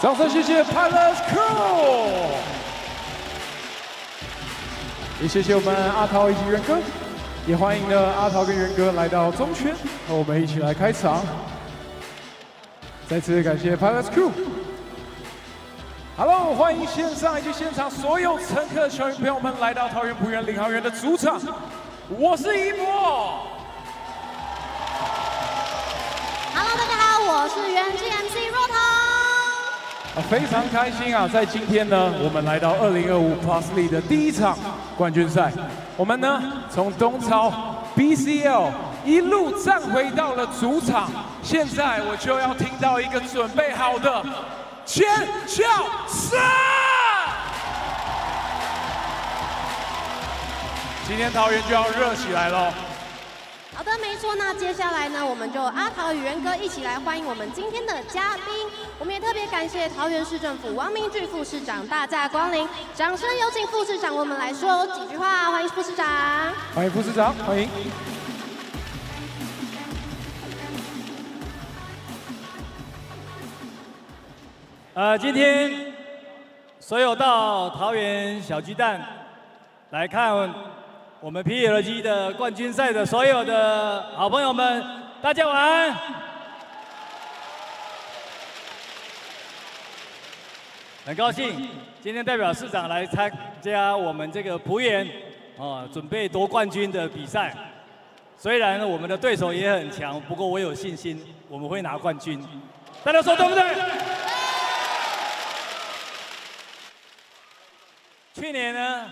掌声谢谢 P.LEAGUE， 也谢谢我们阿桃以及元哥，也欢迎呢阿桃跟元哥来到中圈，和我们一起来开场。再次感谢 P.LEAGUE。Hello， 欢迎线上以及现场所有乘客、球迷朋友们来到桃园璞园领航员的主场，我是一博。Hello， 大家好，我是元气 MC 若彤。非常开心啊，在今天呢，我们来到2025 P.LEAGUE 的第一场冠军赛。我们呢，从东超 BCL 一路站回到了主场，现在我就要听到一个准备好的尖叫声。今天桃园就要热起来喽！好的，没错。那接下来呢，我们就阿桃与元哥一起来欢迎我们今天的嘉宾。我们也特别感谢桃园市政府王明炬副市长大驾光临，掌声有请副市长为我们来说几句话。欢迎副市长。欢迎副市长，欢迎。今天所有到桃园小巨蛋来看我们 PLG 的冠军赛的所有的好朋友们，大家晚安。很高兴今天代表市长来参加我们这个璞园准备夺冠军的比赛。虽然我们的对手也很强，不过我有信心我们会拿冠军。大家说对不对？去年呢，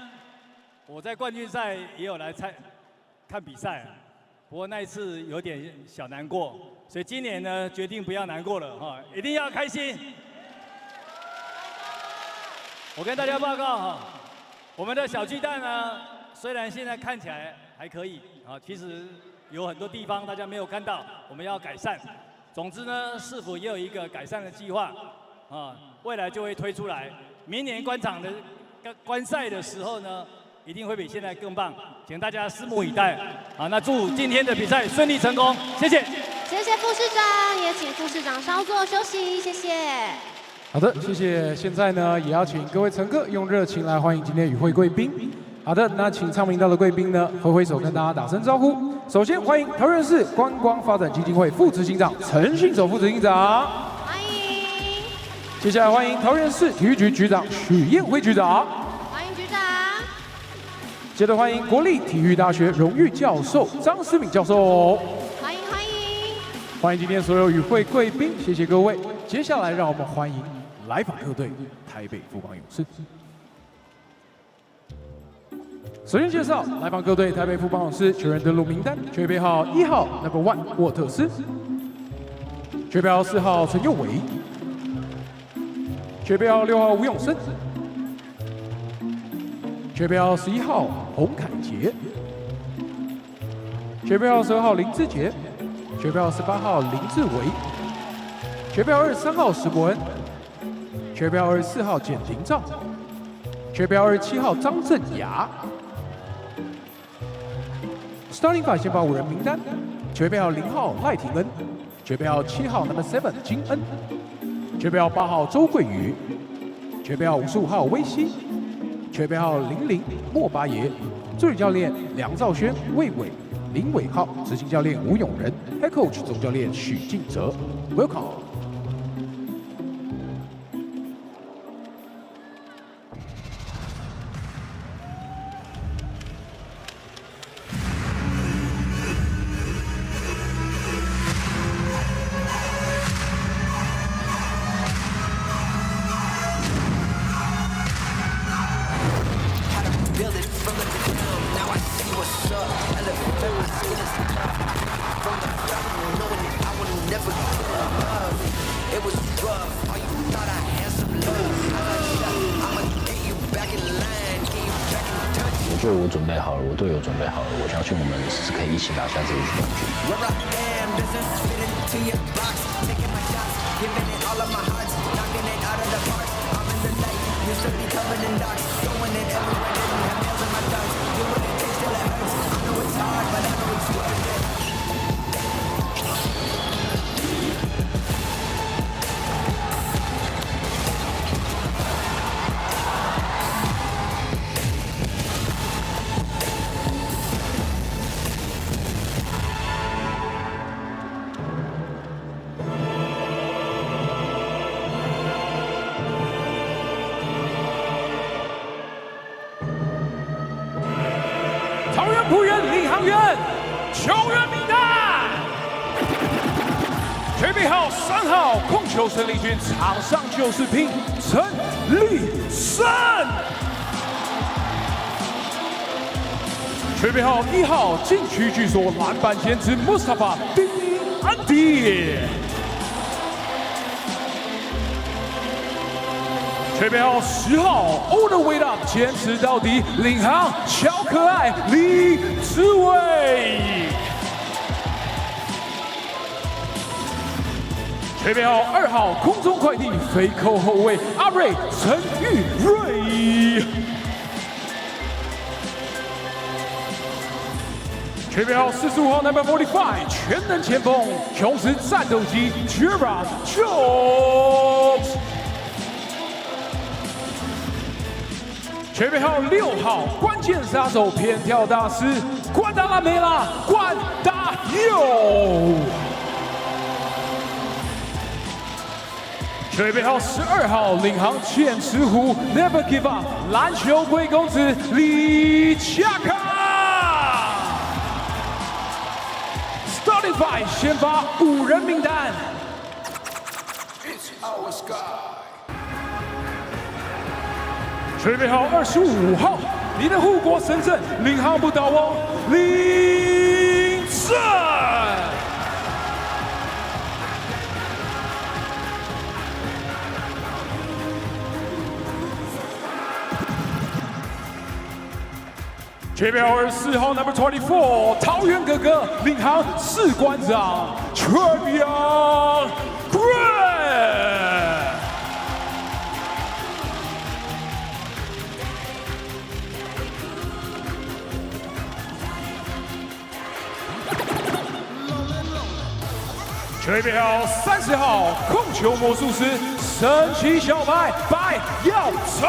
我在冠军赛也有来看比赛，不过那一次有点小难过，所以今年呢决定不要难过了一定要开心。我跟大家报告我们的小巨蛋呢，虽然现在看起来还可以其实有很多地方大家没有看到，我们要改善。总之呢，市府也有一个改善的计划未来就会推出来。明年观赛的时候呢，一定会比现在更棒，请大家拭目以待。那祝今天的比赛顺利成功，谢谢。谢谢副市长，也请副市长稍作休息，谢谢。好的，谢谢。现在呢，也要请各位乘客用热情来欢迎今天与会贵宾。好的，那请唱名到的贵宾呢，挥挥手跟大家打声招呼。首先欢迎桃园市观光发展基金会副执行长陈信守副执行长。接下来欢迎桃园市体育局局长许燕辉局长，欢迎局长。接着欢迎国立体育大学荣誉教授张思敏教授，欢迎欢迎。欢迎今天所有与会贵宾，谢谢各位。接下来让我们欢迎来访客队台北富邦勇士。首先介绍来访各队台北富邦勇士球员登录名单：球员编号1号 No.1 沃特斯，球员编号4号陈佑伟。球员编号6号吴永生，球员编号11号洪凯杰，球员编号12号林志杰，球员编号18号林志伟，球员编号23号石伯恩，球员编号24号简廷照，球员编号27号张镇雅。Starting five 先发5人名单：球员编号0号赖廷恩，球员编号7号 No.7 金恩。球员编号8号周桂宇，球员编号55号威西，球员编号00莫巴耶，助理教练梁兆轩、魏伟、林伟浩，执行教练吴永仁 ，Head Coach 总教练许敬哲 ，Welcome。我觉得我准备好了，我队友准备好了，我相信我们是可以一起拿下这个冠军。球员名单。准备好3号控球生力军，场上就是拼，陈立胜。准备好1号禁区居所，篮板坚持 Mustafa bin Andi。准备好10号 All the way up， 坚持到底，领航小可爱李志伟。准备好2号空中快递飞扣后卫阿瑞陈玉瑞。准备好45号 Number 45全能前锋雄狮战斗机 Jira Jones。准备好6号关键杀手偏跳大师关达拉梅拉关达佑。准备好12号领航剑齿虎 Never Give Up 篮球贵公子李恰卡。Starting Five 先发5人名单。准备好25号，你的护国神圣领航不倒翁林正。准备好24号 Number 24桃园哥哥领航士官长 Champion Grant。准备好30号控球魔术师神奇小白白耀成。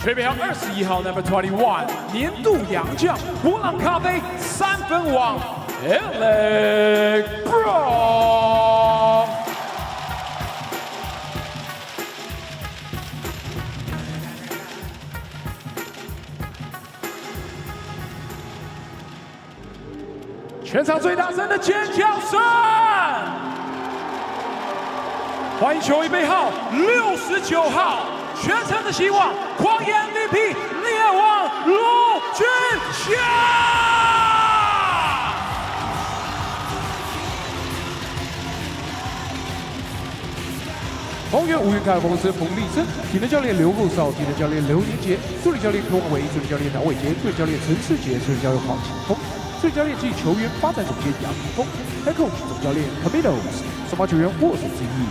准备好21号 Number 21年度洋将波浪咖啡3分王 Alex Brown。全场最大声的尖叫声！欢迎球衣背号69号，全城的希望，狂野 MVP 猎王卢俊祥。丰原5元开公司冯立生，体能教练刘厚少，体能教练刘年杰，助理教练龚维，助理教练姚伟杰，助理教练陈世杰，助理教练黄启峰。最教练及球员发展总监杨一峰 ，Head Coach 总教练 Camilos， 首发球员握手之意。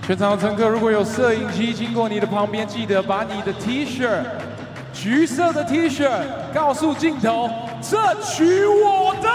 全场的乘客，如果有摄影机经过你的旁边，记得把你的 T 恤，橘色的 T 恤，告诉镜头，这曲我的。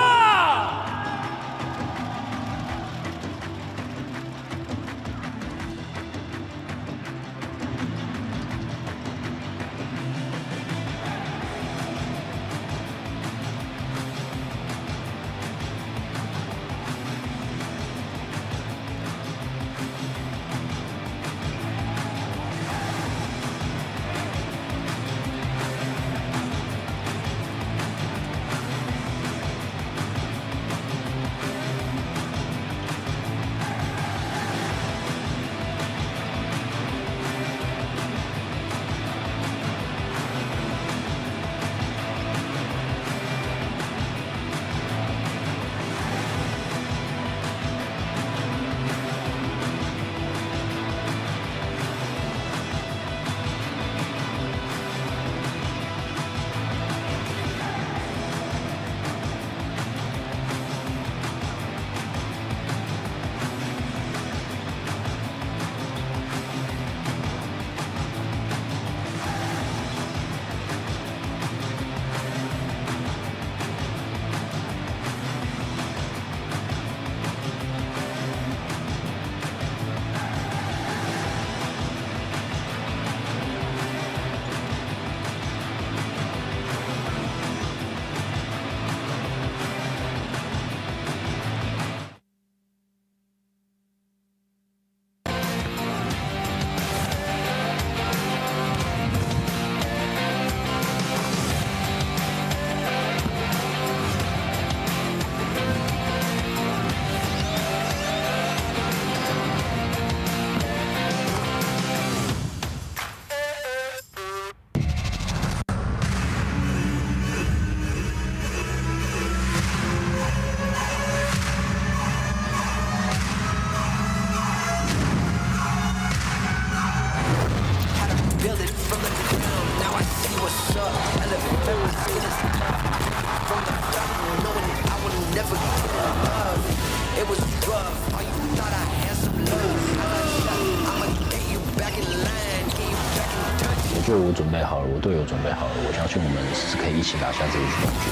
准备好了，我队友准备好了，我相信我们是可以一起拿下这个冠军。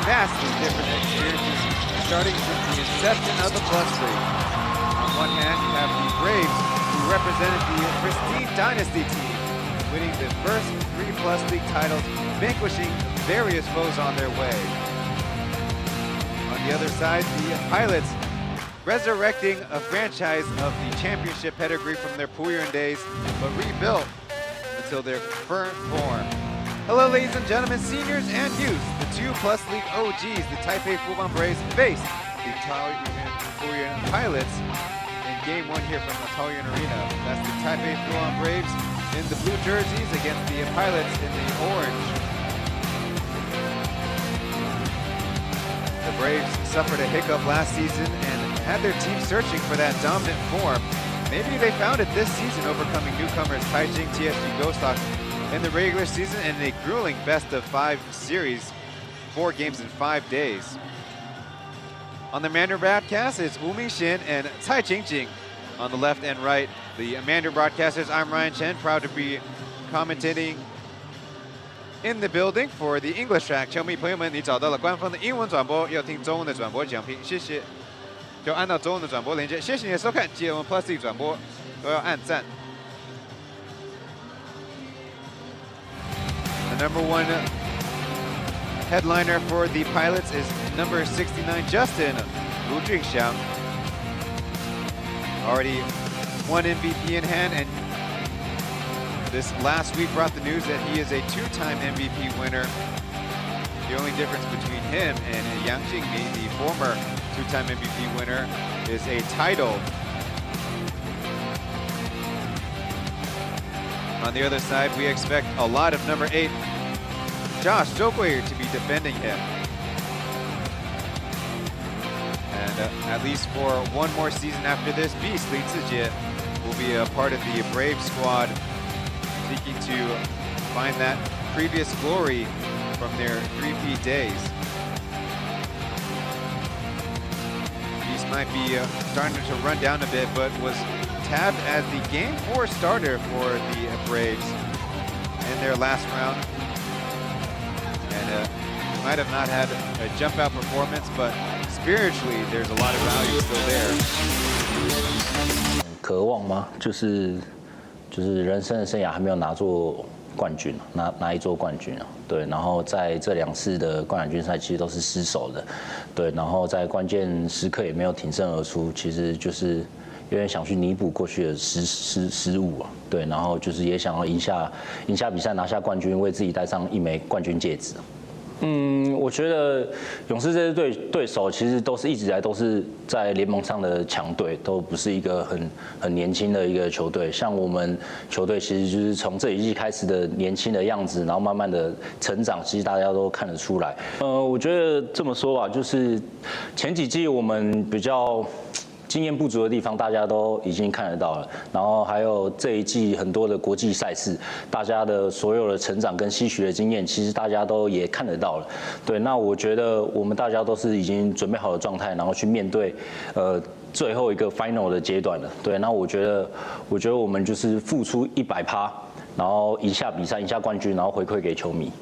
Vastly different experiences starting since the inception of the Plus League. On one hand, you have the Braves, who represented the pristine Dynasty team, winning the first 3 Plus League titles, vanquishing various foes on their way. On the other side, the Pilots, resurrecting a franchise of the championship pedigree from their Pauian days, but rebuilt until their current form. Hello, ladies and gentlemen, seniors and youth. The 2 Plus League OGs, the Taipei Fubon Braves, face the Taoyuan Pilots in Game 1 here from the Taoyuan Arena. That's the Taipei Fubon Braves in the blue jerseys against the Pilots in the orange. The Braves suffered a hiccup last season and had their team searching for that dominant form. Maybe they found it this season, overcoming newcomers Taijing, TSG Ghost Hawks in the regular season and a grueling best-of-5 series, 4 games in 5 days. On the Mandarin broadcast is Wu Mingxin and Cai Jingjing on the left and right. The Mandarin broadcasters, I'm Ryan Chen, proud to be commentating in the building for the English track. 球迷朋友们，你找到了官方的英文转播，要听中文的转播讲评，谢谢。就按照中文的转播连接，谢谢你的收看。记得我们 Plus League 转播都要按赞。The #1 headliner for the Pilots is number 69, Justin Wu Jingxiang. Already 1 MVP in hand, and this last week brought the news that he is a 2-time MVP winner. The only difference between him and Yang Jingmi, the former 2-time MVP winner, is a title. On the other side, we expect a lot of number 8, Josh Zhou Guiyu, to be defending him. And at least for 1 more season after this, Beast Li Zijie will be a part of the Brave squad, seeking to find that previous glory from their 3P days. Beast might be starting to run down a bit, but was tabbed as the Game 4 starter for the Braves in their last round. And might have not had a jump out performance, but spiritually there's a lot of value still there. 渴望吗？就是人生的生涯还没有拿过冠军，拿一座冠军啊，对，然后在这2次的冠亚军赛其实都是失手的，对，然后在关键时刻也没有挺身而出，其实就是有点想去弥补过去的失误啊，对，然后就是也想要赢下比赛，拿下冠军，为自己戴上一枚冠军戒指。我觉得勇士这支对手其实一直以来都是在联盟上的强队，都不是一个很年轻的一个球队。像我们球队其实就是从这一季开始的年轻的样子，然后慢慢的成长，其实大家都看得出来。我觉得这么说吧，就是前几季我们比较经验不足的地方，大家都已经看得到了。然后还有这一季很多的国际赛事，大家的所有的成长跟吸取的经验，其实大家都也看得到了。对，那我觉得我们大家都是已经准备好的状态，然后去面对最后一个 final 的阶段了。对，那我觉得我们就是付出100%，然后赢下比赛，赢下冠军，然后回馈给球迷。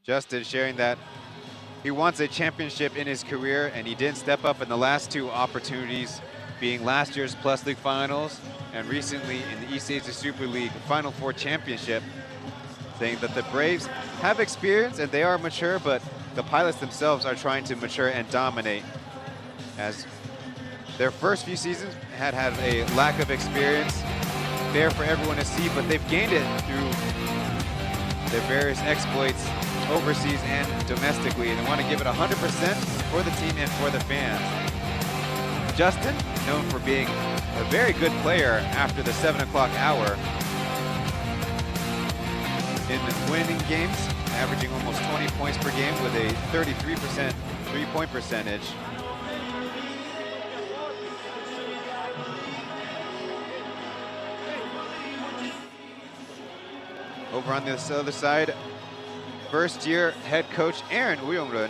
Justin sharing that he wants a championship in his career, and he didn't step up in the last 2 opportunities, being last year's Plus League Finals and recently in the East Asia Super League Final 4 championship, saying that the Braves have experience and they are mature, but the Pilots themselves are trying to mature and dominate, as their first few seasons had a lack of experience there for everyone to see, but they've gained it through their various exploits overseas and domestically, and they want to give it 100% for the team and for the fans. Justin, known for being a very good player after the 7 o'clock hour in winning games, averaging almost 20 points per game with a 33% three-point percentage. Over on this other side, first-year head coach Aaron Uyongrun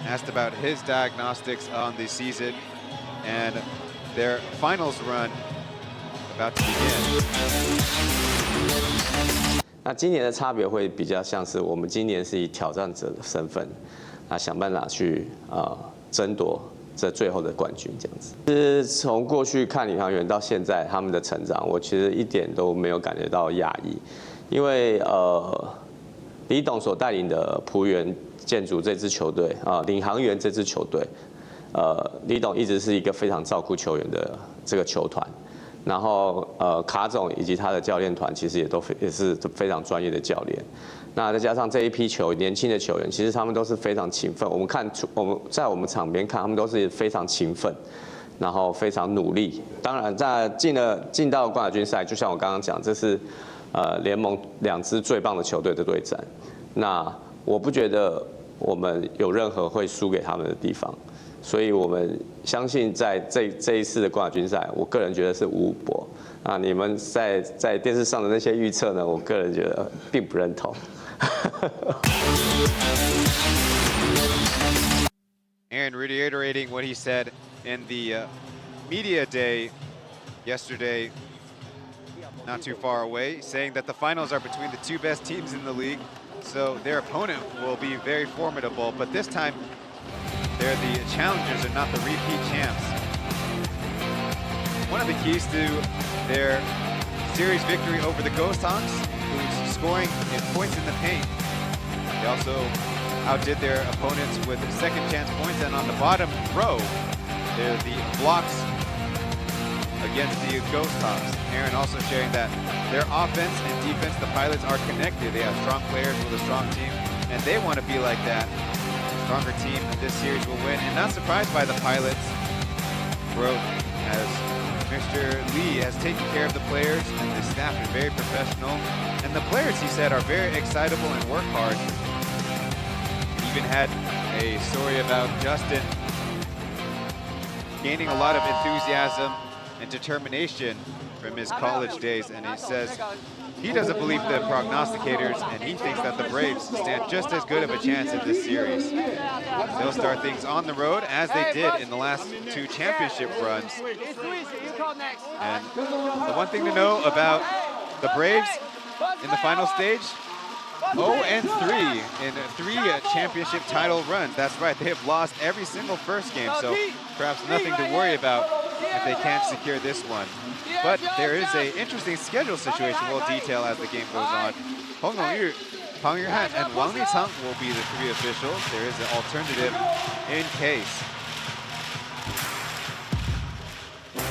asked about his diagnostics on the season and their finals run about to begin. 那今年的差别会比较像是我们今年是以挑战者的身份，想办法去争夺这最后的冠军这样子。其实从过去看领航员到现在他们的成长，我其实一点都没有感觉到讶异，因为李董所带领的璞园建筑这支球队领航员这支球队，李董一直是一个非常照顾球员的这个球团。 然后卡总以及他的教练团其实也是非常专业的教练，那再加上这一批年轻的球员，其实他们都是非常勤奋。我们在我们场边看，他们都是非常勤奋，然后非常努力。当然，在进到冠亚军赛，就像我刚刚讲，这是联盟2支最棒的球队的对战。那我不觉得我们有任何会输给他们的地方。 所以我们相信，在这一次的冠亚军赛，我个人觉得是5-5搏啊。你们在电视上的那些预测呢，我个人觉得并不认同。And reiterating what he said in the media day yesterday, not too far away, saying that the finals are between the 2 best teams in the league, so their opponent will be very formidable. But this time, they're the challengers and not the repeat champs. One of the keys to their series victory over the Ghost Hawks, who's scoring in points in the paint. They also outdid their opponents with second chance points, and on the bottom row, they're the blocks against the Ghost Hawks. Aaron also sharing that their offense and defense, the Pilots are connected. They have strong players with a strong team, and they want to be like that. Stronger team this series will win, and not surprised by the Pilots' growth, as Mr. Lee has taken care of the players, and the staff is very professional. And the players, he said, are very excitable and work hard. He even had a story about Justin gaining a lot of enthusiasm and determination from his college days, and he says he doesn't believe the prognosticators, and he thinks that the Braves stand just as good of a chance in this series. They'll start things on the road, as they did in the last 2 championship runs. And the one thing to know about the Braves in the final stage, 0-3 in 3 championship title runs. That's right, they have lost every single first game, so perhaps nothing to worry about if they can't secure this one. But there is an interesting schedule situation we'll detail as the game goes on. Hong Nongyu, Pang Yuhan, and Wang Licang will be the 3 officials. There is an alternative in case.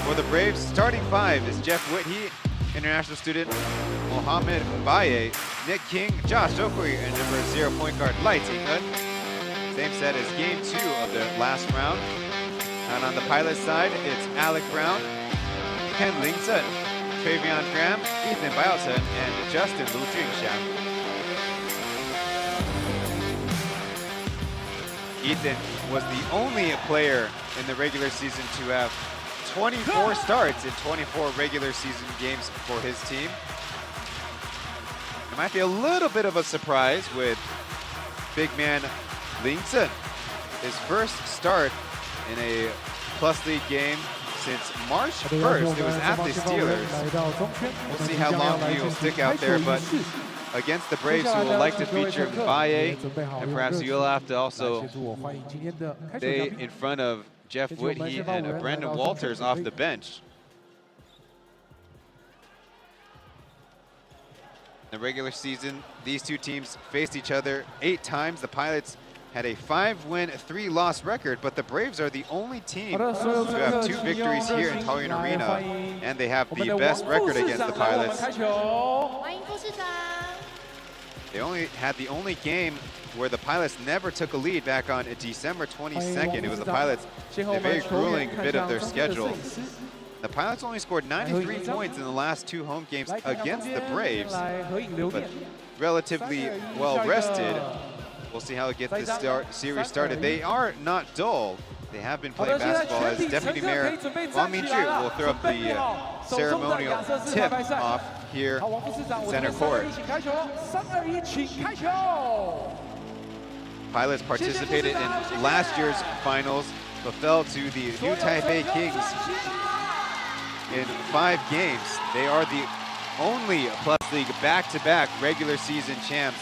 For the Braves, starting 5 is Jeff Whitty, international student Mohamed Baye, Nick King, Josh Okui, and number 0 point guard Lai Ting-en. Same set as game 2 of the last round. And on the Pilot side, it's Alec Brown, Ken Lingzhen, Travion Graham, Ethan Bialton, and Justin Lu Junxiang. Ethan was the only player in the regular season to have 24 starts in 24 regular season games for his team. It might be a little bit of a surprise with big man Lingzhen. His first start in a Plus League game since March 1st. It was at the Steelers. We'll see how long he will stick out there, but against the Braves, who will like to feature Baye, and perhaps you'll have to also stay in front of Jeff Whitty and Brandon Walters off the bench. In the regular season, these 2 teams faced each other 8 times. The Pilots had a 5-win, 3-loss record, but the Braves are the only team to have 2 victories here in Taoyuan Arena, and they have the best record against the Pilots. They only had the only game where the Pilots never took a lead back on December 22nd. It was the Pilots a very grueling bit of their schedule. The Pilots only scored 93 points in the last 2 home games against the Braves, but relatively well rested. We'll see how it gets this series started. They are not dull. They have been playing basketball, as Deputy Mayor Wang Mingzhu will throw up the ceremonial tip off here in center court. Pilots participated in last year's finals, but fell to the New Taipei Kings in 5 games. They are the only Plus League back-to-back regular season champs,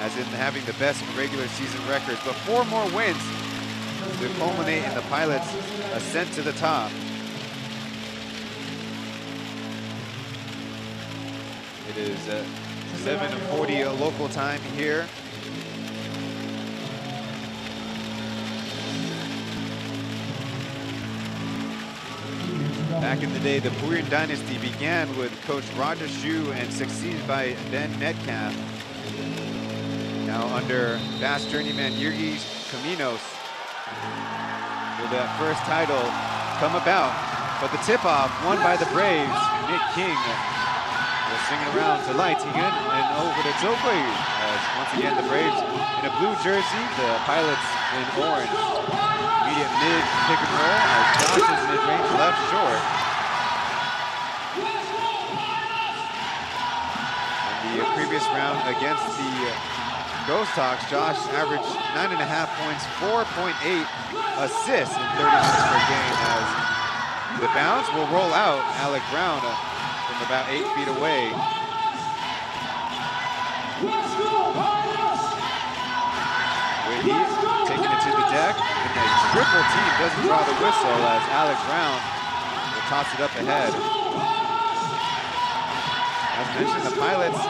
as in having the best regular season records, but 4 more wins to culminate in the Pilots' ascent to the top. It is 7:40 local time here. Back in the day, the Pauian dynasty began with coach Roger Xu and succeeded by Ben Metcalf. Now under fast journeyman Yuri Caminos, will that first title come about? But the tip-off won by the Braves. Nick King will swing it around to Lai Ting'en and over to Zhou Guiyu. As once again the Braves in a blue jersey, the Pilots in orange. Immediate mid pick and roll as Josh's mid-range left short. In the previous round against the Ghost Hawks, Josh averaged 9.5 points, 4.8 assists in 30 minutes per game, as the bounce will roll out Alec Brown from about 8 feet away. Whitty taking it to the deck, and a triple team doesn't draw the whistle as Alec Brown will toss it up ahead. As mentioned, the Pilots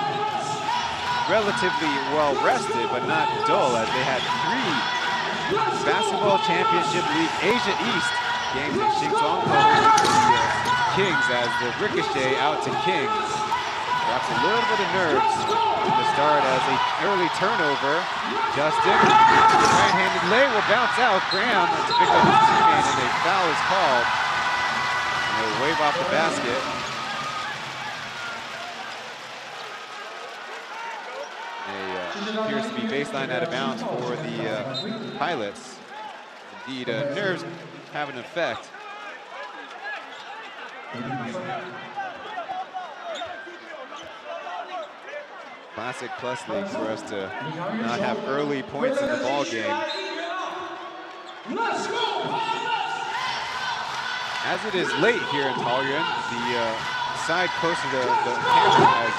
relatively well rested, but not dull, as they had 3 Basketball Championship League Asia East games in Xingzhuangkou with the Kings, as the ricochet out to King drops a little bit of nerves in the start as an early turnover. Justin, right-handed lay will bounce out. Graham to pick up his teammate, and a foul is called. And they'll wave off the basket. Appears to be baseline out of bounds for the Pilots. Indeed, nerves have an effect. Classic Plus League for us to not have early points in the ball game. As it is late here in Taoyuan, the side closer to the camera has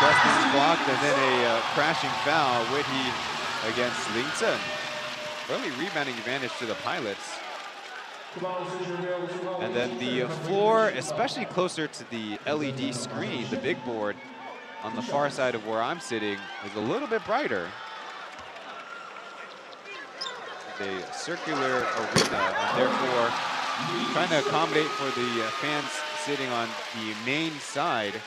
Justin's blocked, and then a crashing foul. Whitty against Ling Chen. Early rebounding advantage to the Pilots. And then the floor, especially closer to the LED screen, the big board on the far side of where I'm sitting, is a little bit brighter. A circular arena, and therefore trying to accommodate for the fans sitting on the main side.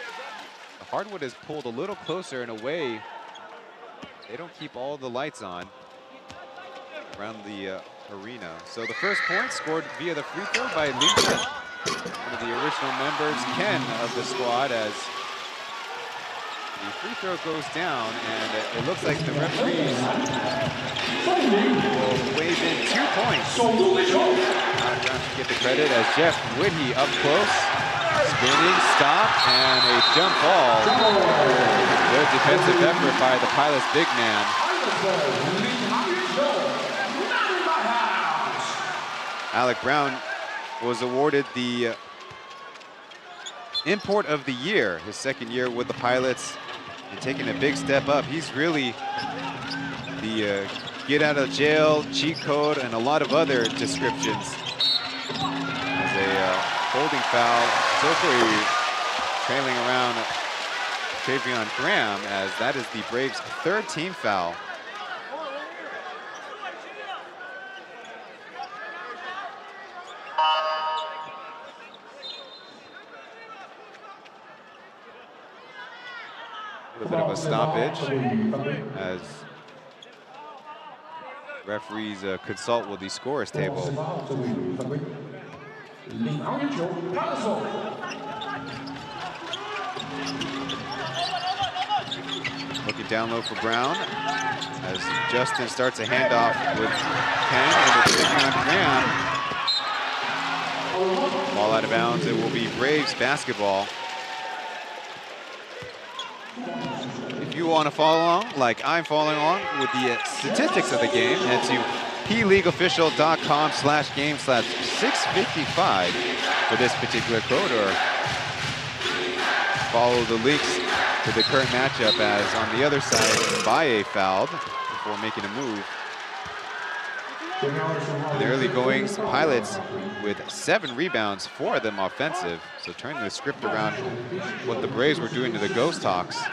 The hardwood is pulled a little closer in a way. They don't keep all the lights on around the arena. So the first point scored via the free throw by Ling Chen, one of the original members, Ken, of the squad, as the free throw goes down, and it looks like the referees will wave in 2 points. Brown should get the credit, as Jeff Whitty up close. Spinning, stop, and a jump ball. Good defensive effort by the Pilots' big man. Alec Brown was awarded the Import of the Year, his second year with the Pilots, and taking a big step up. He's really the get out of jail, cheat code, and a lot of other descriptions. As a holding foul, Tokoi trailing around Travion Graham, as that is the Braves' 3rd team foul. A bit of a stoppage as referees consult with the scorers table. Looking down low for Brown as Justin starts a handoff with Chen, and it's taking on Graham. Ball out of bounds. It will be Braves basketball. If you want to follow along, like I'm following along with the statistics of the game, head to pleagueofficial.com/game/655 for this particular code, or follow the links to the current matchup, as on the other side, Baye fouled before making a move. In the early goings, Pilots with 7 rebounds, 4 of them offensive, so turning the script around what the Braves were doing to the Ghost Hawks.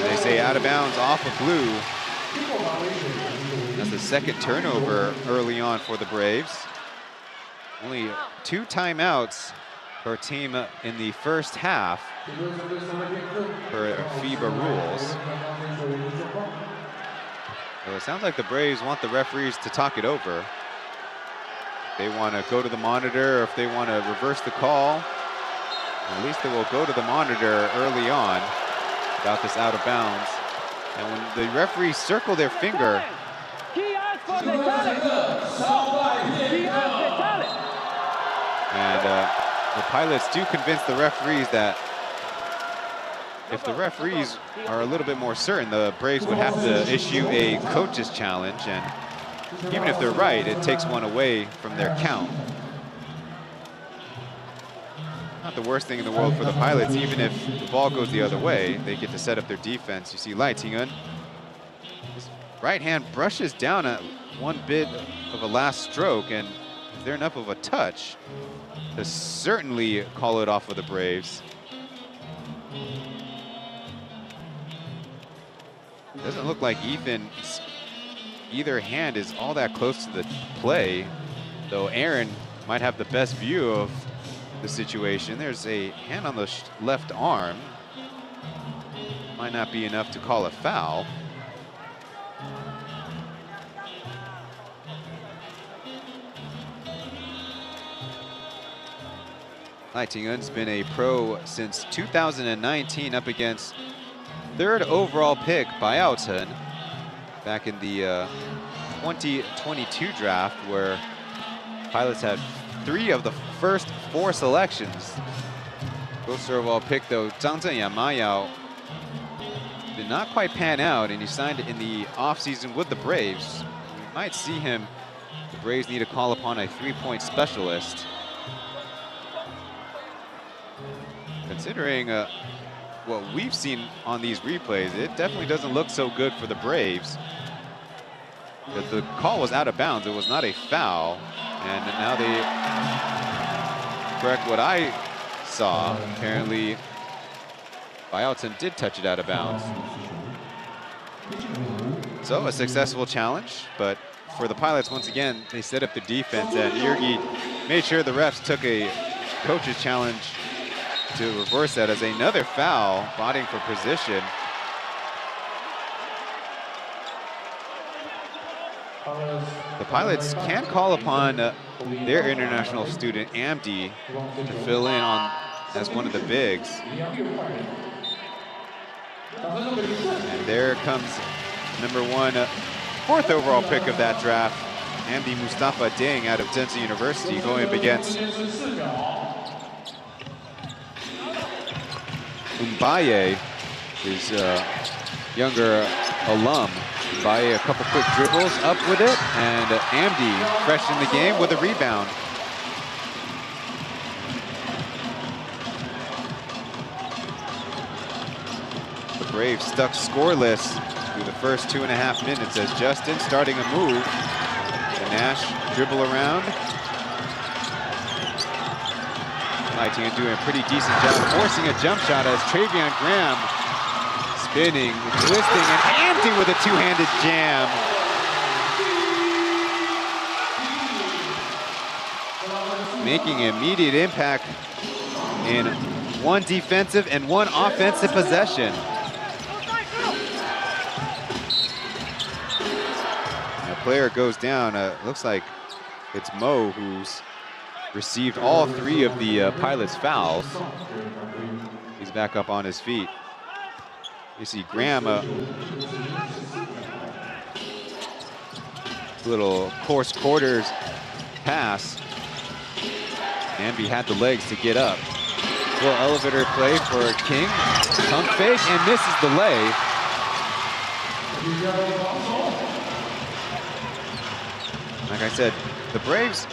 They say out of bounds off of blue. That's the second turnover early on for the Braves. Only 2 timeouts per team in the first half per FIBA rules. So it sounds like the Braves want the referees to talk it over. If they want to go to the monitor, or if they want to reverse the call, at least they will go to the monitor early on about this out of bounds. And when the referees circle their finger, and the Pilots do convince the referees that if the referees are a little bit more certain, the Braves would have to issue a coach's challenge, and even if they're right, it takes one away from their count. Not the worst thing in the world for the Pilots. Even if the ball goes the other way, they get to set up their defense. You see Lightingun, his right hand brushes down at one bit of a last stroke, and is there enough of a touch to certainly call it off of the Braves? Doesn't look like Ethan's either hand is all that close to the play, though Aaron might have the best view of the situation. There's a hand on the left arm. Might not be enough to call a foul. Lightingun's been a pro since 2019, up against 3rd overall pick Pauian back in the 2022 draft, where Pilots had 3 of the first 4 selections. First overall pick, though, Zhang Zhenyang Ma Yao did not quite pan out, and he signed in the offseason with the Braves. We might see him. The Braves need to call upon a 3-point specialist. Considering what we've seen on these replays, it definitely doesn't look so good for the Braves. The call was out of bounds. It was not a foul. And now they correct what I saw. Apparently, Pauian did touch it out of bounds. So a successful challenge, but for the Pilots, once again, they set up the defense, and Irgi made sure the refs took a coach's challenge to reverse that as another foul, bodying for position. The Pilots can call upon their international student, Amdi, to fill in on as one of the bigs. And there comes number 1, 4th overall pick of that draft, Amdi Mustafa Ding out of Tsinghua University, going up against Mbaye, his younger alum. Mbaye, a couple quick dribbles, up with it, and Amdi fresh in the game with a rebound. The Braves stuck scoreless through the first 2.5 minutes as Justin starting a move. And Nash dribble around. Lightingun doing a pretty decent job forcing a jump shot as Travion Graham spinning, twisting, and Amdi with a 2-handed jam. making immediate impact in one defensive and one offensive possession. A player goes down. Looks like it's Mo who's received all 3 of the Pilots' fouls. He's back up on his feet. You see Graham, little coarse quarters pass. Ambi had the legs to get up. Little elevator play for King. Pump fake and misses the lay. Like I said, the Braves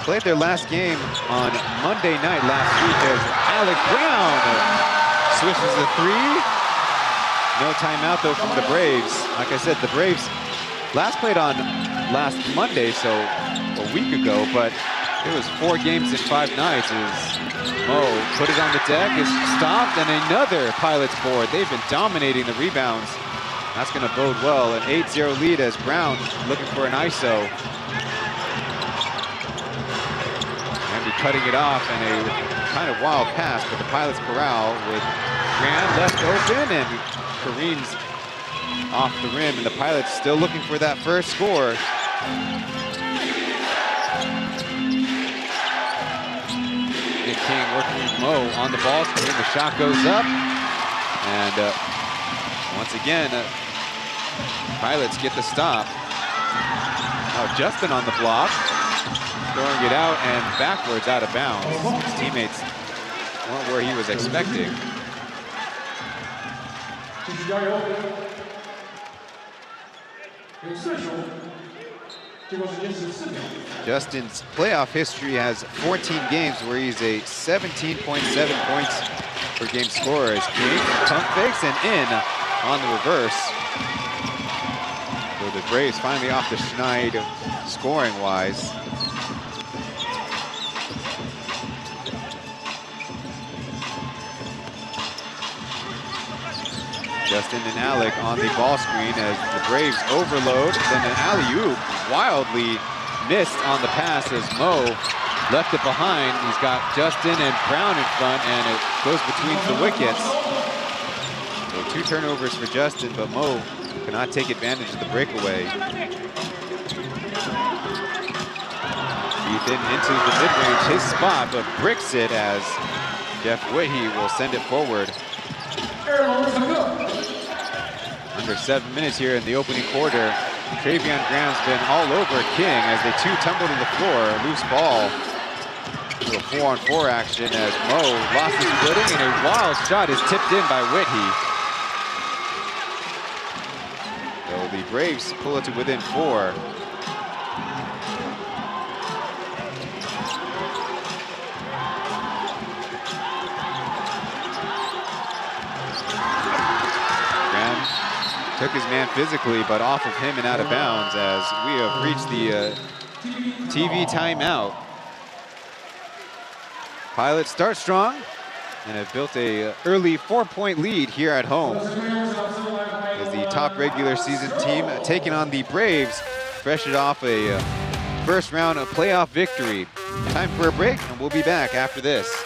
played their last game on Monday night last week as Alec Brown swishes the 3. No timeout though from the Braves. Like I said, the Braves last played on last Monday, so a week ago, but it was 4 games in 5 nights as Mo put it on the deck, is stopped, and another Pilots board. They've been dominating the rebounds. That's going to bode well. An 8-0 lead as Brown looking for an ISO. And cutting it off, and a kind of wild pass, but the Pilots corral with Graham left open, and Kareem's off the rim, and the Pilots still looking for that first score. Nick King working with Mo on the ball screen. The shot goes up, and once again, Pilots get the stop. Now Justin on the block, throwing it out and backwards out of bounds. His teammates weren't where he was expecting. Justin's playoff history has 14 games where he's a 17.7 points per game scorer as King pump fakes and in on the reverse. So the Braves finally off the schneid scoring-wise. Justin and Alec on the ball screen as the Braves overload. Then an alley-oop wildly missed on the pass as Mo left it behind. He's got Justin and Brown in front, and it goes between the wickets. So 2 turnovers for Justin, but Mo cannot take advantage of the breakaway. Ethan into the mid-range, his spot, but bricks it as Jeff Whitty will send it forward. Under 7 minutes here in the opening quarter. Travion Graham's been all over King as they 2 tumble to the floor. Loose ball. A little 4-on-4 action as Mo lost his footing, and a wild shot is tipped in by Whitty. So the Braves pull it to within 4. Took his man physically, but off of him and out of bounds as we have reached the TV timeout. Pilots start strong and have built a early 4-point lead here at home. As the top regular season team taking on the Braves, fresh off a first round of playoff victory. Time for a break, and we'll be back after this.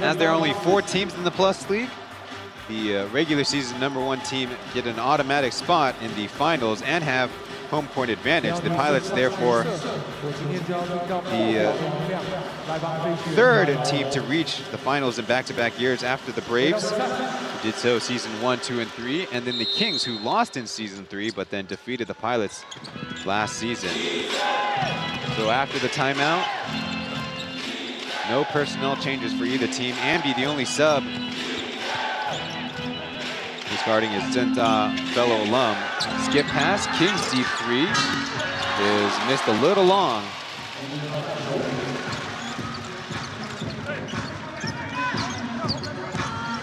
As there are only 4 teams in the Plus League, the regular season #1 team get an automatic spot in the finals and have home court advantage. The Pilots, therefore, the third team to reach the finals in back-to-back years after the Braves, who did so season 1, 2, and 3, and then the Kings, who lost in season 3, but then defeated the Pilots last season. So after the timeout, no personnel changes for either team. Ambi, the only sub, who's guarding his Zenta fellow alum. Skip pass, King's deep 3 is missed a little long.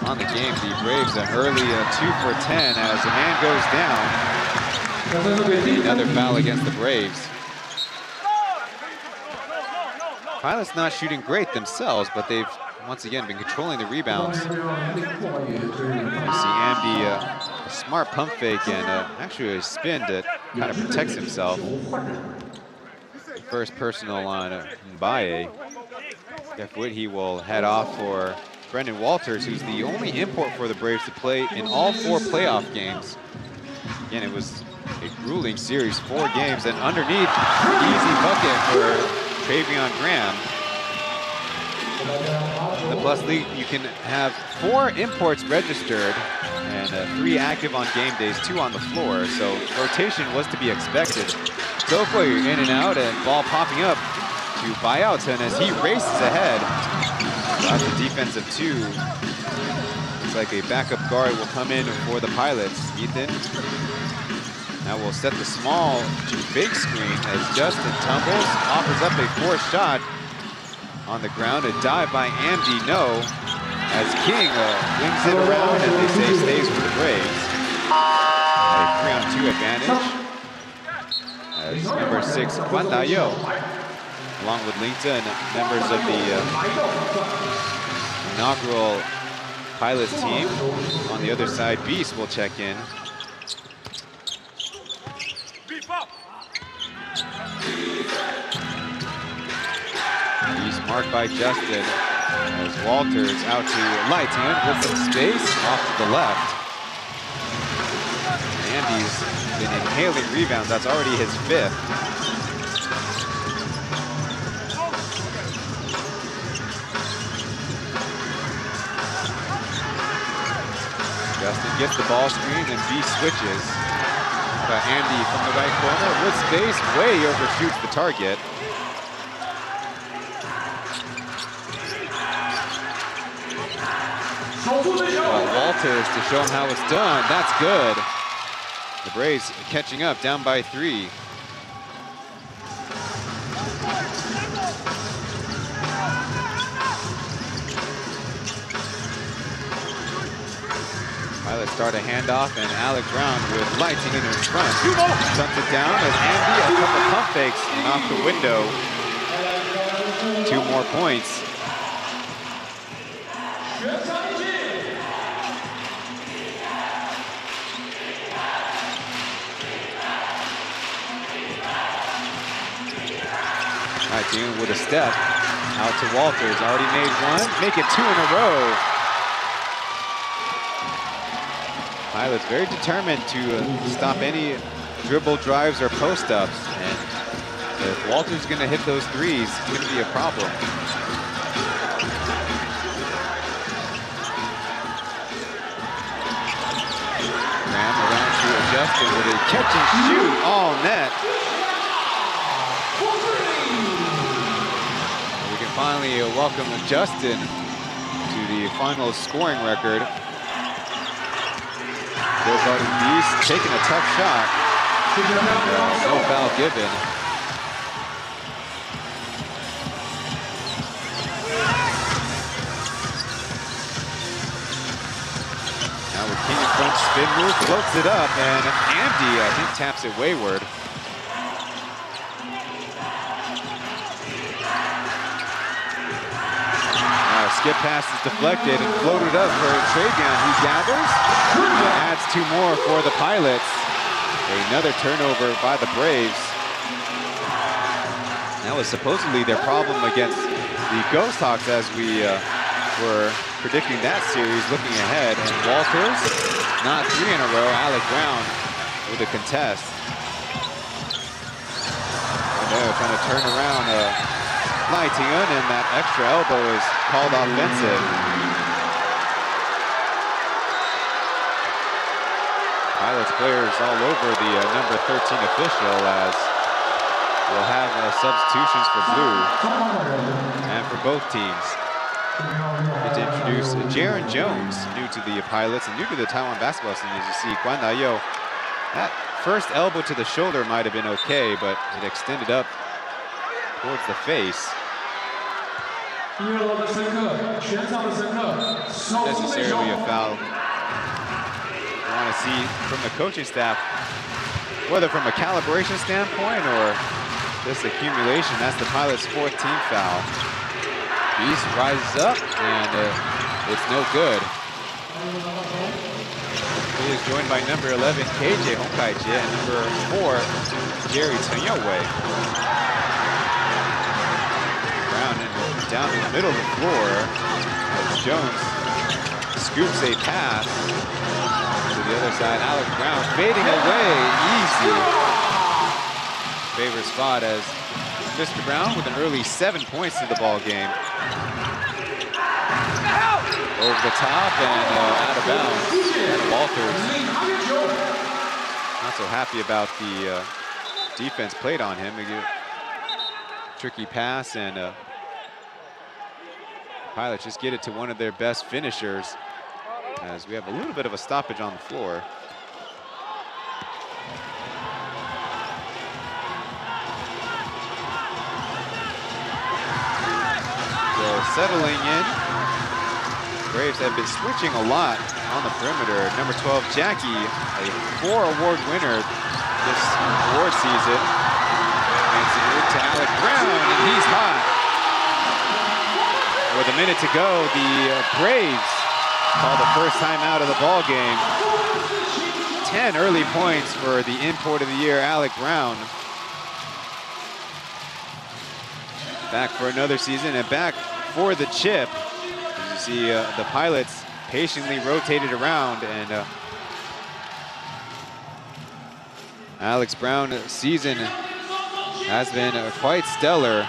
On the game, the Braves an early 2 for 10 as a man goes down. Another foul against the Braves. Pilots not shooting great themselves, but they've once again been controlling the rebounds. You see Ambi a smart pump fake and actually a spin that kind of protects himself. First personal on Mbaye. Jeff Whitty will head off for Brendan Walters, who's the only import for the Braves to play in all 4 playoff games. Again, it was a grueling series, 4 games, and underneath, easy bucket for Travion Graham. In the Plus League, you can have 4 imports registered and 3 active on game days, 2 on the floor, so rotation was to be expected. Gofoy in and out, and ball popping up to Bayalton as he races ahead. Got the defensive 2. Looks like a backup guard will come in for the Pilots. Ethan now will set the small to big screen as Justin tumbles, offers up a forced shot. On the ground, a dive by Amdi, no. As King wings it around and they say stays with the Braves. A 3-on-2 advantage. As number 6, Guandayo, along with Linta and members of the inaugural Pilots team. On the other side, Beast will check in. He's marked by Justin as Walters out to Lighting with some space off to the left. Andy's been inhaling rebounds. That's already his 5th. Justin gets the ball screen and B switches. Got Andy from the right corner with space, way overshoots the target. Walters to show him how it's done. That's good. The Braves catching up, down by 3. Pilots start a handoff, and Alec Brown with Lighting in his front. Dumps it down as Andy, a couple pump fakes and off the window. 2 more points. Dean with a step out to Walters. Already made 1. Make it 2 in a row. Pilots very determined to stop any dribble drives or post-ups. And if Walters is going to hit those 3s, it's going to be a problem. Graham around to Justin with a catch and shoot all net. Finally welcome Justin to the final scoring record. Beast taking a tough shot. No foul given. Now with King in front, spin move, floats it up, and Amdi, I think, taps it wayward. Skip pass is deflected and floated up for Travion, who gathers. Adds 2 more for the Pilots. Another turnover by the Braves. That was supposedly their problem against the Ghost Hawks as we were predicting that series, looking ahead. And Walters, not 3 in a row. Alec Brown with a contest. And they're trying to turn around Taoyuan, and that extra elbow is called offensive. Pilots players all over the number 13 official, as we'll have substitutions for blue and for both teams. Get to introduce Jaron Jones, new to the Pilots and new to the Taiwan basketball scene. As you see, Guan Dayo, that first elbow to the shoulder might have been okay, but it extended up towards the face. Necessarily a foul. You want to see from the coaching staff, whether from a calibration standpoint or just accumulation. That's the Pilots' 4th team foul. Beast rises up, and it's no good. He is joined by number 11, KJ Hongkai-jie, and number 4, Jerry Chen Youwei. Brown down in the middle of the floor as Jones scoops a pass to the other side. Alec Brown fading away, easy. Favorite spot as Mr. Brown with an early 7 points to the ball game. Over the top and out of bounds. And Walters not so happy about the defense played on him. Tricky pass, and Pilots just get it to one of their best finishers as we have a little bit of a stoppage on the floor. So settling in. Braves have been switching a lot on the perimeter. Number 12, Jackie, a 4-award winner this award season. Hands it to Alec Brown, and he's hot. With a minute to go, the Braves call the first time out of the ball game. 10 early points for the import of the year, Alec Brown. Back for another season and back for the chip. As you see, the Pilots patiently rotated around, and Alex Brown's season has been quite stellar.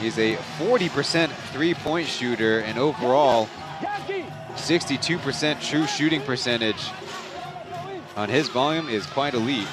He's a 40% three-point shooter, and overall 62% true shooting percentage on his volume is quite elite.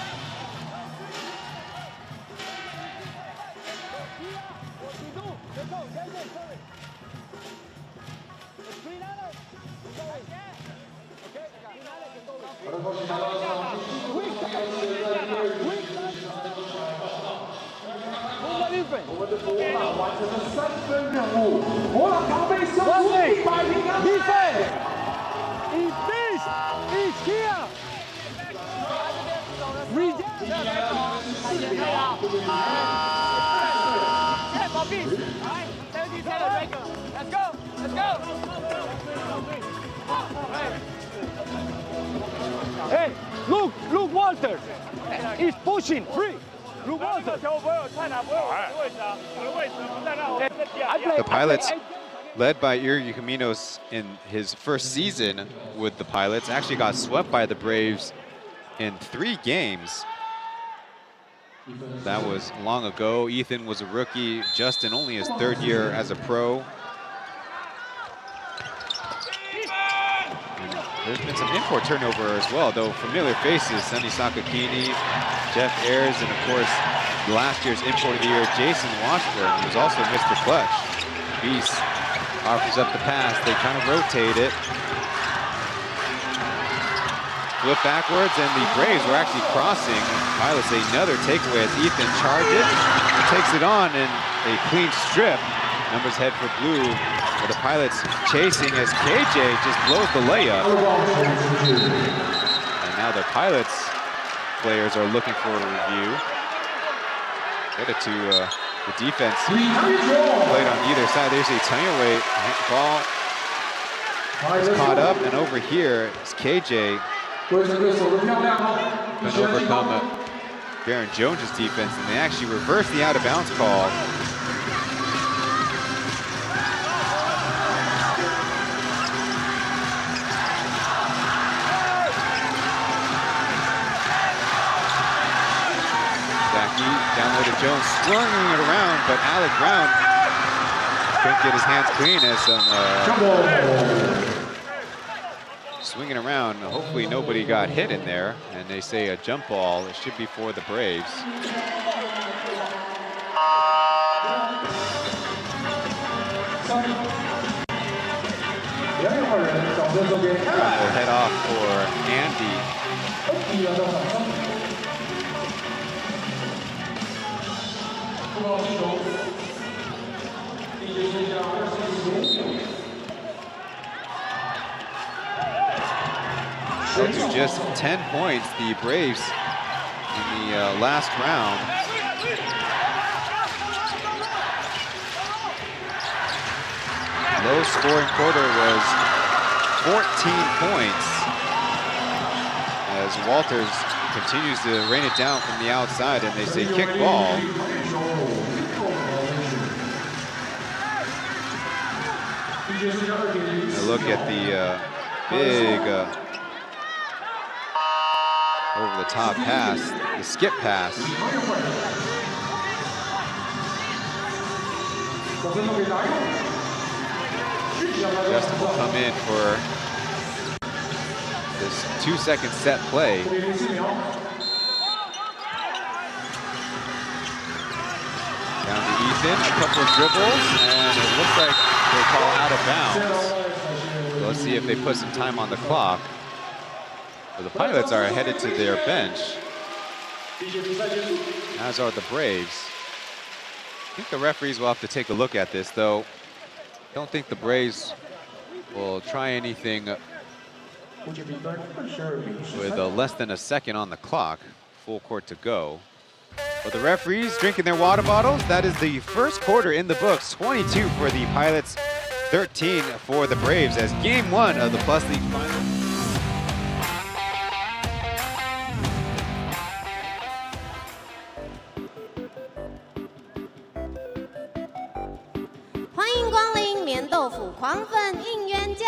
Hey, look, Walter. He's pushing free. Look, Walter. The Pilots, led by Iri Caminos in his first season with the Pilots, actually got swept by the Braves in 3 games. That was long ago. Ethan was a rookie. Justin only his 3rd year as a pro. And there's been some import turnover as well, though familiar faces, Sunny Sakakini, Jeff Ayers, and of course, last year's import of the year, Jason Washburn, who's also Mr. Clutch. Beast offers up the pass. They kind of rotate it. Flip backwards, and the Braves were actually crossing. Pilots another takeaway as Ethan charges, takes it on, and a clean strip. Numbers head for blue, with the Pilots chasing as KJ just blows the layup. And now the Pilots players are looking for a review. Get it to the defense. Played on either side. There's a Chen Youwei ball. Is caught up, and over here is KJ. Can overcome Baron Jones' defense, and they actually reversed the out-of-bounds call. Downloaded Jones, swinging it around, but Alec Brown couldn't get his hands clean as swinging around. Hopefully nobody got hit in there, and they say a jump ball. It should be for the Braves. We'll head off for Andy. So to just 10 points, the Braves in the last round. Low scoring quarter was 14 points as Walters continues to rain it down from the outside, and they say kick ball. A look at the big over-the-top pass, the skip pass. Justin will come in for this 2-second set play. Down to Ethan, a couple of dribbles, and it looks like they call out of bounds. So let's see if they put some time on the clock. Well, the Pilots are headed to their bench, as are the Braves. I think the referees will have to take a look at this, though. Don't think the Braves will try anything with less than a second on the clock. Full court to go. But the referees drinking their water bottles. That is the first quarter in the books. 22 for the Pilots, 13 for the Braves as game one of the Plus League Finals.狂粉应援家，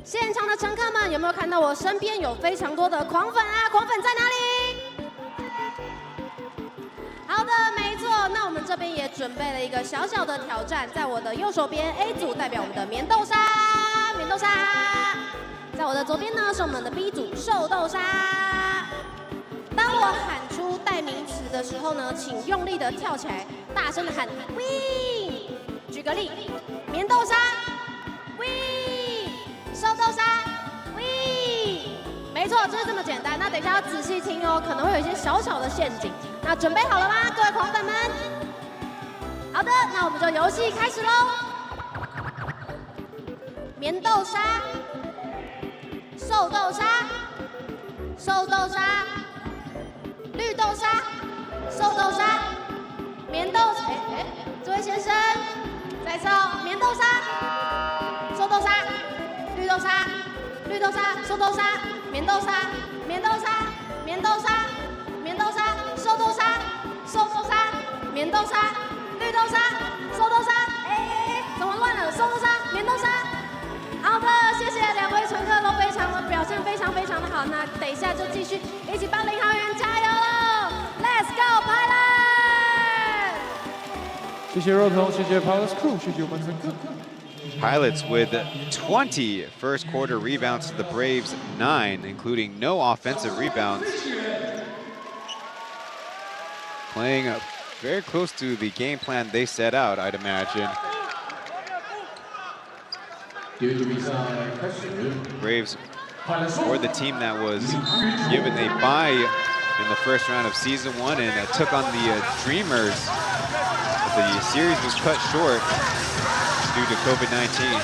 现场的乘客们有没有看到我身边有非常多的狂粉啊？狂粉在哪里？好的，没错。那我们这边也准备了一个小小的挑战，在我的右手边 A 组代表我们的棉豆沙，棉豆沙。在我的左边呢是我们的 B 组瘦豆沙。当我喊出代名词的时候呢，请用力的跳起来，大声的喊 “win”。举个例，棉豆沙 ，win； 瘦豆沙 ，win。没错，就是这么简单。那等一下要仔细听哦，可能会有一些小小的陷阱。那准备好了吗，各位狂粉们？好的，那我们就游戏开始喽。棉豆沙，瘦豆沙，瘦豆沙，绿豆沙，瘦豆沙，棉豆沙。这位先生。再次哦，棉豆沙、瘦豆沙、绿豆沙、绿豆沙、瘦豆沙、棉豆沙、棉豆沙、棉豆沙、棉豆沙、瘦豆沙、瘦豆沙、棉豆沙、绿豆沙、瘦豆沙。怎么乱了？瘦豆沙、棉豆沙。好的，谢谢两位乘客都非常的表现非常的好。那等一下就继续一起帮领航员加油喽 ！Let's go， Pilot！谢谢肉彤，谢谢 Pilots Crew， 谢谢我们乘客。Pilots with 20 first quarter rebounds to the Braves 9, including no offensive rebounds. Playing very close to the game plan they set out, I'd imagine. Braves were the team that was given a bye in the first round of season 1 and took on the Dreamers. The series was cut short due to COVID-19.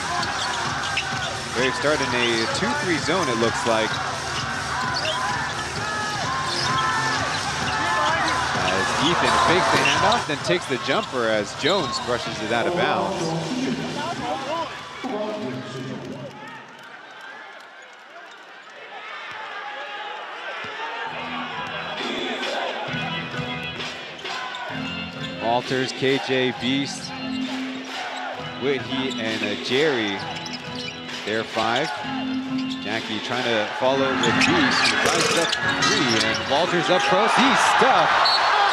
Braves start in a 2-3 zone, it looks like. As Ethan fakes the handoff, then takes the jumper as Jones brushes it out of bounds. Walters, KJ, Beast, Whitey, and Jerry. They're 5. Jackie trying to follow with Beast. Rises up 3, and Walters up close. He's stuck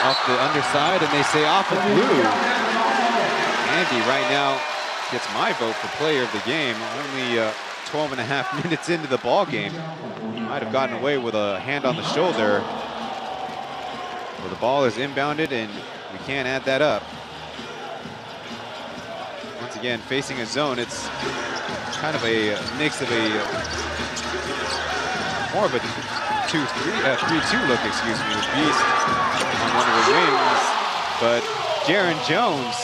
off the underside, and they say off of blue. Andy right now gets my vote for player of the game. Only 12.5 minutes into the ball game. Might have gotten away with a hand on the shoulder. Well, the ball is inbounded, and we can't add that up. Once again, facing a zone, it's kind of a mix of more of a 3-2 look, excuse me, with Beast on one of the wings. But Jaron Jones,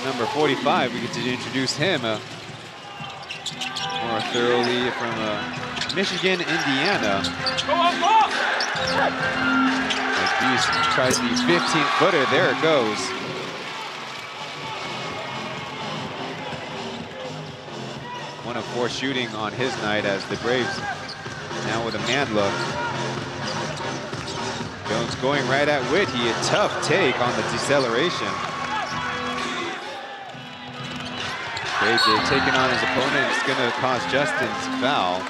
number 45, we get to introduce him more thoroughly from Michigan, Indiana. As Beast tries the 15-footer, there it goes. One of 4 shooting on his night as the Braves now with a man look. Jones going right at Whitey, a tough take on the deceleration. KJ taking on his opponent, it's gonna cause Justin's foul.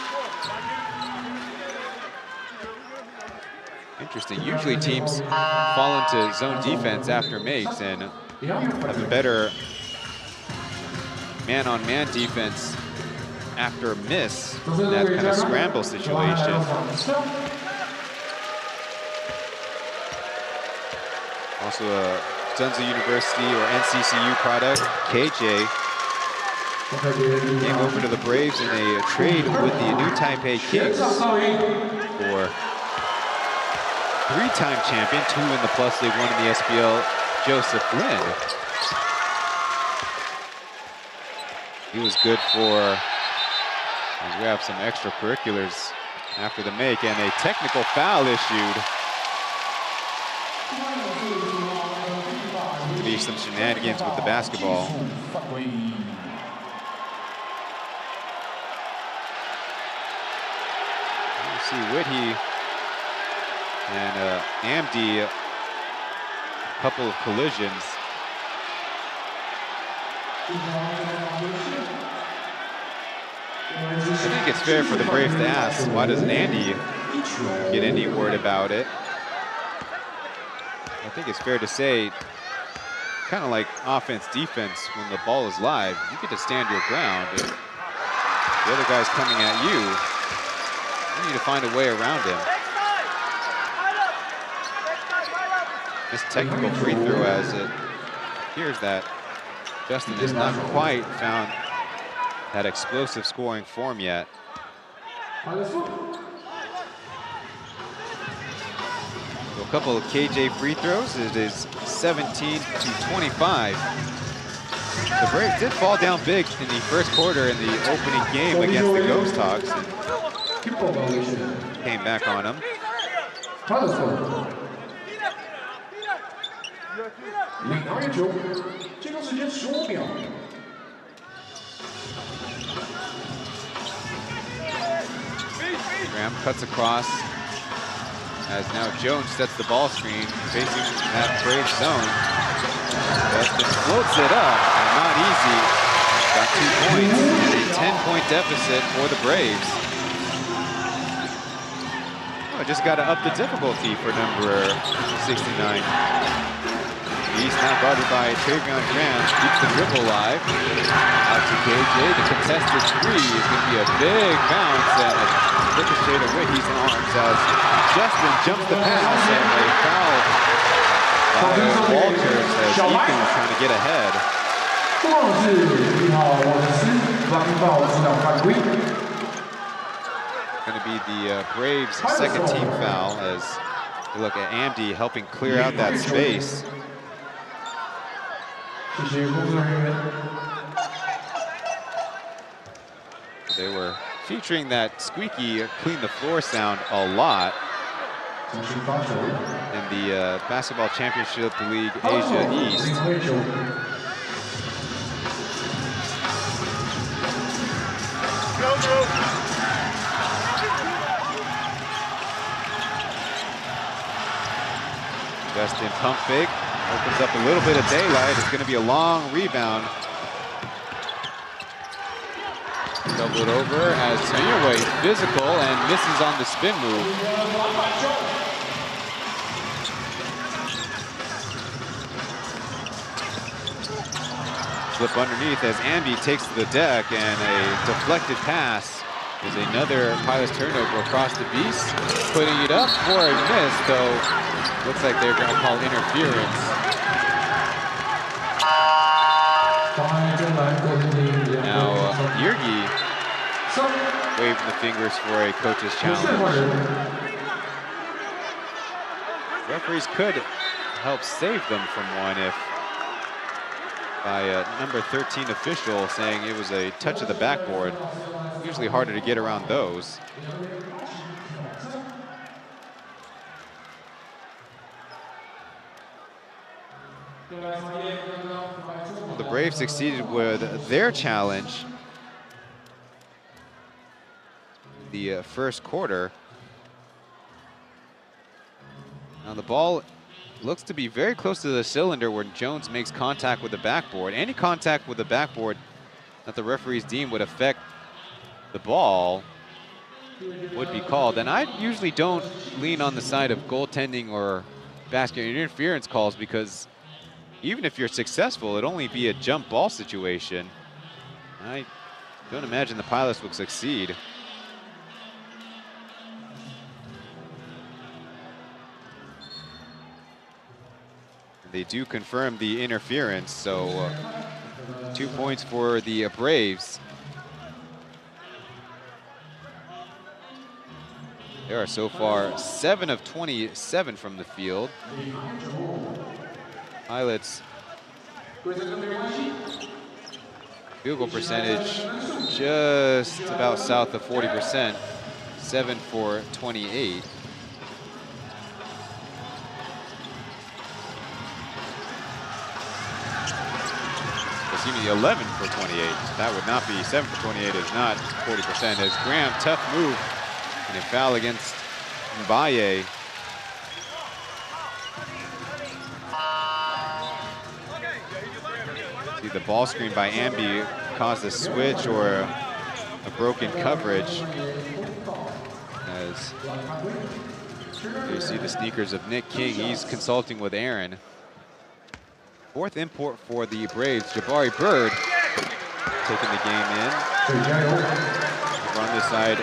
Interesting, usually teams fall into zone defense after makes and have a better man-on-man defense after a miss in that kind of scramble situation. Also a Sunza University or NCCU product, KJ came over to the Braves in a trade with the new Taipei Kings for 3-time champion, 2 in the Plus League, 1 in the SBL, Joseph Lin. He was good for, as we have some extracurriculars after the make, and a technical foul issued. To be some shenanigans with the basketball. You see Whitey and Amdi, a couple of collisions. I think it's fair for the Braves to ask, why doesn't Andy get any word about it? I think it's fair to say, kind of like offense, defense, when the ball is live, you get to stand your ground. If the other guy's coming at you, you need to find a way around him. This technical free throw, as it appears that Justin has not quite found that explosive scoring form yet. So a couple of KJ free throws. It is 17-25. The Braves did fall down big in the first quarter in the opening game against the Ghost Hawks. Came back on them. Graham cuts across as now Jones sets the ball screen facing that Brave zone. Justin floats it up, and not easy. Got 2 points and a 10-point deficit for the Braves. Oh, just got to up the difficulty for number 69. Beast now guarded by Travion Graham, keeps the dribble alive. Out to KJ, the contested 3 is going to be a big bounce and a ricochet to Whitey's arms as Justin jumps the pass and a foul by Walters as Eakin was trying to get ahead. Going to be the Braves' second team foul as you look at Amdi helping clear out that space. They were featuring that squeaky clean the floor sound a lot in the Basketball Championship League Asia East. Justin pump fake, Opens up a little bit of daylight. It's going to be a long rebound. Double it over as Taoyuan physical and misses on the spin move. Flip underneath as Ambi takes to the deck, and a deflected pass is another Pilots turnover across the beast. Putting it up for a miss, though looks like they're going to call interference. Now Yergi waving the fingers for a coach's challenge. Referees could help save them from one if by a number 13 official saying it was a touch of the backboard. Usually harder to get around those. Well, the Braves succeeded with their challenge the first quarter. Now the ball looks to be very close to the cylinder where Jones makes contact with the backboard. Any contact with the backboard that the referees deem would affect the ball would be called. And I usually don't lean on the side of goaltending or basket interference calls, because even if you're successful, it'd only be a jump ball situation. I don't imagine the Pilots will succeed. They do confirm the interference, so 2 points for the Braves. There are so far 7 of 27 from the field. Pilots field goal percentage just about south of 40%, 7 for 28. Excuse me, 11 for 28. That would not be 7 for 28 is not 40%. As Graham, tough move, and a foul against Mbaye. See, the ball screen by Ambi caused a switch or a broken coverage. As you see the sneakers of Nick King, he's consulting with Aaron. Fourth import for the Braves, Jabari Bird, taking the game in. Over on this side,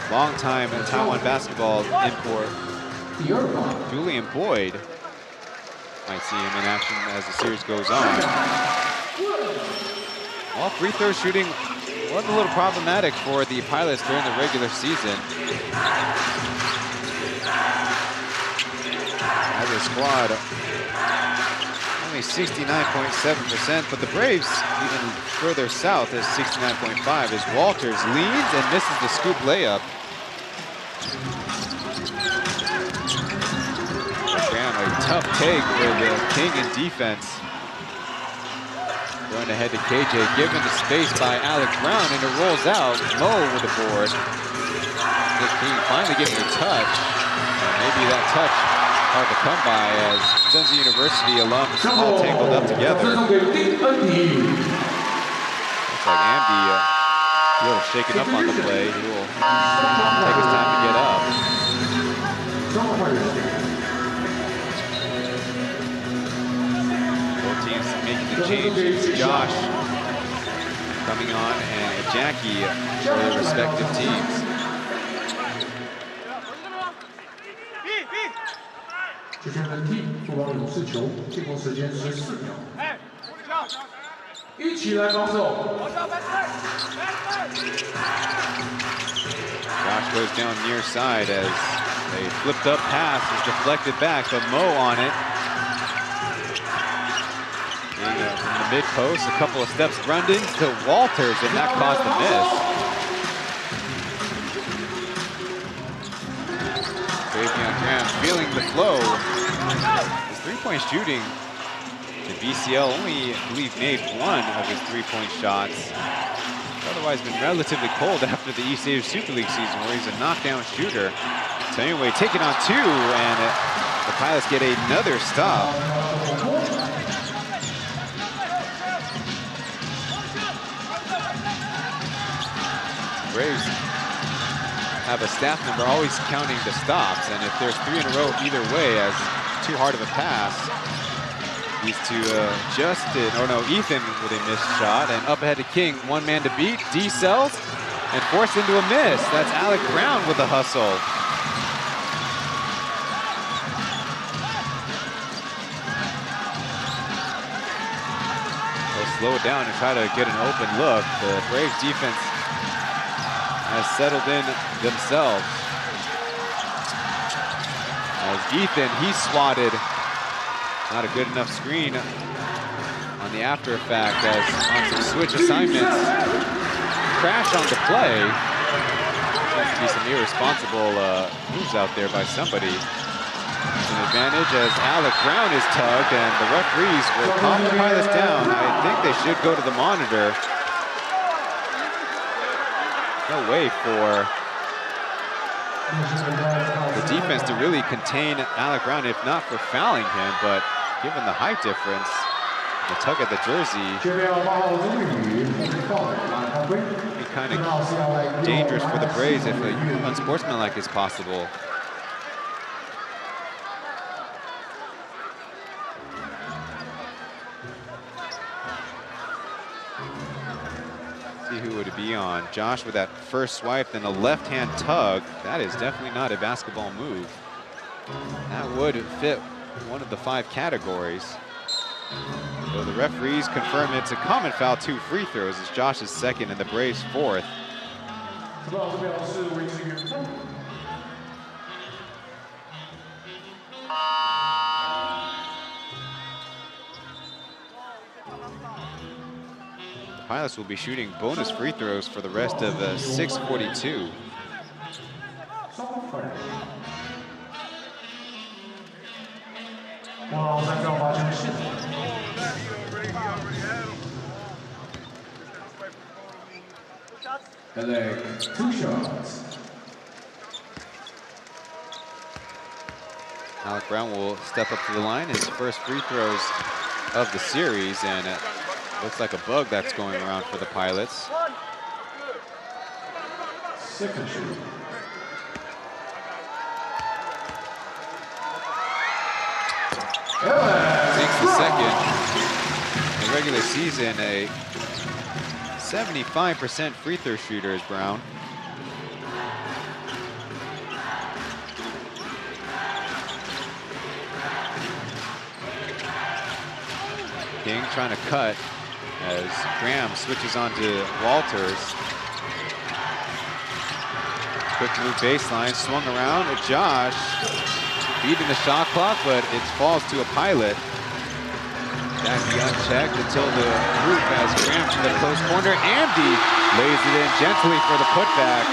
longtime Taiwan basketball import, Julian Boyd. Might see him in action as the series goes on. All free throw shooting was a little problematic for the Pilots during the regular season. As a squad, only 69.7%, but the Braves even further south is 69.5 as Walters leads and misses the scoop layup. Graham, a tough take with King in defense. Going ahead to KJ, given the space by Alex Brown, and it rolls out. Mo with the board. Nick King finally getting a touch. And maybe that touch hard to come by as Sunzi University alums all tangled up together. Looks like Ambi a little shaken up on the play. He will take his time to get up. Both teams making the change. Josh coming on and Jackie for their respective teams. Fubon 勇士球，进攻时间14秒。一起来防守。Josh goes down near side as a flipped up pass is deflected back, but Mo on it. And from the mid post, a couple of steps runned into Walters, and that caused the miss. Graham feeling the flow. His three-point shooting, the BCL only, I believe, made one of his three-point shots. Otherwise been relatively cold after the East Asia Super League season where he's a knockdown shooter. So anyway, taking on two, and the Pilots get another stop. Braves have a staff member always counting the stops, and if there's 3 in a row either way as too hard of a pass, these two Justin, or no, Ethan with a missed shot, and up ahead to King, 1 man to beat, D sells, and forced into a miss. That's Alec Brown with the hustle. They'll slow it down and try to get an open look. The Braves defense has settled in themselves. As Ethan, he swatted. Not a good enough screen on the after effect as on some switch assignments. Crash on the play. Seems to be some irresponsible moves out there by somebody. It's an advantage as Alec Brown is tugged, and the referees will calm the pilots down. I think they should go to the monitor. No way for the defense to really contain Alec Brown, if not for fouling him, but given the height difference, the tug at the jersey, be kind of dangerous for the Braves if unsportsmanlike is possible. See who would it be on. Josh with that first swipe, then a left-hand tug. That is definitely not a basketball move. That would fit one of the 5 categories. So the referees confirm it's a common foul, 2 free throws. It's Josh's second and the Braves' 4th. The Pilots will be shooting bonus free throws for the rest of 6:42. LA, 2 shots. Alec Brown will step up to the line, his first free throws of the series, and it looks like a bug that's going around for the Pilots. Second shoot. Takes the second. In the regular season, a 75% free throw shooter is Brown. King trying to cut as Graham switches on to Walters. Quick move baseline, swung around at Josh. Beating the shot clock, but it falls to a Pilot. Jackie unchecked until the group has Graham from the close corner. Amdy lays it in gently for the putback.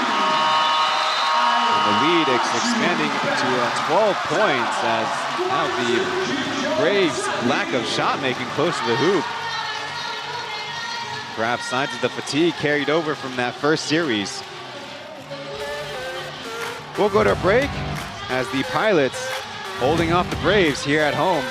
And the lead is expanding to 12 points as now the Braves' lack of shot making close to the hoop. Perhaps signs of the fatigue carried over from that first series. We'll go to a break as the Pilots holding off the Braves here at home.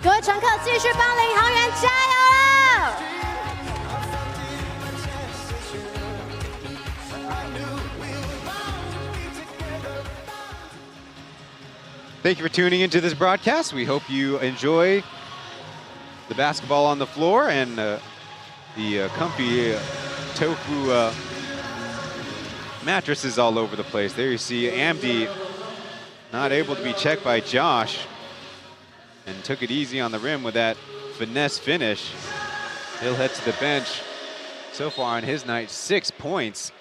各位乘客，继续帮领航员加油了！ Thank you for tuning into this broadcast. We hope you enjoy the basketball on the floor and the comfy tofu mattresses all over the place. There you see Amdy not able to be checked by Josh and took it easy on the rim with that finesse finish. He'll head to the bench. So far on his night, 6 points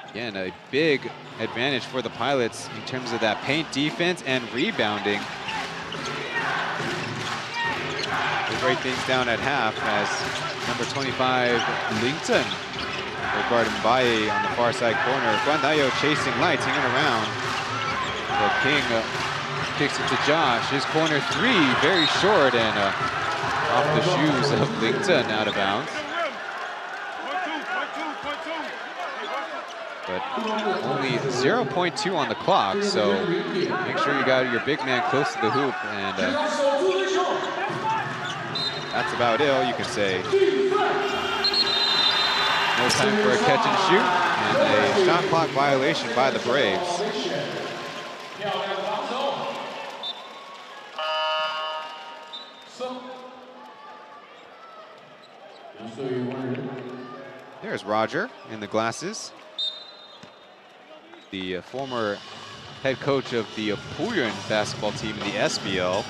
Again, a big advantage for the Pilots in terms of that paint defense and rebounding. They break things down at half as number 25, Lington, guarding Baye on the far side corner. Guandayo chasing Lai, tinging around. The King kicks it to Josh. His corner three, very short and off the shoes of Lington, out of bounds. But only 0.2 on the clock, so make sure you got your big man close to the hoop, and that's about it, all you can say. No time for a catch and shoot, and a shot clock violation by the Braves. There's Roger in the glasses. The former head coach of the Pauian basketball team in the SBL.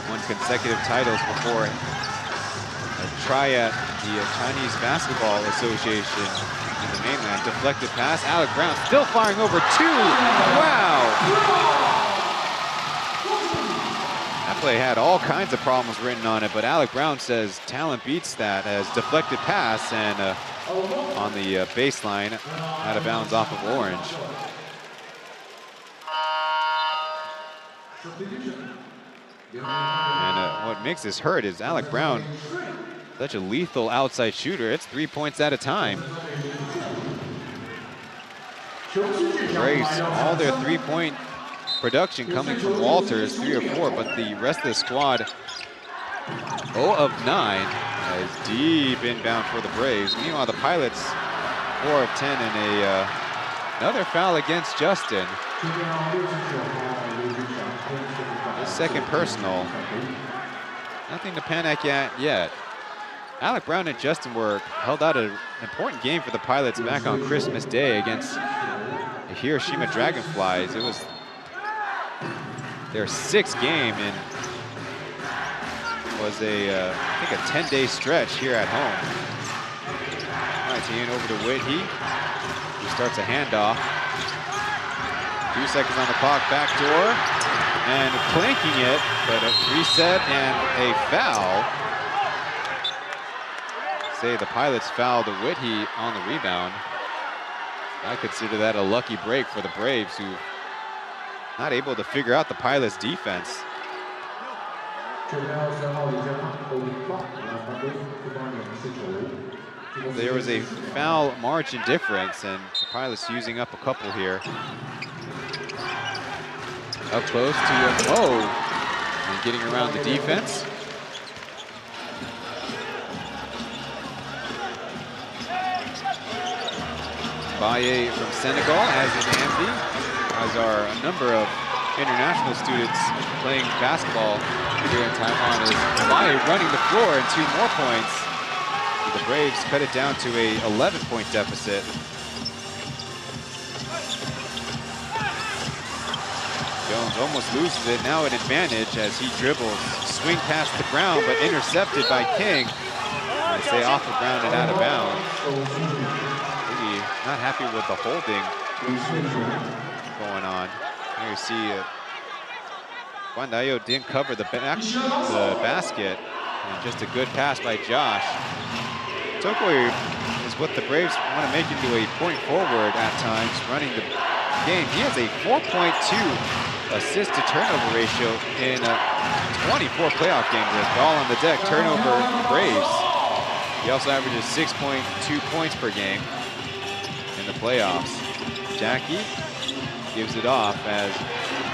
Won consecutive titles before a try at the Chinese Basketball Association in the mainland. Deflected pass, Alec Brown still firing over two. Wow! That play had all kinds of problems written on it, but Alec Brown says talent beats that, as deflected pass and on the baseline, out of bounds off of Orange. And what makes this hurt is Alec Brown, such a lethal outside shooter. It's 3 points at a time. Braves, all their three-point production coming from Walters, 3 or 4, but the rest of the squad, 0 of 9, as deep inbound for the Braves. Meanwhile, the Pilots, 4 of 10, and another foul against Justin. His second personal. Nothing to panic at yet. Alec Brown and Justin were held out an important game for the Pilots back on Christmas Day against the Hiroshima Dragonflies. It was their 6th game in was I think a 10-day stretch here at home. Etienne over to Whitney. He starts a handoff. 2 seconds on the clock, backdoor, and planking it, but a reset and a foul. Say the Pilots fouled Whitney on the rebound. I consider that a lucky break for the Braves, who not able to figure out the Pilots' defense. There was a foul margin difference, and the Pilots using up a couple here. Up close to Mo, and getting around the defense. Baye from Senegal, as is Andy, as are a number of international students playing basketball here in Taiwan. Is Baye running the floor, and 2 more points. The Braves cut it down to a 11-point deficit. Jones almost loses it, now an advantage as he dribbles, swing past the ground, but intercepted by King. I say off the ground and out of bounds. Maybe not happy with the holding going on. Here you see Guandayo didn't cover the basket, and just a good pass by Josh. Tokoe is what the Braves want to make into a point forward at times, running the game. He has a 4.2 assist to turnover ratio in 24 playoff games. With all on the deck, turnover Braves. He also averages 6.2 points per game in the playoffs. Jackie gives it off as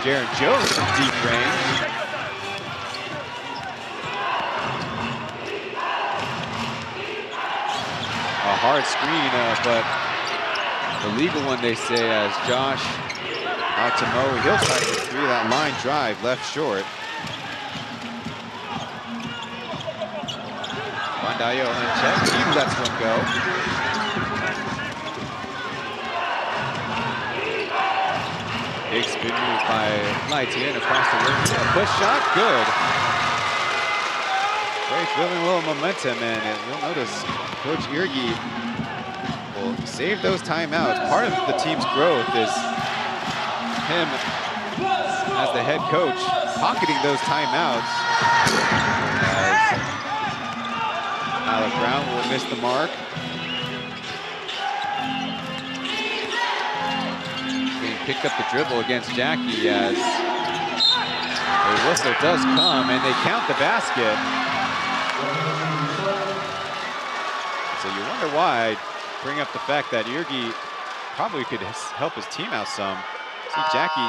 Jaron Jones from deep range. A hard screen, but the legal one, they say, as Josh out to Mo. He'll try to get through that line drive, left short. Guandayo unchecked. He lets one go. Big spin move by Etienne across the rim. A push shot, good. Braves building a little momentum, and you'll notice Coach Irgi will save those timeouts. Part of the team's growth is him as the head coach pocketing those timeouts. As Alec Brown will miss the mark. He picked up the dribble against Jackie as a whistle does come, and they count the basket. So you wonder why. Bring up the fact that Irgi probably could help his team out some. See Jackie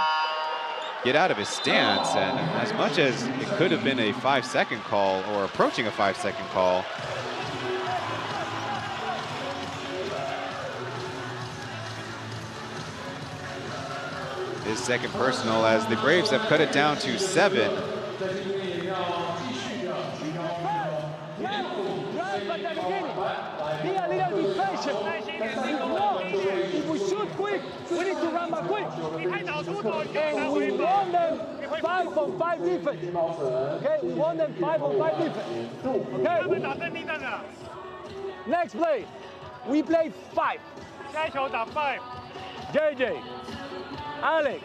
get out of his stance, and as much as it could have been a 5-second call or approaching a 5-second call, his second personal as the Braves have cut it down to 7. Be a little bit patient. If we shoot quick, we need to run back quick. And we want them 5-on-5 defense. Okay, we want them 5-on-5 defense. Okay. Next play, we play 5. JJ, Alex,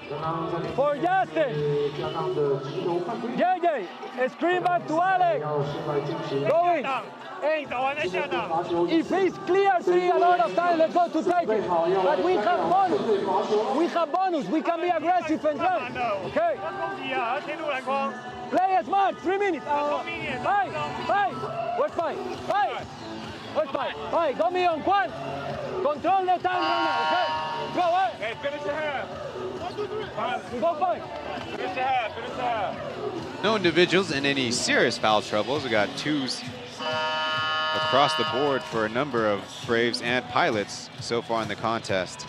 for Justin. JJ, screen back to Alex. Go in. And if he's clear 3 a lot of time, let's go to take it. But we have bonus. We have bonus. We can be aggressive and run. Okay. Play smart. 3 minutes. 5. Where's 5? 5. Where's 5? 5. Go me on Juan. Control the time right now. Okay. Go away. Hey, finish the half. We go 5. Finish the half. Finish the half. No individuals in any serious foul troubles. We got 2s across the board for a number of Braves and Pilots so far in the contest.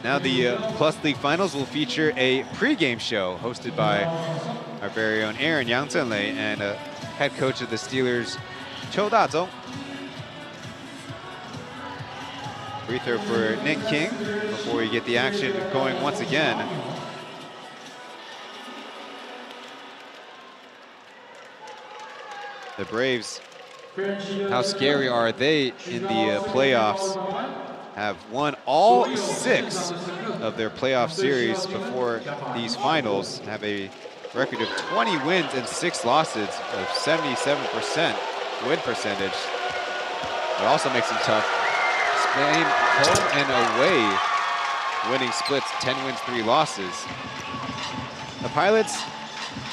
Now the Plus League Finals will feature a pregame show hosted by our very own Aaron Yang Zhenlei and head coach of the Steelers, Qiu Dazhong. Free throw for Nick King before we get the action going once again. The Braves, how scary are they in the playoffs? Have won all 6 of their playoff series before these finals. Have a record of 20 wins and 6 losses of 77% win percentage. It also makes them tough. Spain, home and away, winning splits, 10 wins, 3 losses. The Pilots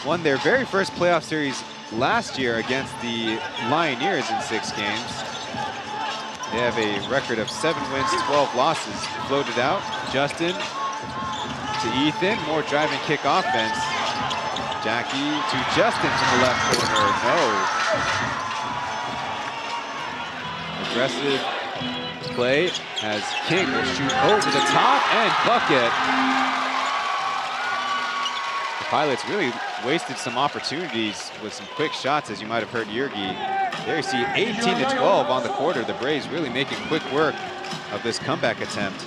won their very first playoff series last year against the Lioneers in 6 games. They have a record of 7 wins, 12 losses. Floated out, Justin to Ethan, more drive and kick offense. Jackie to Justin to the left corner, no. Aggressive play as King will shoot over the top and bucket. The Pilots really wasted some opportunities with some quick shots, as you might have heard Irgi. There you see 18-12 on the quarter. The Braves really making quick work of this comeback attempt.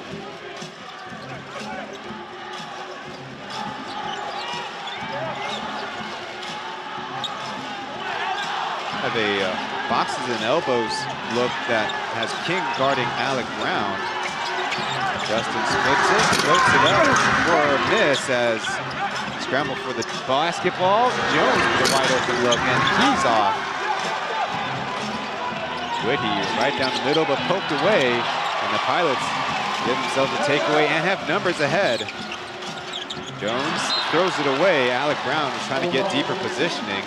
Have a boxes and elbows look that has King guarding Alec Brown. Justin splits it, floats it up for a miss as scramble for the basketball. Jones with a wide open look, and he's off. Whitty right down the middle, but poked away, and the Pilots give themselves a takeaway and have numbers ahead. Jones throws it away. Alec Brown is trying to get deeper positioning.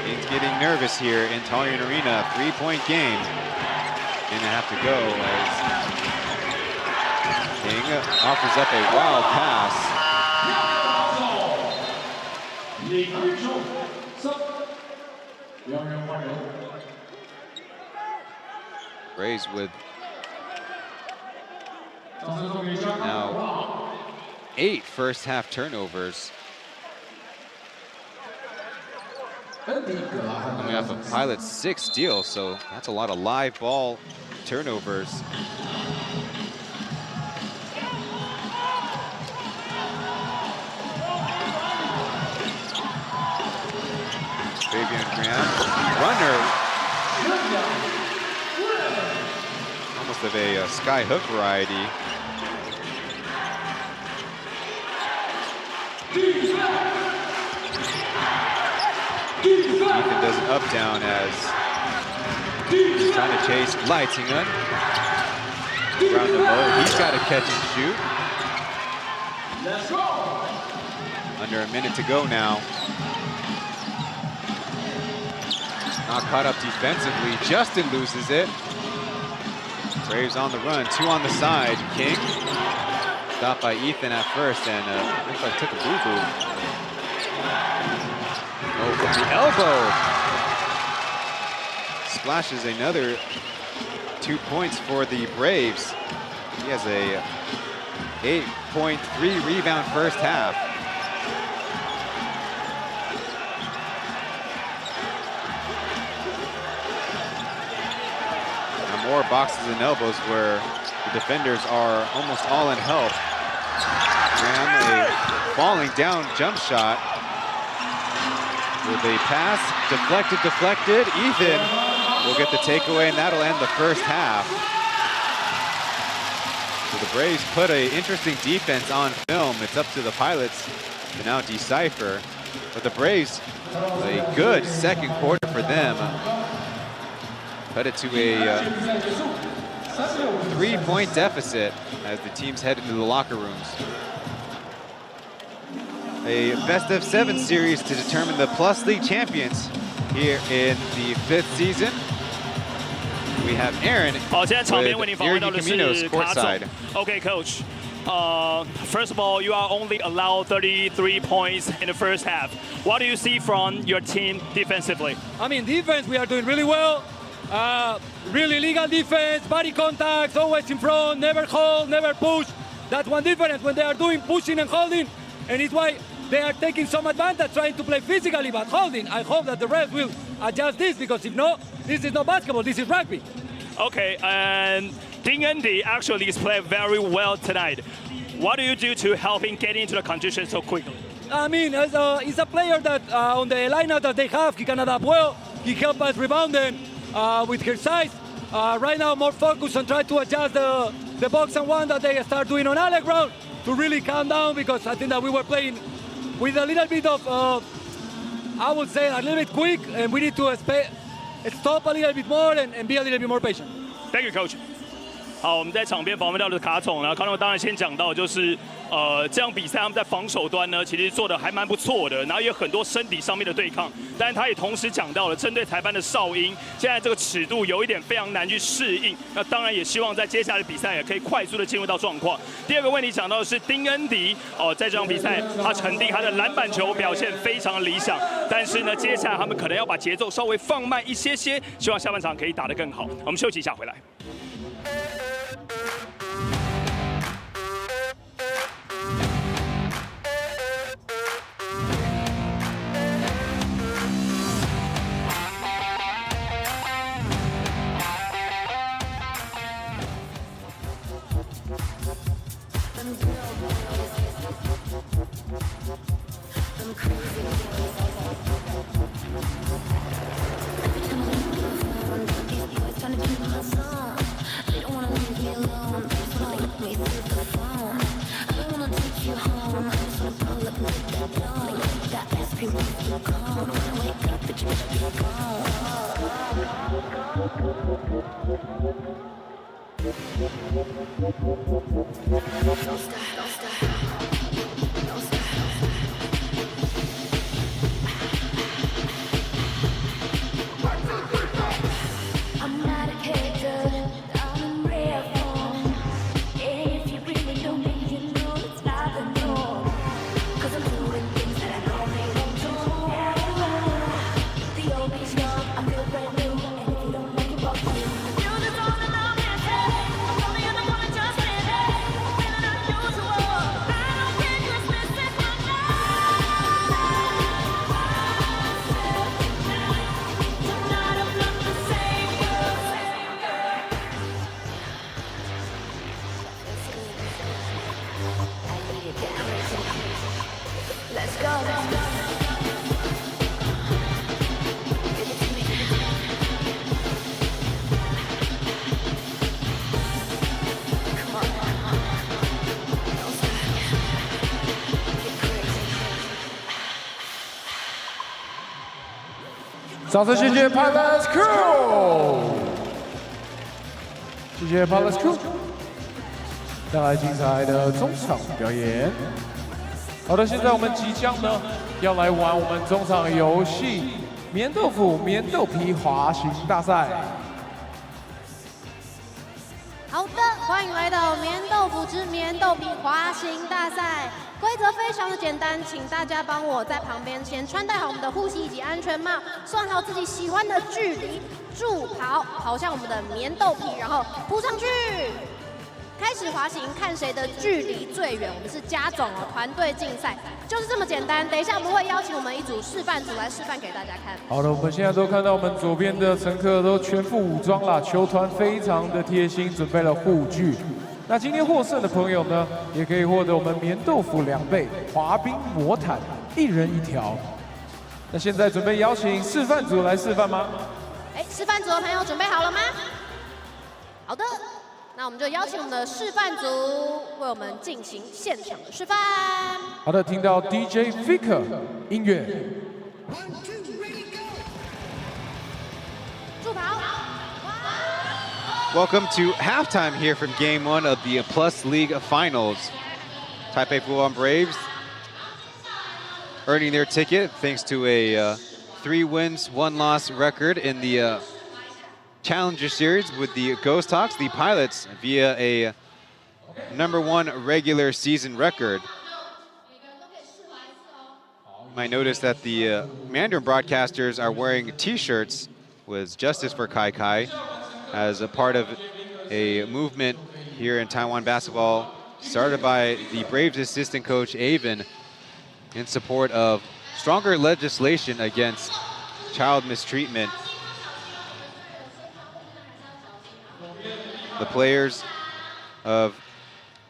He's getting nervous here in Taoyuan Arena. 3-point game. And they have to go as King offers up a wild pass. Braves with now 8 first half turnovers. half of Pilot's 6 steals, so that's a lot of live ball turnovers. Fabian Graham, runner. Almost of a sky hook variety. Ethan does an up down as he's trying to chase Leitingen. Around the low, he's got to catch and shoot. Under a minute to go now. Not caught up defensively. Justin loses it. Braves on the run, 2 on the side. King stopped by Ethan at first, and looks like took a boo-boo. Oh, from the elbow. Splashes another 2 points for the Braves. He has a 8.3 rebound first half. More boxes and elbows where the defenders are almost all in help. Graham, a falling down jump shot with a pass, deflected. Ethan will get the takeaway, and that'll end the first half. So the Braves put an interesting defense on film. It's up to the Pilots to now decipher. But the Braves, a good second quarter for them. Cut it to a 3-point deficit as the teams head into the locker rooms. A best-of-7 series to determine the Plus League champions here in the 5th season. We have Aaron with Irgi Caminos courtside. Okay, Coach. First of all, you are only allowed 33 points in the first half. What do you see from your team defensively? I mean, defense, we are doing really well. Really legal defense, body contacts, always in front, never hold, never push. That's one difference when they are doing pushing and holding, and it's why they are taking some advantage trying to play physically but holding. I hope that the refs will adjust this, because if not, this is not basketball, this is rugby. Okay, and Ding Andy actually is playing very well tonight. What do you do to help him get into the condition so quickly? I mean, he's a player that on the lineup that they have, he can adapt well. He helps us rebounding. With her size, right now more focused on trying to adjust the box and one that they start doing on Alec Brown to really calm down, because I think that we were playing with a little bit of, I would say, a little bit quick, and we need to stop a little bit more and be a little bit more patient. Thank you, Coach. 好，我们在场边访问到的卡总，然后卡总当然先讲到就是，这样比赛他们在防守端呢，其实做的还蛮不错的，然后也有很多身体上面的对抗，但是他也同时讲到了针对台班的哨音，现在这个尺度有一点非常难去适应，那当然也希望在接下来的比赛也可以快速的进入到状况。第二个问题讲到的是丁恩迪，在这场比赛他肯定他的篮板球表现非常理想，但是呢，接下来他们可能要把节奏稍微放慢一些些，希望下半场可以打得更好。我们休息一下，回来。掌声谢谢 P.LEAGUE Crew， 谢谢 P.LEAGUE Crew， 带来精彩的中场表演。好的，现在我们即将呢要来玩我们中场游戏棉豆腐棉豆皮滑行大赛。好的，欢迎来到棉豆腐之棉豆皮滑行大赛。规则非常的简单，请大家帮我在旁边先穿戴好我们的护膝以及安全帽，算好自己喜欢的距离，助跑，跑向我们的棉豆皮，然后扑上去。开始滑行，看谁的距离最远。我们是加总哦，团队竞赛，就是这么简单。等一下我们会邀请我们一组示范组来示范给大家看。好的，我们现在都看到我们左边的乘客都全副武装啦，球团非常的贴心，准备了护具。那今天获胜的朋友呢，也可以获得我们棉豆腐2倍滑冰魔毯，1人1条。那现在准备邀请示范组来示范吗？示范组的朋友准备好了吗？好的。那我们就邀请我们的示范组为我们进行现场的示范。好的，听到 DJ Faker 音乐。助跑。Welcome to halftime here from Game 1 of the P.LEAGUE Finals. Taipei Fubon Braves earning their ticket thanks to a 3 wins, 1 loss record in the Challenger Series with the Ghost Hawks, the Pilots, via a #1 regular season record. You might notice that the Mandarin broadcasters are wearing T-shirts with Justice for Kai Kai as a part of a movement here in Taiwan basketball started by the Braves assistant coach Avon in support of stronger legislation against child mistreatment. The players of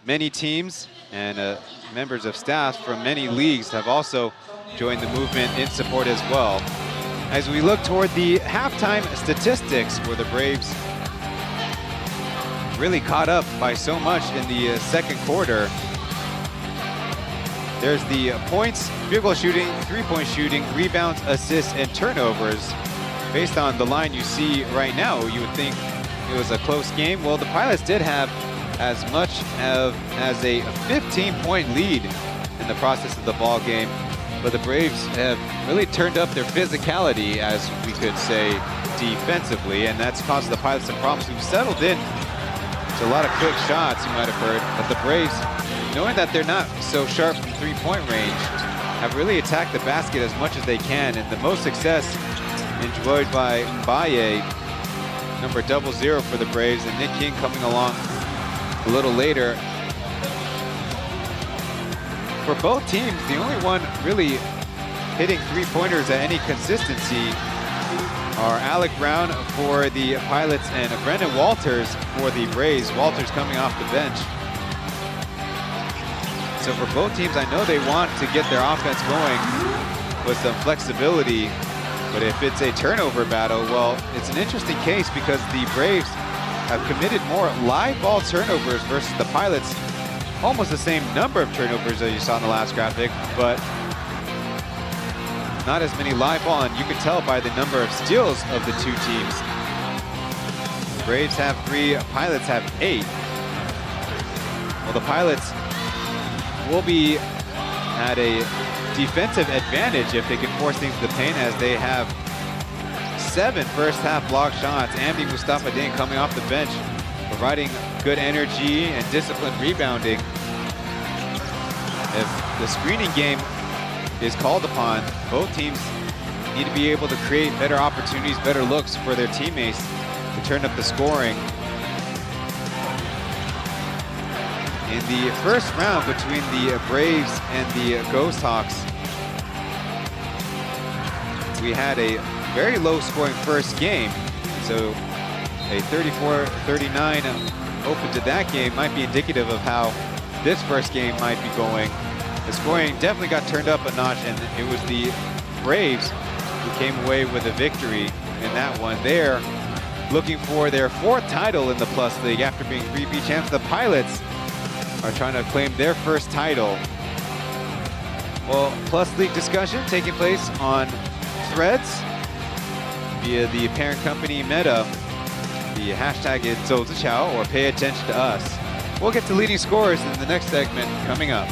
many teams and members of staff from many leagues have also joined the movement in support as well. As we look toward the halftime statistics, where the Braves really caught up by so much in the second quarter. There's the points, field goal shooting, 3-point shooting, rebounds, assists, and turnovers. Based on the line you see right now, you would think it was a close game. Well, the Pilots did have as much as a 15-point lead in the process of the ball game, but the Braves have really turned up their physicality, as we could say, defensively, and that's caused the Pilots some problems. We've settled in to a lot of quick shots, you might have heard, but the Braves, knowing that they're not so sharp from 3-point range, have really attacked the basket as much as they can, and the most success enjoyed by Baye, number 00 for the Braves, and Nick King coming along a little later. For both teams, the only one really hitting 3-pointers at any consistency are Alec Brown for the Pilots and Brendan Walters for the Braves. Walters coming off the bench. So for both teams, I know they want to get their offense going with some flexibility. But if it's a turnover battle, well, it's an interesting case because the Braves have committed more live ball turnovers versus the Pilots. Almost the same number of turnovers as you saw in the last graphic, but not as many live ball, and you can tell by the number of steals of the two teams. The Braves have 3, Pilots have 8. Well, the Pilots will be at a defensive advantage if they can force things to the paint, as they have 7 first-half block shots. Amdi Mustafa-Din coming off the bench, providing good energy and disciplined rebounding. If the screening game is called upon, both teams need to be able to create better opportunities, better looks for their teammates to turn up the scoring. In the first round between the Braves and the Ghost Hawks, we had a very low-scoring first game, so a 34-39 open to that game might be indicative of how this first game might be going. the scoring definitely got turned up a notch, and it was the Braves who came away with a victory in that one. They're looking for their 4th title in the Plus League after being 3-peat champs. The Pilots are trying to claim their 1st title. Well, Plus League discussion taking place on Threads via the parent company Meta. The hashtag is 走着瞧 or pay attention to us. We'll get to leading scores in the next segment coming up.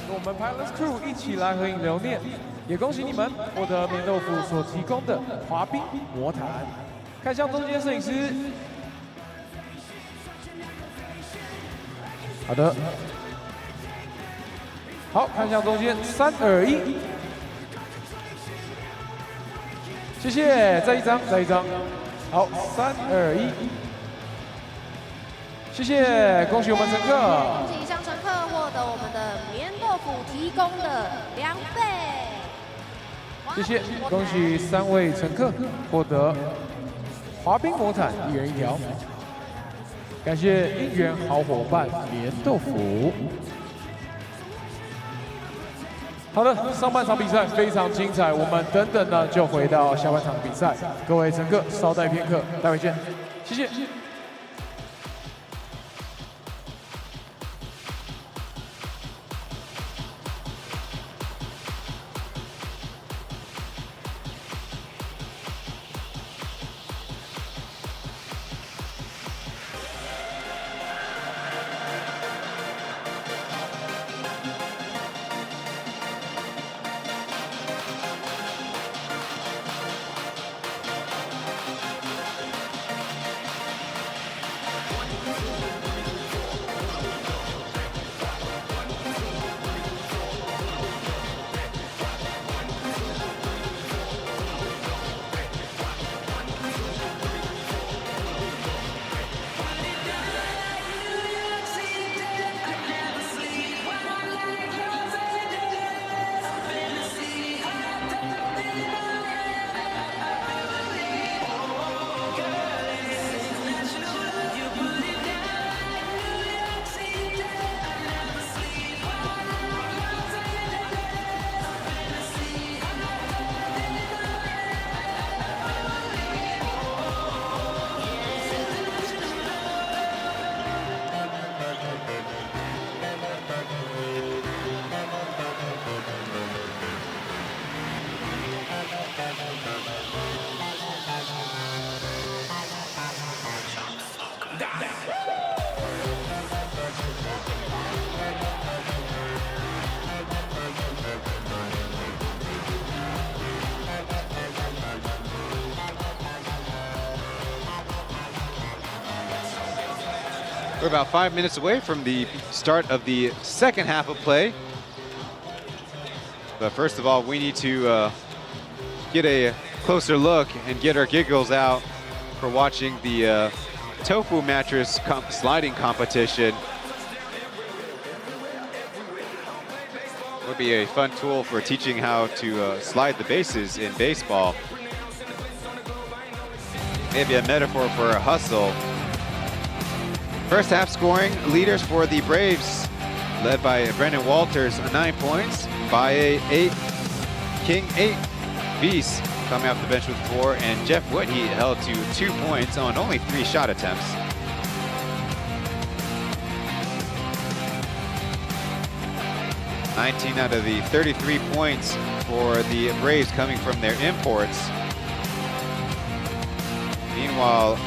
跟我们 Pilots Crew 一起来合影留念，也恭喜你们获得棉豆腐所提供的滑冰魔毯。看向中间摄影师，好的，好，看向中间，3、2、1，谢谢，再一张，再一张，好，3、2、1，谢谢，恭喜我们乘客。恭喜以上乘客获得我们的棉豆腐提供的2倍。谢谢，恭喜3位乘客获得滑冰魔毯，1人1条。感谢应援好伙伴棉豆腐。好的，上半场比赛非常精彩，我们等等呢就回到下半场比赛。各位乘客稍待片刻，待会见，谢谢。We're about 5 minutes away from the start of the second half of play. But first of all, we need to get a closer look and get our giggles out for watching the tofu mattress sliding competition. Would be a fun tool for teaching how to slide the bases in baseball. Maybe a metaphor for a hustle. First half scoring leaders for the Braves, led by Brendan Walters, 9 points. Bae 8, King 8, Beast coming off the bench with 4, and Jeff Whitney held to 2 points on only 3 shot attempts. $19 out of the 33 points for the Braves coming from their imports. Meanwhile,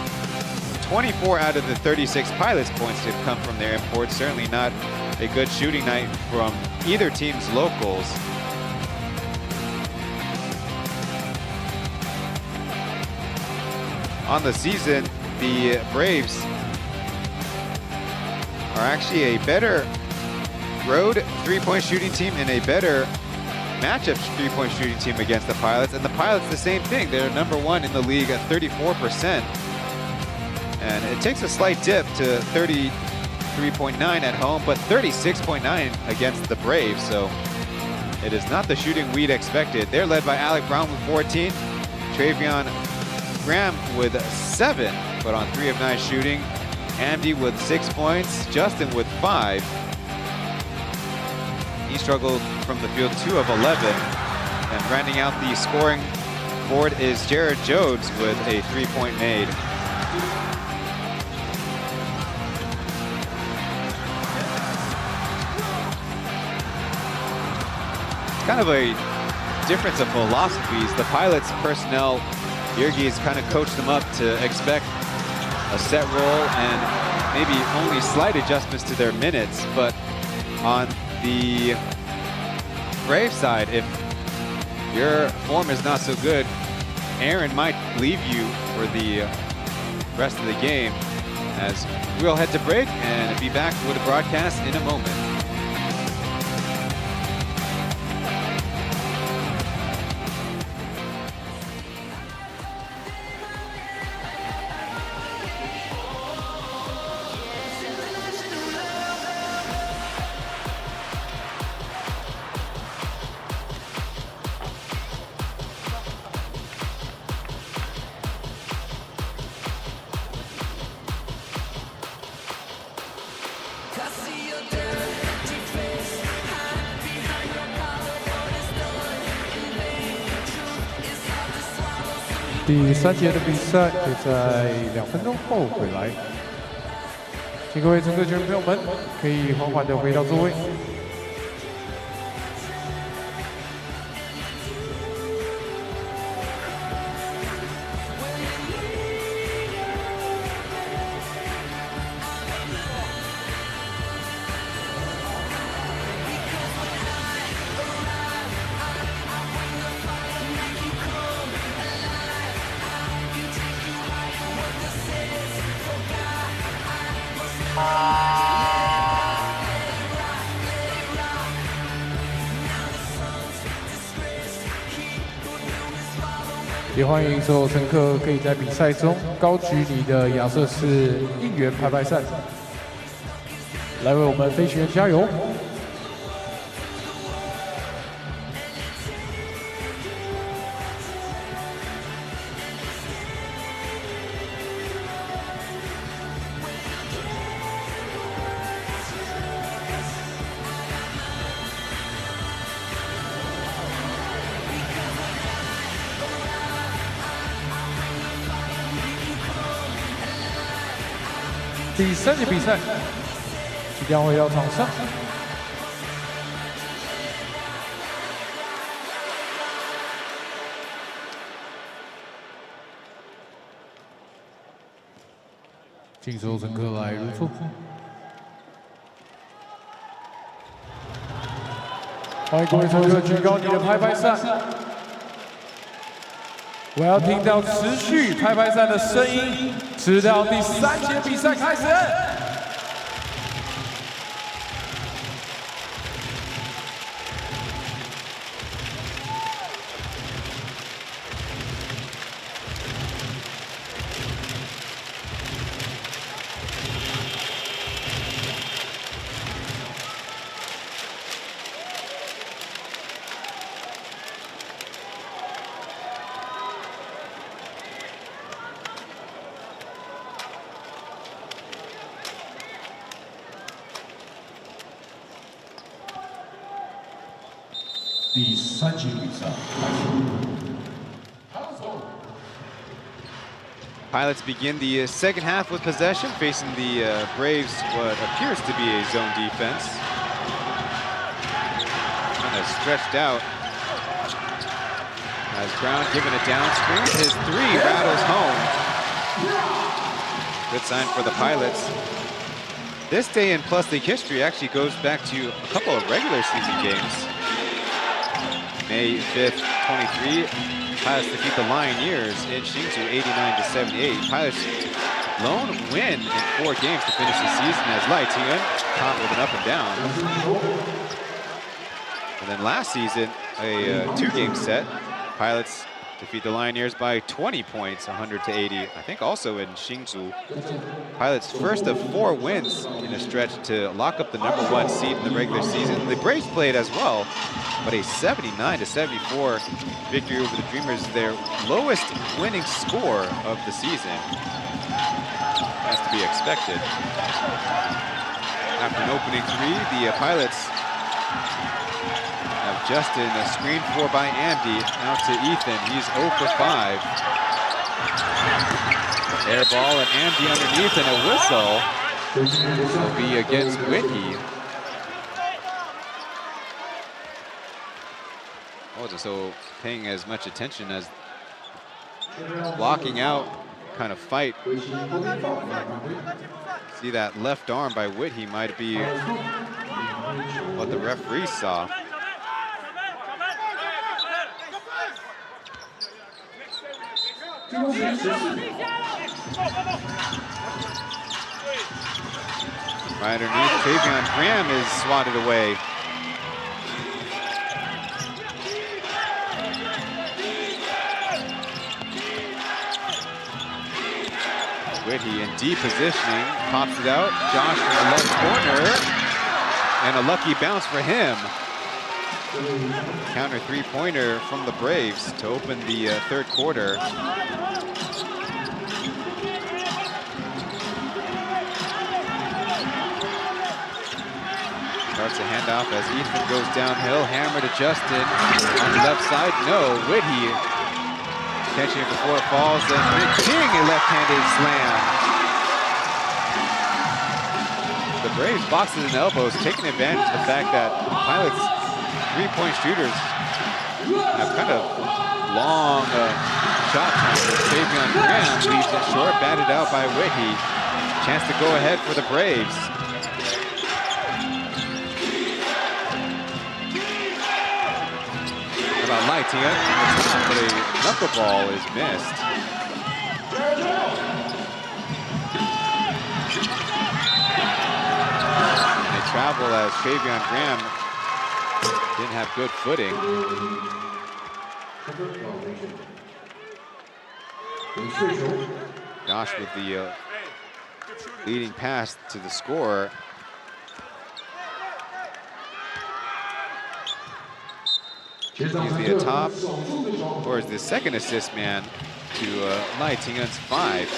24 out of the 36 Pilots points have come from their imports. Certainly not a good shooting night from either team's locals. On the season, the Braves are actually a better road three-point shooting team and a better matchup three-point shooting team against the Pilots. And the Pilots, the same thing. They're #1 in the league at 34%. And it takes a slight dip to 33.9 at home, but 36.9 against the Braves. So it is not the shooting we'd expected. They're led by Alec Brown with 14, Travion Graham with 7, but on 3 of 9 shooting. Andy with 6 points, Justin with 5. He struggled from the field 2 of 11. And rounding out the scoring board is Jared Jodes with a 3-point made. It's kind of a difference of philosophies. The Pilots personnel, Yergi's kind of coached them up to expect a set role and maybe only slight adjustments to their minutes. But on the Brave side, if your form is not so good, Aaron might leave you for the rest of the game. As we'll head to break and be back with a broadcast in a moment.第3节的比赛会在2分钟后回来，请各位乘客球迷朋友们可以缓缓的回到座位。也欢迎所有乘客可以在比赛中高举你的亚瑟士应援排排扇，来为我们飞行员加油！第3节比赛即将回到场上，请所有乘客来入座。欢迎各位乘客举高你的排排扇，我要听到持续排排扇的声音，直到第3节比赛开始。第3节比赛开始。Pilots begin the second half with possession, facing the Braves, what appears to be a zone defense. Kind of stretched out. As Brown given a down screen, his 3 rattles home. Good sign for the Pilots. This day in Plus League history actually goes back to a couple of regular season games. May 5th, 23, Pilots defeat the Lioneers, inching to 89-78. Pilots' lone win in 4 games to finish the season as Taoyuan caught with an up and down. And then last season, a 2-game set. Pilots defeat the Lioneers by 20 points, 100 to 80. I think also in Hsinchu. Pilots' first of 4 wins in a stretch to lock up the #1 seed in the regular season. The Braves played as well, but a 79 to 74 victory over the Dreamers, their lowest winning score of the season. Has to be expected. After an opening 3, the Pilots have Justin screened for by Andy. Out to Ethan. He's 0 for 5. Air ball and Andy underneath, and a whistle will be against Whitney. I wasn't so paying as much attention as blocking out kind of fight. See that left arm by Whitney might be what the referee saw. Right underneath, Tavion Graham is swatted away. Whitney in deep positioning, pops it out. Josh from the left corner, and a lucky bounce for him. Counter 3-pointer from the Braves to open the third quarter. Starts a handoff as Ethan goes downhill. Hammer to Justin on the left side. No, Whitney catching it before it falls, and King a left-handed slam. The Braves boxes and elbows, taking advantage of the fact that Pilots' 3-point shooters have kind of long shot time. Tavion Graham leaves it short, batted out by Whitney. Chance to go ahead for the Braves. Lighting it on the top, but a knuckleball is missed. And they travel as Tavion Graham didn't have good footing. Josh with the leading pass to the scorer. Usually a top, or is the second assist man to Lai Tingen's 5.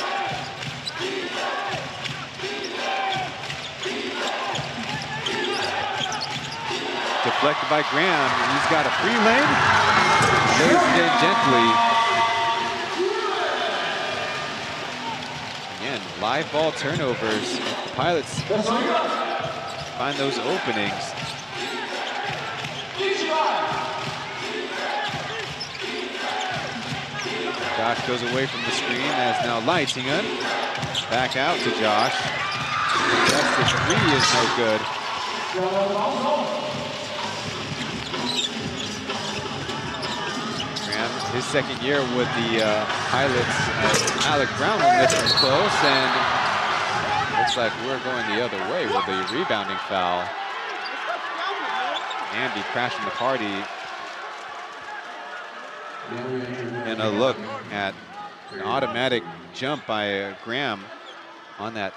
Deflected by Graham. He's got a free lane. Lays it in gently. Again, live ball turnovers. The Pilots find those openings. Josh goes away from the screen as now Leitingen. Back out to Josh. Contested 3 is no good. Graham, his second year with the Pilots. Alec Brown will miss him close, and looks like we're going the other way with a rebounding foul. Andy crashing the party. And a look at an automatic jump by Graham on that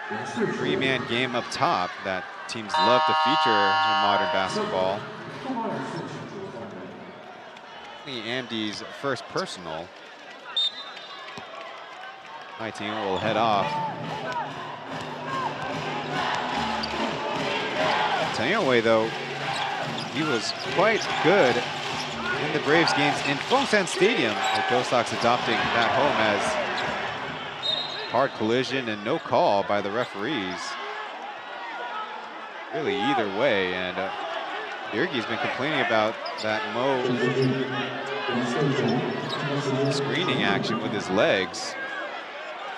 3-man game up top that teams love to feature in modern basketball. Andy's first personal. 19 will head off. Taoyuan, though, he was quite good in the Braves games in Fubon Stadium. The Ghost Sox adopting that home as hard collision and no call by the referees. Really either way, and Yergi's been complaining about that Mo screening action with his legs.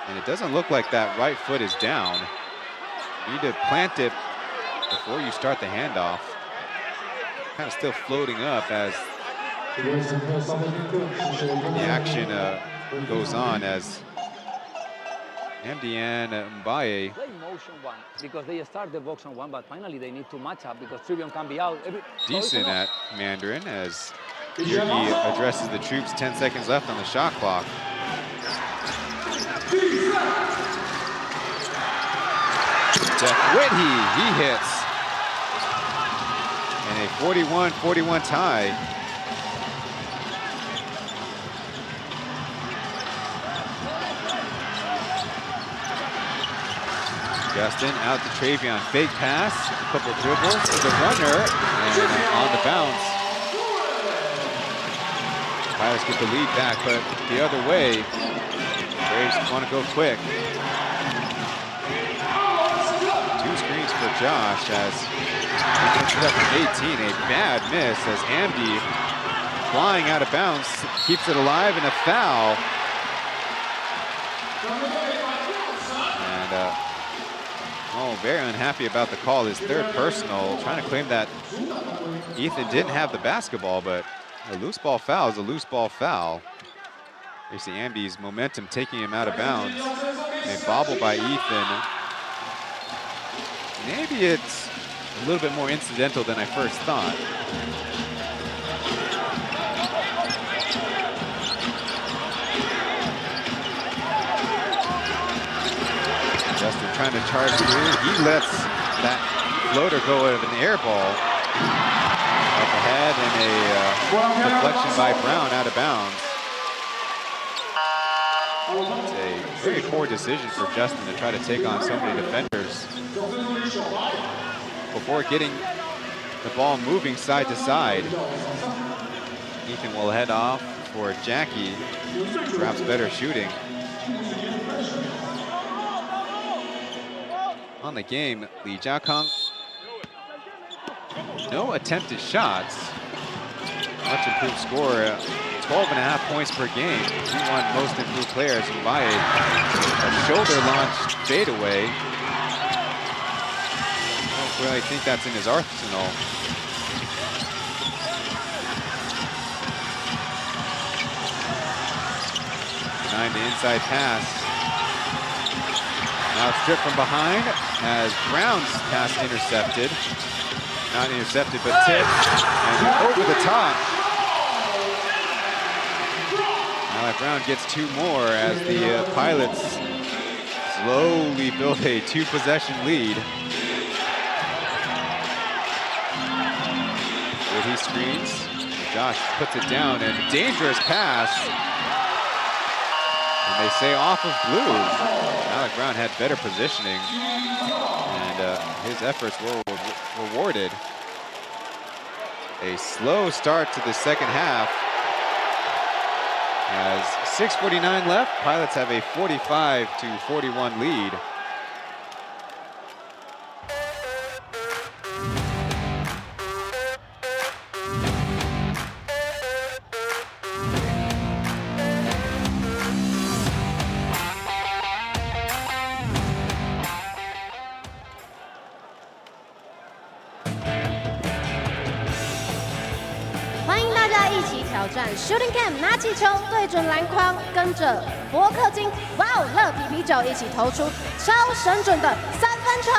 And it doesn't look like that right foot is down. You need to plant it before you start the handoff. Kind of still floating up as the action goes on as MDN Mbaye. Play motion one because they start the box on one, but finally they need to match up because Tribune can be out. Decent at Mandarin as Here he addresses the troops, 10 seconds left on the shot clock. Whitty, he hits. And a 41-41 tie. Justin out to Travion, fake pass, a couple of dribbles to the runner, and on the bounce. Pirates get the lead back, but the other way, Braves want to go quick. Two screens for Josh as he puts it up to 18, a bad miss as Amdi flying out of bounds, keeps it alive, and a foul. And oh, very unhappy about the call. His third personal, trying to claim that Ethan didn't have the basketball, but a loose ball foul is a loose ball foul. You see Amdi's momentum taking him out of bounds. A bobble by Ethan. Maybe it's a little bit more incidental than I first thought. Justin trying to charge through. He lets that floater go of an air ball up ahead, and a deflection by Brown out of bounds. It's a very poor decision for Justin to try to take on so many defenders before getting the ball moving side to side. Ethan will head off for Jackie, perhaps better shooting. On the game, Lee Jiakang, no attempted shots. Much improved score, 12.5 points per game. He won most improved players by a shoulder launch fadeaway. I don't really think that's in his arsenal. Behind the inside pass. Now it's stripped from behind as Brown's pass intercepted. Not intercepted, but tipped. And over the top. Now Brown gets two more as the Pilots slowly build a two-possession lead. He screens. Josh puts it down, and a dangerous pass. And they say off of blue. Alec Brown had better positioning, and his efforts were rewarded. A slow start to the second half. As 6:49 left, Pilots have a 45-41 lead. Shooting Cam 拿起球对准篮筐，跟着伯克金，哇哦，乐皮啤酒一起投出超神准的三分球。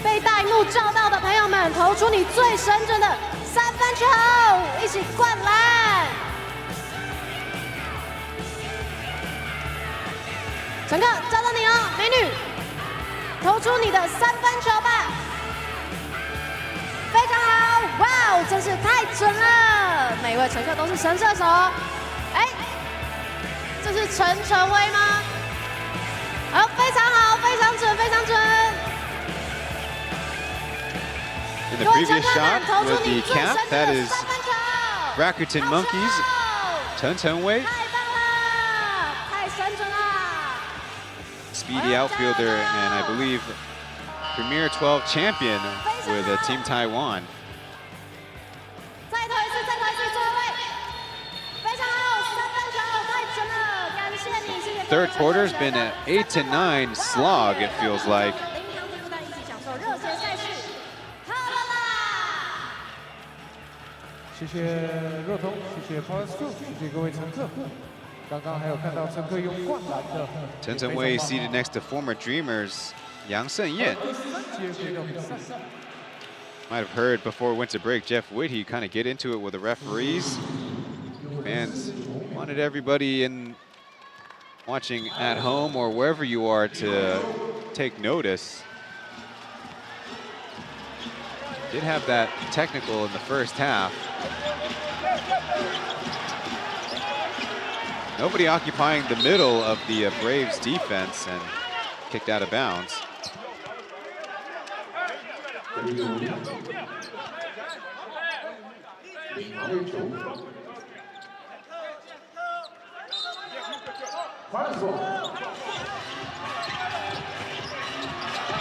被大荧幕照到的朋友们，投出你最神准的三分球，一起灌篮。陈克，照到你哦，美女，投出你的三分球吧。非常好，哇哦，真是太准了！每一位乘客都是神射手。哎，这是陈晨威吗？好，非常好，非常准，非常准。In the previous shot was the cap. That is Rakuten Monkeys, Chen Wei. 太棒了，太神准了。Speedy outfielder, and I believe Premier 12 champion with Team Taiwan. Third quarter's been an 8-9 slog, it feels like. 谢谢热彤，谢谢 Power School， 谢谢各位乘客。刚刚还有看到乘客用灌篮的。Chen Wei seated next to former Dreamers Yang Sen-yen. Might have heard before we went to break, Jeff Whitty kind of get into it with the referees. Fans wanted everybody in watching at home or wherever you are to take notice. Did have that technical in the first half. Nobody occupying the middle of the Braves defense and kicked out of bounds.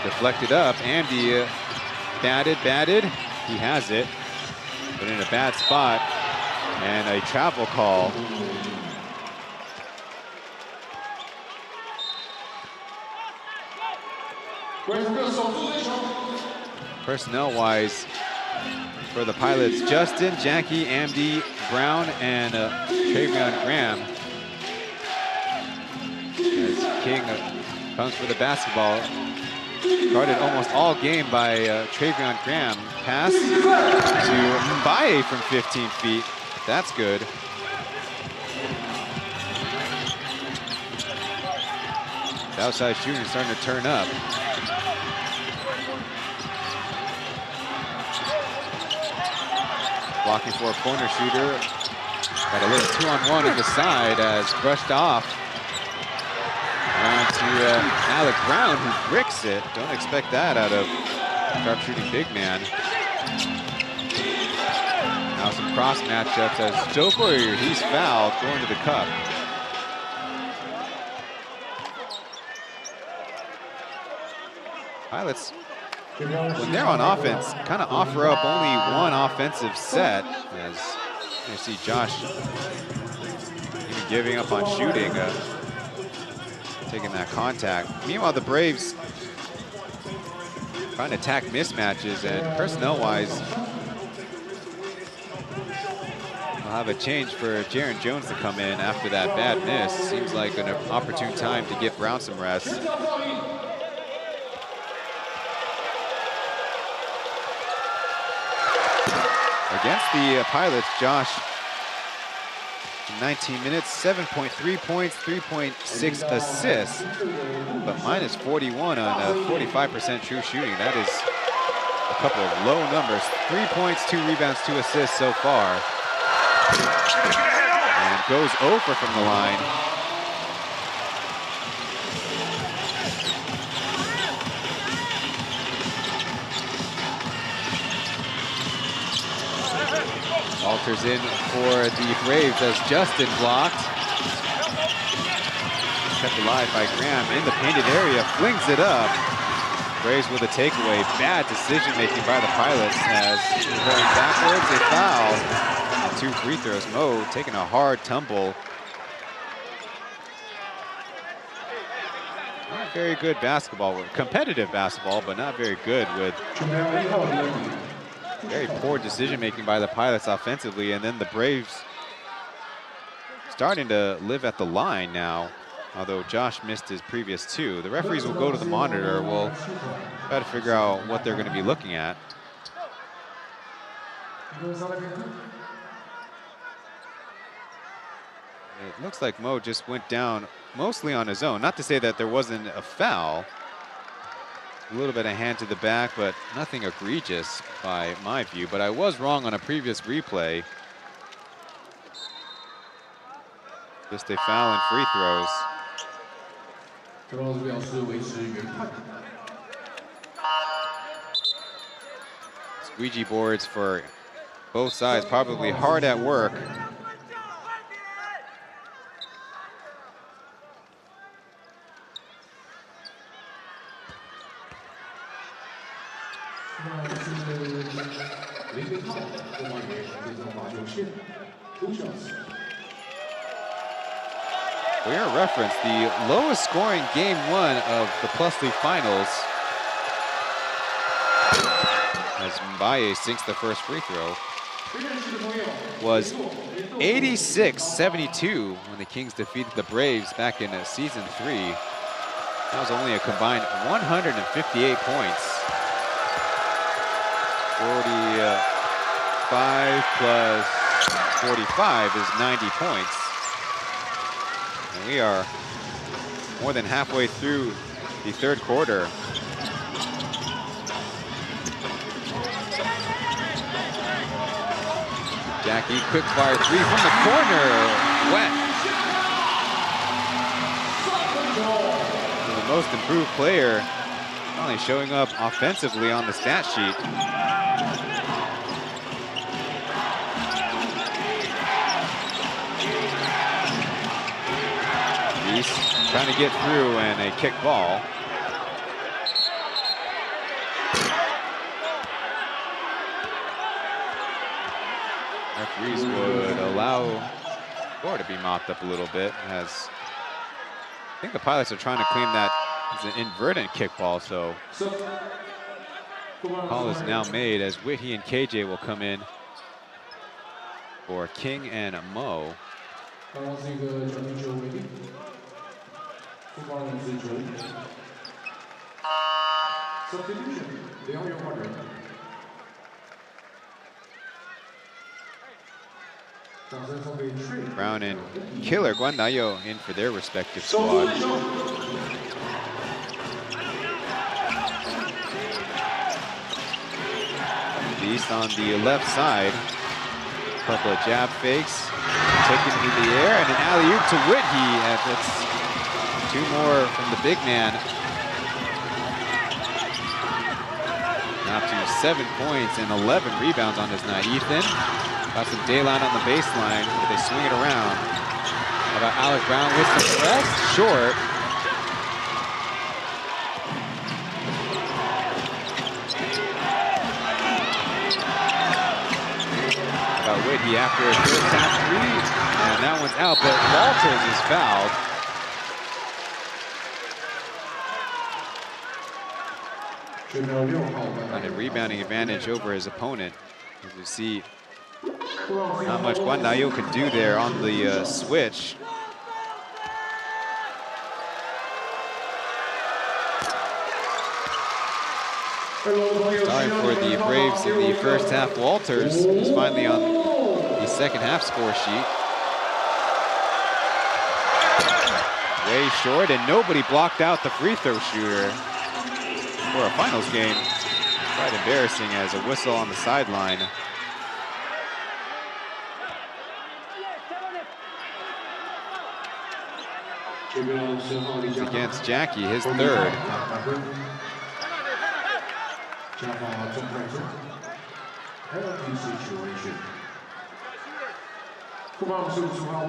Deflected up, Andy batted, he has it, but in a bad spot, and a travel call. Personnel-wise, for the Pilots, Justin, Jackie, Amdi, Brown, and Travion Graham. As King comes for the basketball. Guarded almost all game by Travion Graham. Pass to Mbaye from 15 feet. That's good. The outside shooting starting to turn up. Blocking for a corner shooter. Got a little 2-on-1 on the side as brushed off. On to Alec Brown, who bricks it. Don't expect that out of sharpshooting big man. Now some cross matchups as Joker, he's fouled, going to the cup. Pilots, when they're on offense, kind of offer up only one offensive set. As you see Josh even giving up on shooting. Taking that contact. Meanwhile, the Braves trying to attack mismatches, and personnel-wise, we'll have a change for Jaron Jones to come in after that bad miss. Seems like an opportune time to give Brown some rest. Against the Pilots, Josh, 19 minutes, 7.3 points, 3.6 assists, but minus 41 on 45% true shooting. That is a couple of low numbers. 3 points, 2 rebounds, 2 assists so far. And goes over from the line. Alters in for the Braves as Justin blocked. Kept alive by Graham in the painted area, flings it up. Braves with a takeaway. Bad decision making by the Pilots as going backwards, a foul. And 2 free throws. Mo taking a hard tumble. Not very good basketball, competitive basketball, but not very good with very poor decision-making by the Pilots offensively, and then the Braves starting to live at the line now, although Josh missed his previous 2. The referees will go to the monitor. We'll try to figure out what they're going to be looking at. It looks like Mo just went down mostly on his own. Not to say that there wasn't a foul. A little bit of hand to the back, but nothing egregious by my view. But I was wrong on a previous replay. Just a foul and free throws. Squeegee boards for both sides, probably hard at work. For your reference, the lowest scoring game 1 of the Plus League Finals, as Mbaye sinks the first free throw, was 86-72 when the Kings defeated the Braves back in season 3. That was only a combined 158 points. 45 plus 45 is 90 points. And we are more than halfway through the third quarter. Jackie, quick fire three from the corner, wet. The most improved player, finally showing up offensively on the stat sheet. He's trying to get through and a kick ball. Referees would allow score to be mopped up a little bit, as I think the Pilots are trying to claim that as an inverted kickball, so call is now made as Whitty and KJ will come in for King and Mo. Brown and Killer Guan Dayo in for their respective squad. Beast on the left side. Couple of jab fakes. Taken into the air and an alley-oop to Whitty. That's two more from the big man. Now to 7 points and 11 rebounds on this night. Ethan got some daylight on the baseline, but they swing it around. How about Alec Brown with some press? Short. How about Whitty after a first half three? And that one's out, but Walters is fouled. On a rebounding advantage over his opponent. As you see how much Guan Dayo can do there on the switch. Sorry for the Braves in the first half. Walters is finally on the second half score sheet. Way short, and nobody blocked out the free throw shooter for a finals game. Quite embarrassing as a whistle on the sideline. It's against Jackie, his third.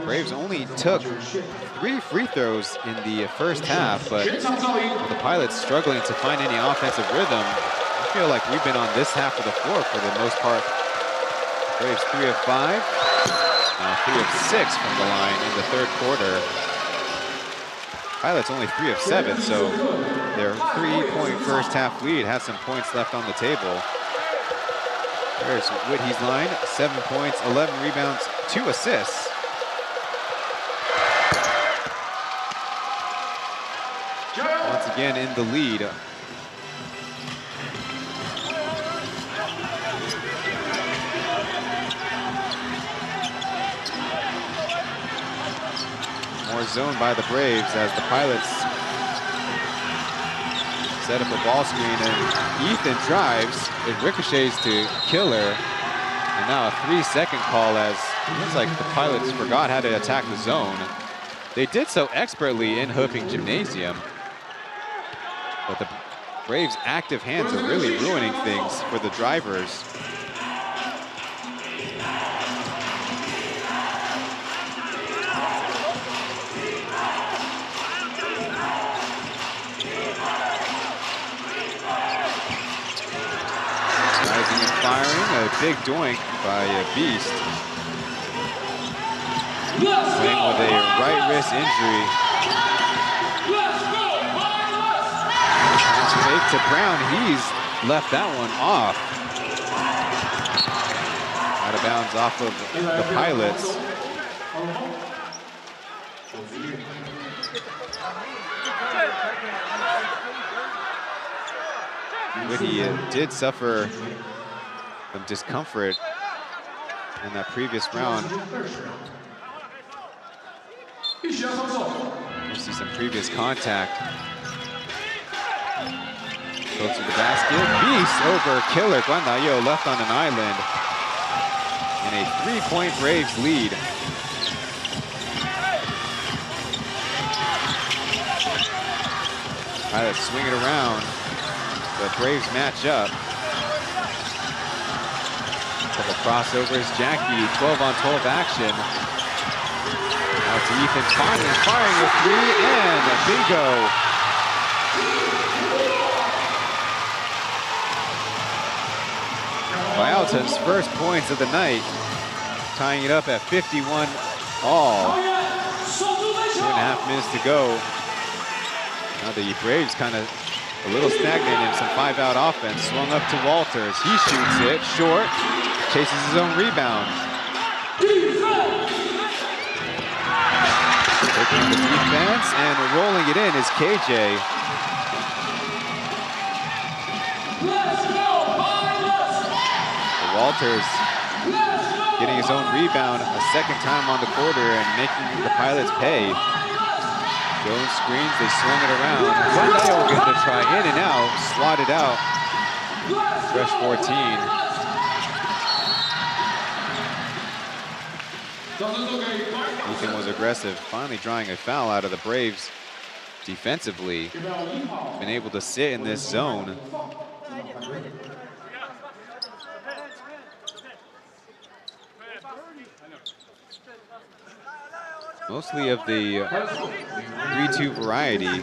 Braves only took 3 free throws in the first half, but with the Pilots struggling to find any offensive rhythm, I feel like we've been on this half of the floor for the most part. Braves 3 of 5, now 3 of 6 from the line in the third quarter. Pilots only 3 of 7, so their 3-point first half lead has some points left on the table. There's Whitty's line, 7 points, 11 rebounds, 2 assists. Once again in the lead. More zone by the Braves as the Pilots set up a ball screen, and Ethan drives. It ricochets to Killer, and now a 3-second call as it looks like the Pilots forgot how to attack the zone. They did so expertly in Hooping Gymnasium, but the Braves' active hands are really ruining things for the drivers. Firing, a big doink by Beast. Playing with a right wrist injury. Pass fake to Brown, he's left that one off. Out of bounds off of the Pilots. Whitty did suffer some discomfort in that previous round. You see some previous contact. Goes to the basket. Beast over killer. Guan Dayo left on an island. In a 3-point Braves lead. Pilots swing it around. The Braves match up. Couple crossovers. Jackie, 12-on-12 action. Out to Ethan Pauian, firing a three, and a bingo. Pauian's first points of the night, tying it up at 51 all. 2.5 minutes to go. Now the Braves kind of a little stagnant in some 5-out offense. Swung up to Walters. He shoots it short, chases his own rebound. Taking the defense and rolling it in is KJ. Walters getting his own rebound a second time on the quarter and making the Pilots pay. Jones screens, they swung it around. Guan Dayo will get to try in and out, slotted out. Fresh 14. Ethan was aggressive, finally drawing a foul out of the Braves defensively. Been able to sit in this zone. Mostly of the 3-2 variety.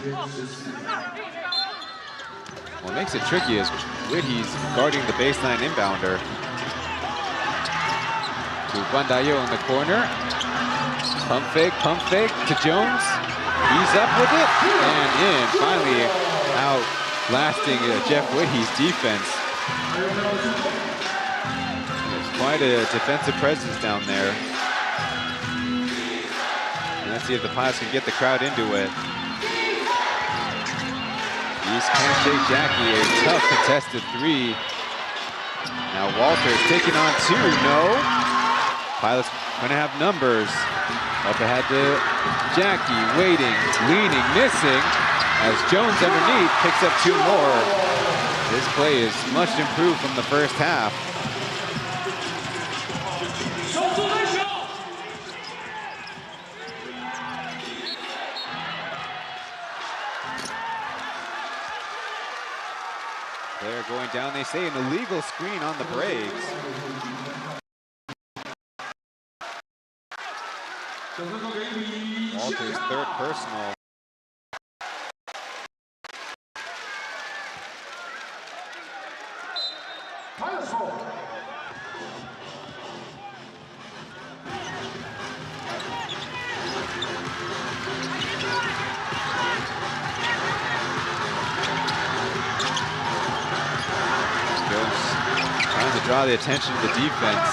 What makes it tricky is Whitty's guarding the baseline inbounder. To Guan Dayo in the corner. Pump fake to Jones. He's up with it and in. Finally outlasting Jeff Whitty's defense. There's quite a defensive presence down there. Let's see if the Pilots can get the crowd into it. East can't shake Jackie, a tough contested three. Now Walters taking on two, no. Pilots gonna have numbers. Up ahead to Jackie, waiting, leaning, missing. As Jones underneath picks up two more. This play is much improved from the first half. They're going down, they say, an illegal screen on the Braves. Walters' third personal. Trying to draw the attention of the defense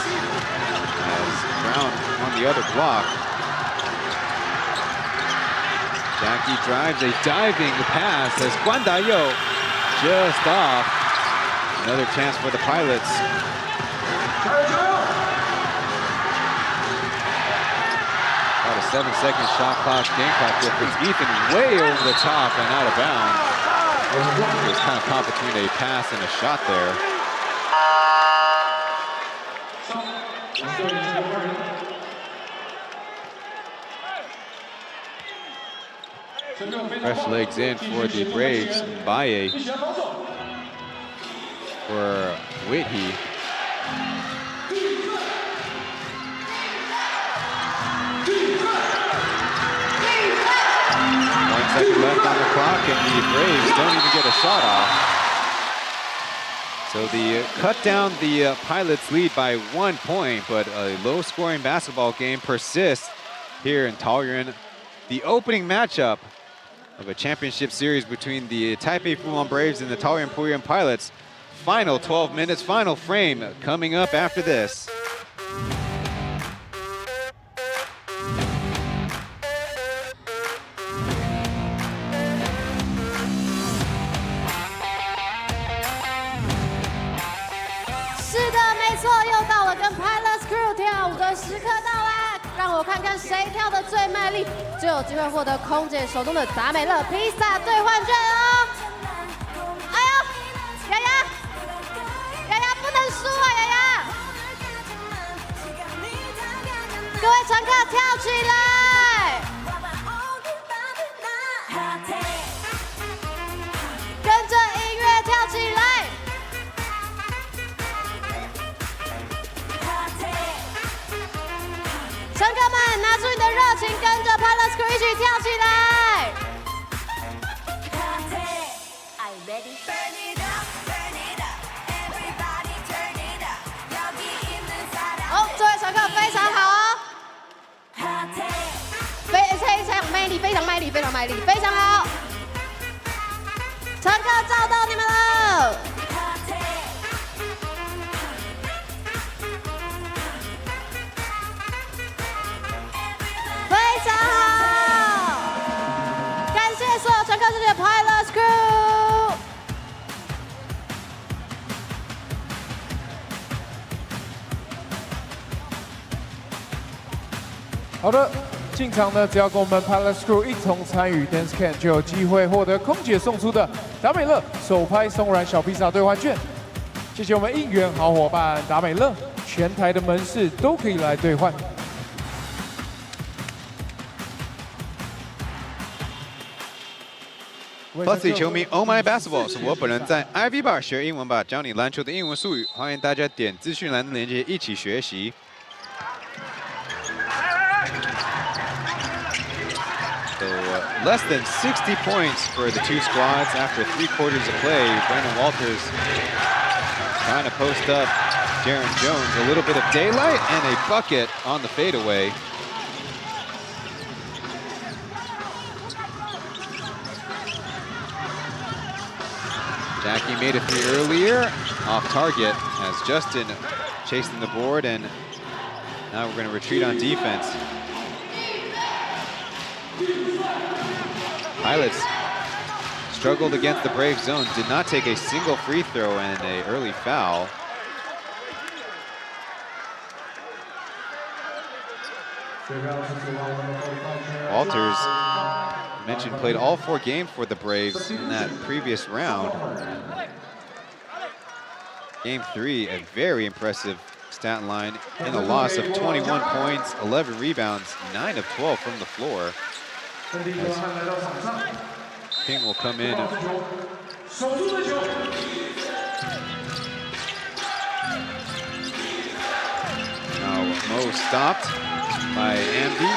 as Brown on the other block. Jackie drives a diving pass as Guan Dayo just off. Another chance for the Pilots. About a 7-second shot clock, game clock difference. Ethan way over the top and out of bounds. It was kind of caught between a pass and a shot there. Fresh legs in for the Braves. Baye for Whitty. 1 second left on the clock, and the Braves don't even get a shot off. So the cut down the Pilots lead by 1 point, but a low-scoring basketball game persists here in Taoyuan. The opening matchup of a championship series between the Taipei Fubon Braves and the Taoyuan Pauian Pilots. Final 12 minutes, final frame coming up after this. 时刻到来，让我看看谁跳得最卖力，就有机会获得空姐手中的达美乐披萨兑换券哦！哎呦，雅雅不能输啊，雅雅！各位乘客跳起来，跟着音乐跳起来。乘客们，拿出你的热情，跟着 P.LEAGUE 一起跳起来！哦，这位乘客非常好哦，非常卖力，非常卖力，非常卖力，非常好！乘客找到你们了。非常好，感谢所有乘客，谢谢 P.LEAGUE。好的，进场呢，只要跟我们 P.LEAGUE 一同参与 Dance Camp， 就有机会获得空姐送出的达美乐手拍松软小披萨兑换券。谢谢我们应援好伙伴达美乐，全台的门市都可以来兑换。Plus 球迷 Oh My Basketball 是我本人在 Ivy Bar 学英文吧，教你篮球的英文术语，欢迎大家点资讯栏的链接一起学习。So less than 60 points for the two squads after 3 quarters of play. Brandon Walters trying to post up Jaron Jones. A little bit of daylight and a bucket on the fadeaway. Jackie made a 3 earlier, off target as Justin chasing the board, and now we're going to retreat on defense. Pilots struggled against the Brave zone, did not take a single free throw and an early foul. Walters, mentioned, played all 4 games for the Braves in that previous round. Game 3, a very impressive stat line in a loss of 21 points, 11 rebounds, 9 of 12 from the floor. King will come in. Now Mo stopped by Amdi.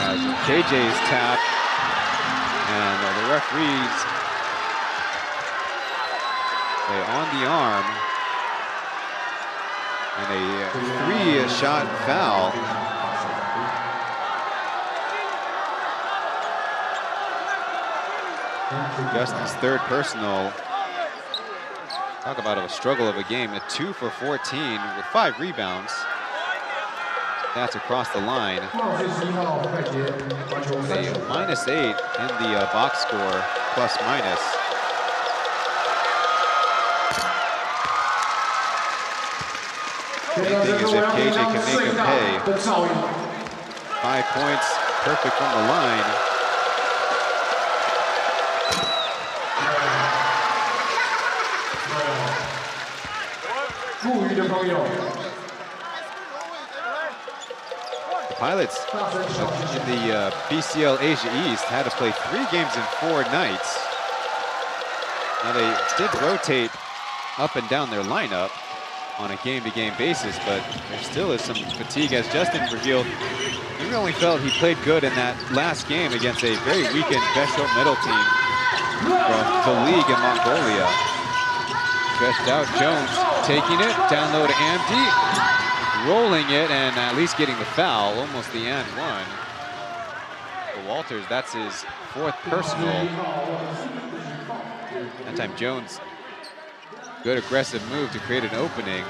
As KJ's tap, and the referees play on the arm, and a 3-shot foul. Justin's 3rd personal. Talk about a struggle of a game. A 2 for 14 with 5 rebounds. That's across the line. A -8 in the box score, plus minus. Main thing is if KJ can make him pay. 5 points, perfect from the line. The Pilots in the BCL Asia East had to play 3 games in 4 nights. Now they did rotate up and down their lineup on a game-to-game basis, but there still is some fatigue, as Justin revealed. He really felt he played good in that last game against a very weakened Besho Medal team from P.LEAGUE in Mongolia. Stretched out, Jones taking it, down low to Amdi, rolling it, and at least getting the foul, almost the and one. For Walters, that's his 4th personal. That time Jones, good aggressive move to create an opening.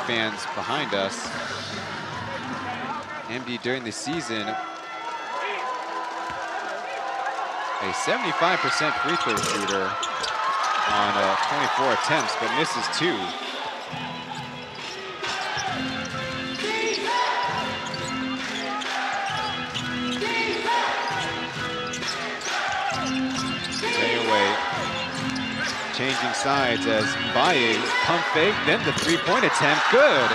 fans behind us. MD during the season, a 75% free throw shooter on 24 attempts, but misses 2. Changing sides as Baye pump fake, then the three-point attempt, good.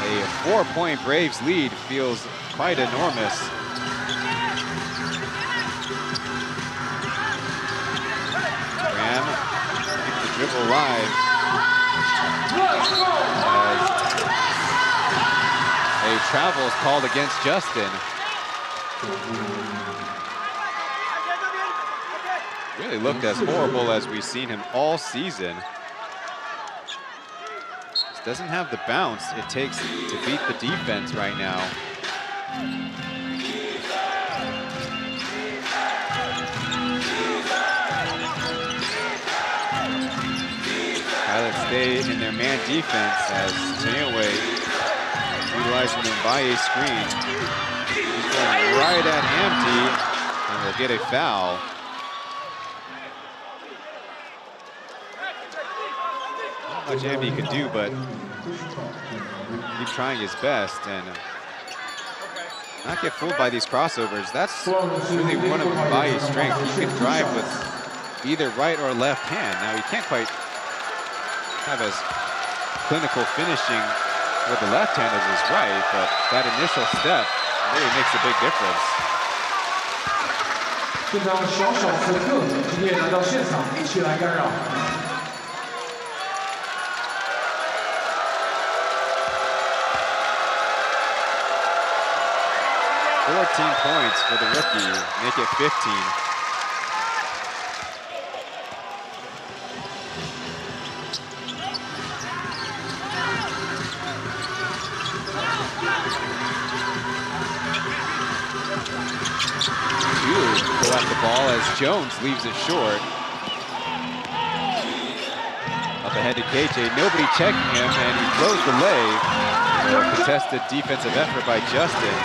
A 4-point Braves lead feels quite enormous. Graham keeps the dribble alive. As a travel is called against Justin. Really looked as horrible as we've seen him all season. Just doesn't have the bounce it takes to beat the defense right now. Pilots stay in their man defense as Taoyuan utilizing the Mbaye screen. He's going right at Amty and will get a foul. Much Amdy could do, but keep trying his best and not get fooled by these crossovers. That's really one of Mbaye's strengths. He can drive with either right or left hand. Now, he can't quite have as clinical finishing with the left hand as his right, but that initial step really makes a big difference. 这张小小时刻今天来到现场，一起来干扰。 14 points for the rookie, make it 15. Go at the ball as Jones leaves it short. Up ahead to KJ, nobody checking him, and he blows the lay. A contested defensive effort by Justin.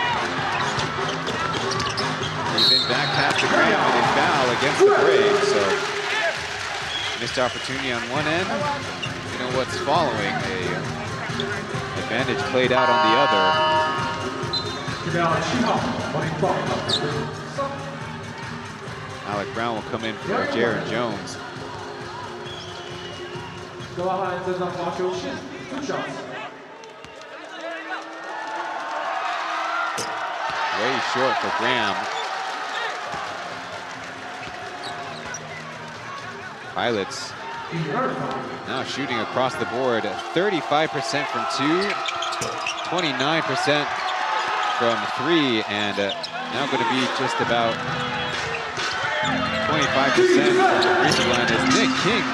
Then back pass to Graham and a foul against the Braves. So missed opportunity on one end. You know what's following, a advantage played out on the other. Alec Brown will come in for Jaron Jones. Way short for Graham. Pilots now shooting across the board, 35% from 2, 29% from 3, and now going to be just about 25% from the free throw line as Nick King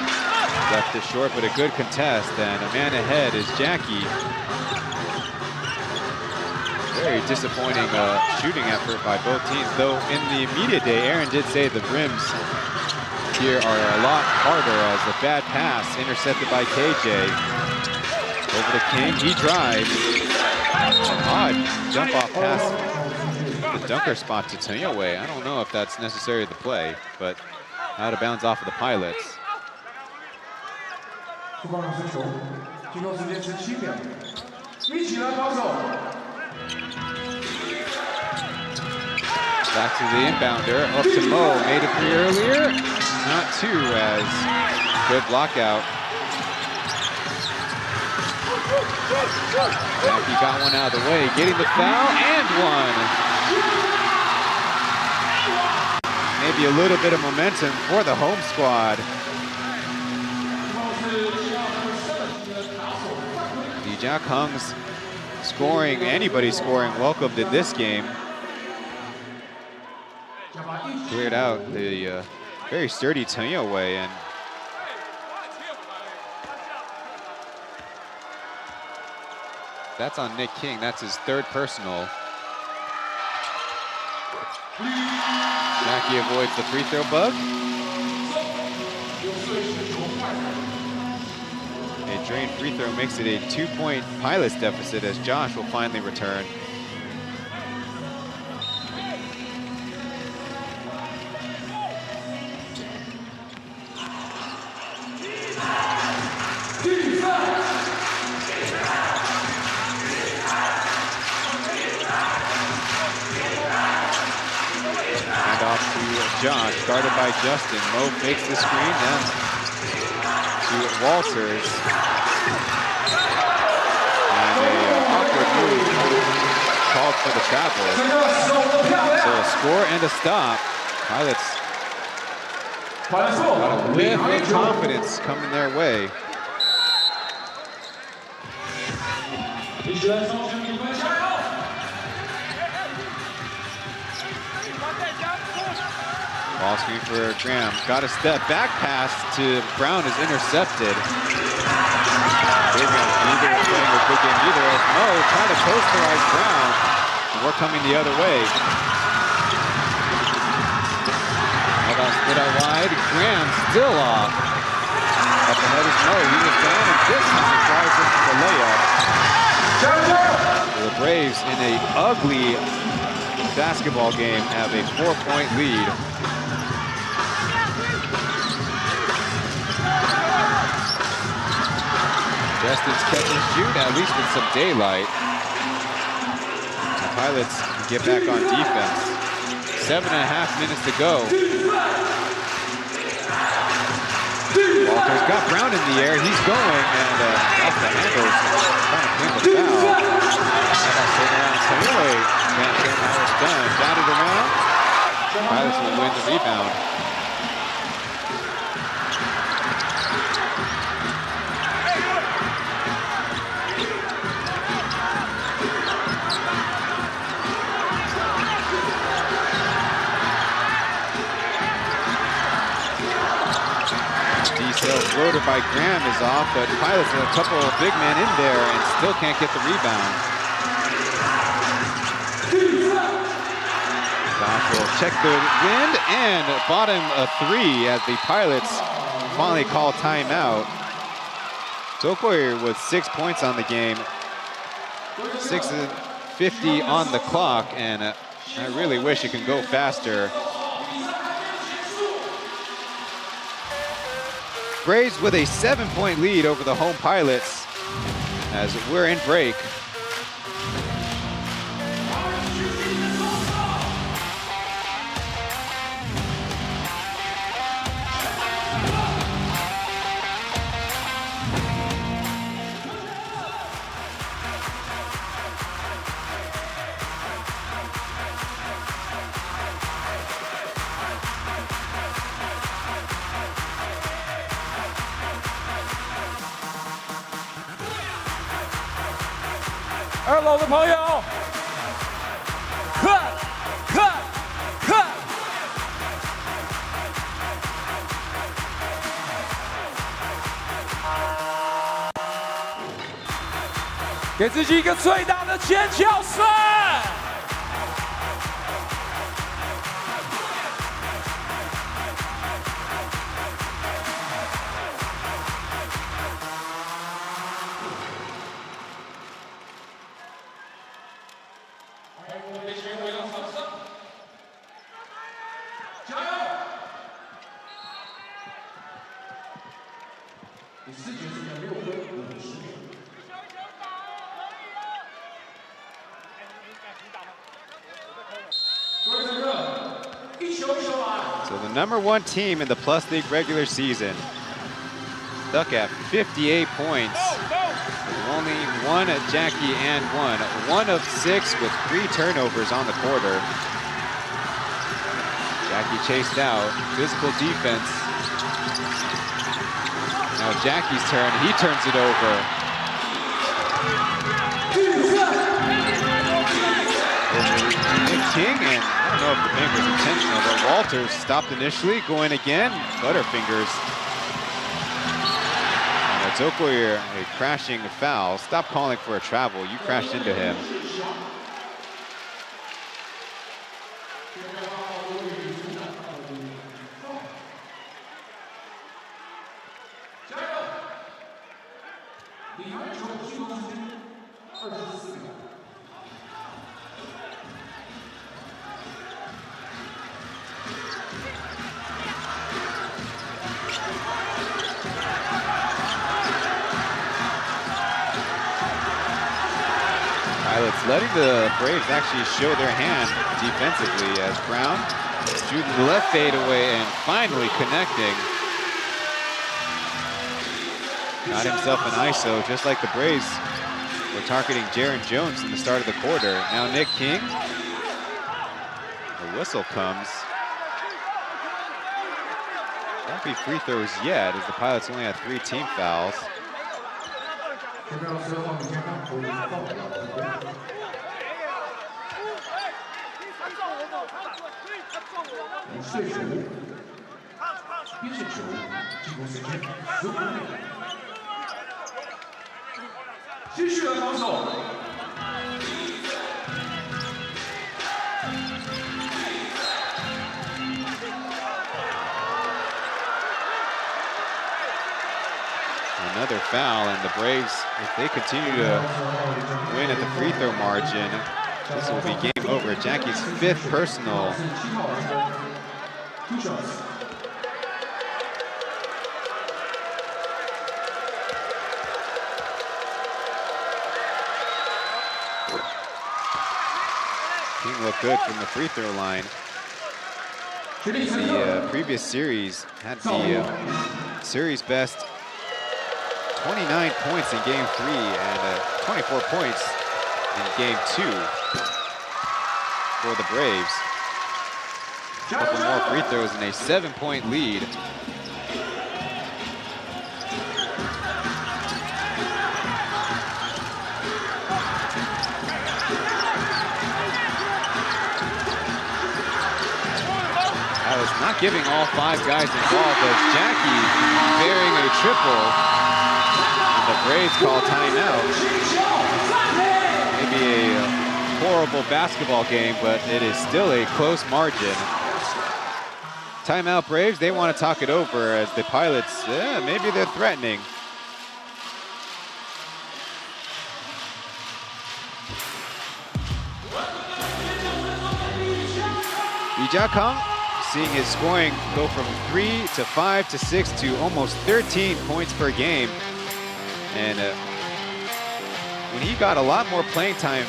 left it short, but a good contest, and a man ahead is Jackie. Very disappointing shooting effort by both teams, though in the media day, Aaron did say the rims here are a lot harder as a bad pass intercepted by KJ. Over to King, he drives. An odd jump off pass, the dunker spot to Taoyuan. I don't know if that's necessarily the play, but out of bounds off of the Pilots. Back to the inbounder, up to Mo, made a three earlier. Not 2 as good block out. Jackie got one out of the way, getting the foul and one. Maybe a little bit of momentum for the home squad. The Jack Hung's scoring, anybody scoring, welcomed in this game. Cleared out the very sturdy Taoyuan, and that's on Nick King. That's his 3rd personal. Jackie avoids the free throw bug. drained free throw makes it a 2-point Pilots deficit as Josh will finally return. Josh, guarded by Justin. Mo fakes the screen, then to Walters. And a awkward move called for the travel. So a score and a stop. Pilots got a whiff of confidence coming their way. Ball screen for Graham. Got a step back pass to Brown is intercepted. Abrams neither is playing a good game either as Mo trying to posterize Brown. And we're coming the other way. Hold on, split out wide. Graham still off. Up ahead is Mo. He was down and this time he tries into the layup. The Braves in an ugly basketball game have a 4-point lead. Justin's catch and shoot, at least with some daylight. The Pilots get back on defense. 7.5 minutes to go. Walters got Brown in the air. He's going and off the handles. Trying to clean the foul. How about turn around? Taipei can't turn how it's done. Batted around. Pilots will win the rebound. Floater by Graham is off, but Pilots have a couple of big men in there and still can't get the rebound. Josh will check the wind and bottom of 3 as the Pilots finally call timeout. Tokoyer with 6 points on the game, 6:50 on the clock, and I really wish it can go faster. Braves with a 7-point lead over the home Pilots as we're in break.2楼的朋友 ，cut， 给自己一个最大的尖叫声！So the #1 team in the Plus League regular season, stuck at 58 points. Only one at Jackie and one. 1 of 6 with 3 turnovers on the quarter. Jackie chased out, physical defense. Now Jackie's turn, he turns it over. King, and I don't know if the finger was intentional, but Walters stopped initially, going again, Butterfingers. And Tokoyer, a crashing foul. Stop calling for a travel, you crashed into him. Pilots letting the Braves actually show their hand defensively as Brown shooting the left fadeaway and finally connecting. Got himself an ISO, just like the Braves were targeting Jaron Jones in the start of the quarter. Now Nick King. The whistle comes. Won't be free throws yet, as the Pilots only had 3 team fouls. Another foul, and the Braves, if they continue to win at the free throw margin, this will be game over. Jackie's 5th personal. King looked good from the free throw line. The previous series had the series best 29 points in game 3 and 24 points in game 2 for the Braves. A couple more free throws and a 7-point lead. Pilots not giving all 5 guys involved as Jackie bearing a triple. The Braves call timeout. Maybe a horrible basketball game, but it is still a close margin. Timeout Braves, they want to talk it over as the Pilots, maybe they're threatening. Lee Jia-kang seeing his scoring go from 3 to 5 to 6 to almost 13 points per game. And when he got a lot more playing time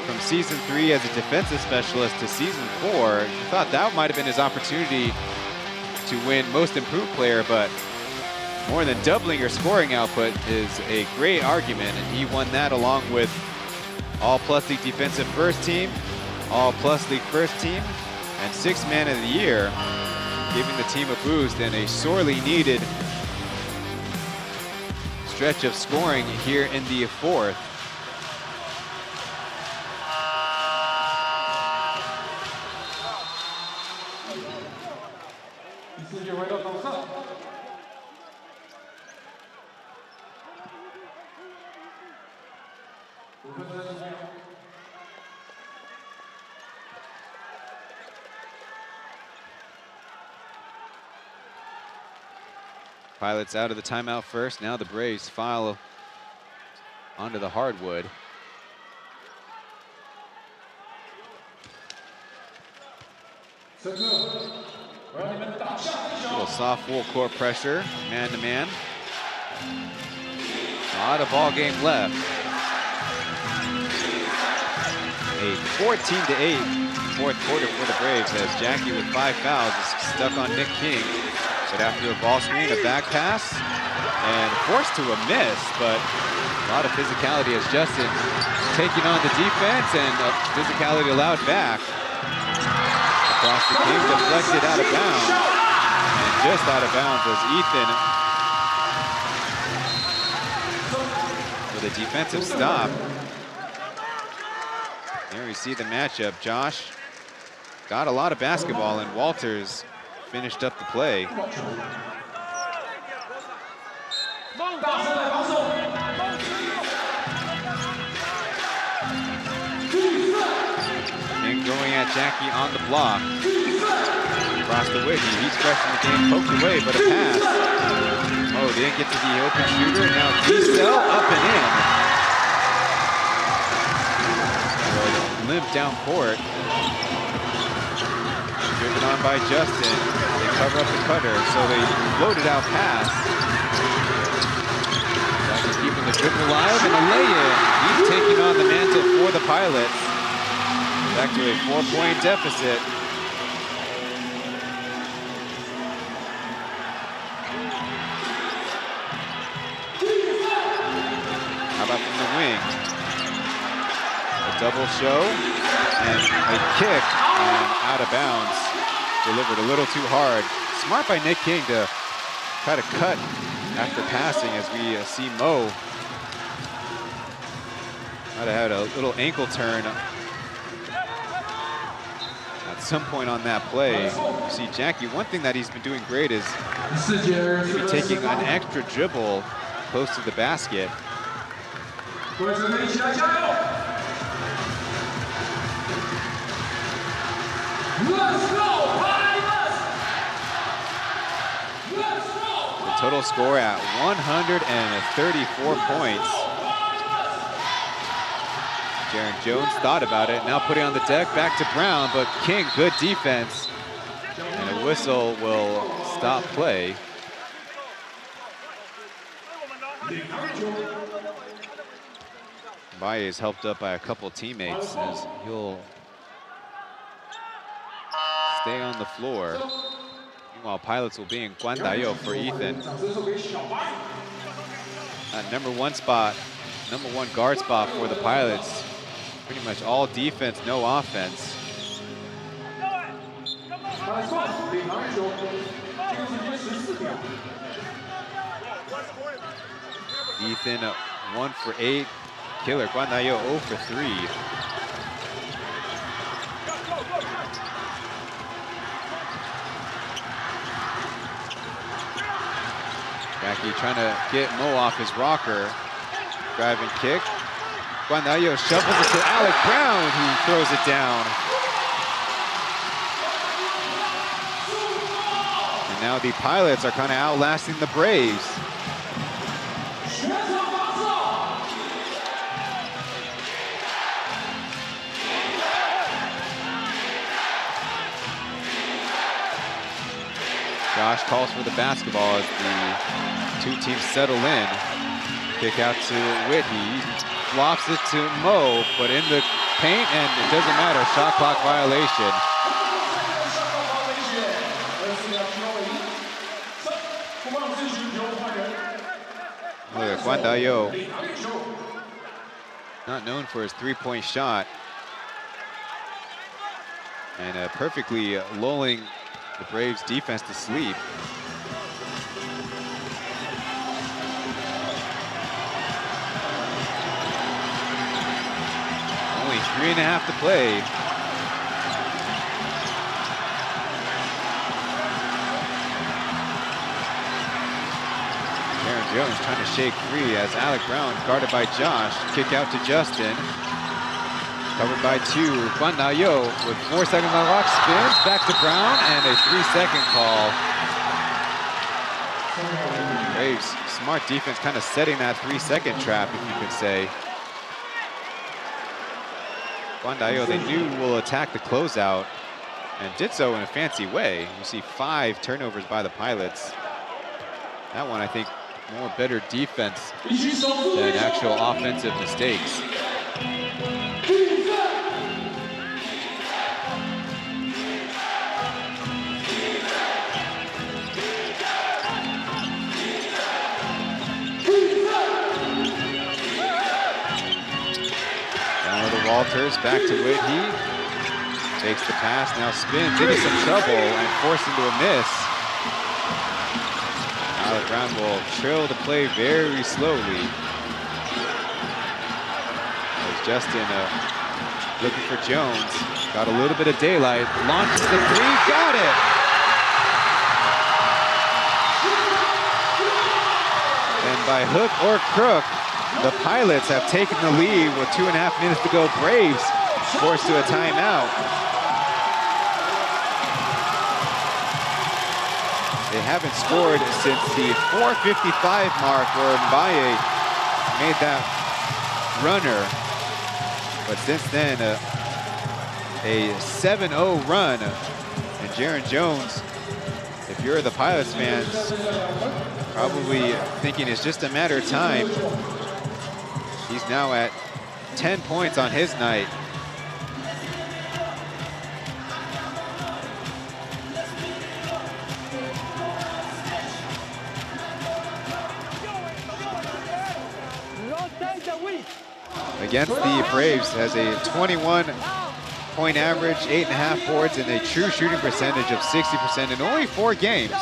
from season 3 as a defensive specialist to season 4, I thought that might have been his opportunity to win most improved player, but more than doubling your scoring output is a great argument, and he won that along with All Plus League Defensive First Team, All Plus League First Team, and 6th Man of the Year, giving the team a boost and a sorely needed stretch of scoring here in the 4th. Pilots out of the timeout first. Now the Braves file onto the hardwood. Little soft full court pressure, man to man. A lot of ball game left. A 14-8 4th quarter for the Braves as Jackie with 5 fouls is stuck on Nick King. But after a ball screen, a back pass, and forced to a miss, but a lot of physicality as Justin taking on the defense, and physicality allowed back. Across the King, deflected out of bounds, and just out of bounds as Ethan with a defensive stop. There we see the matchup. Josh got a lot of basketball, and Walters finished up the play. And going at Jackie on the block. Across the Whitney, he's fresh in the game, poked away, but a pass. Oh, didn't get to the open shooter. Now D-Cell up and in. Limp down court. Driven on by Justin. They cover up the cutter, so they floated out pass. Jackie's keeping the dribble alive and a lay-in. He's taking on the mantle for the Pilots. Back to a 4-point deficit. How about from the wing? A double show and a kick and out of bounds. Delivered a little too hard. Smart by Nick King to try to cut after passing as we see Mo. Might have had a little ankle turn at some point on that play. You see Jackie, one thing that he's been doing great is maybe taking an extra dribble close to the basket. The total score at 134 points. Jaren Jones thought about it, now putting on the deck, back to Brown, but King, good defense. And a whistle will stop play. Baye is helped up by a couple teammates as he'll stay on the floor. Meanwhile, Pilots will be in Guandayo for Ethan. Number one guard spot for the Pilots. Pretty much all defense, no offense. Ethan 1 for 8. Killer Guandayo 0 for 3. Jackie trying to get Mo off his rocker. Driving kick. Guandayo shovels it to Alec Brown, who throws it down. And now the Pilots are kind of outlasting the Braves. Josh calls for the basketball as the two teams settle in. Kick out to Whitney. Flops it to Mo, but in the paint, and it doesn't matter. Shot clock violation. Look at Guandayo. Not known for his three-point shot. And perfectly lulling the Braves defense to sleep. Only 3.5 to play. Jaren Jones trying to shake free as Alec Brown guarded by Josh. Kick out to Justin. Covered by 2. Guandayo with 4 seconds on the clock. Spins back to Brown and a 3-second call. Braves, smart defense kind of setting that 3-second trap, if you could say. Guandayo, they knew will attack the closeout and did so in a fancy way. You see 5 turnovers by the Pilots. That one, I think, more better defense than actual offensive mistakes. Walters back to Whitney. Takes the pass, now spins into some trouble and forced into a miss. Alec Brown will trail the play very slowly. As Justin looking for Jones. Got a little bit of daylight. Launches the 3, got it! And by hook or crook, the Pilots have taken the lead with 2.5 minutes to go. Braves forced to a timeout. They haven't scored since the 4:55 mark where Mbaye made that runner. But since then, a 7-0 run. And Jaron Jones, if you're the Pilots fans, probably thinking it's just a matter of time. He's now at 10 points on his night. Against the Braves, has a 21-point average, 8.5 boards, and a true shooting percentage of 60% in only 4 games.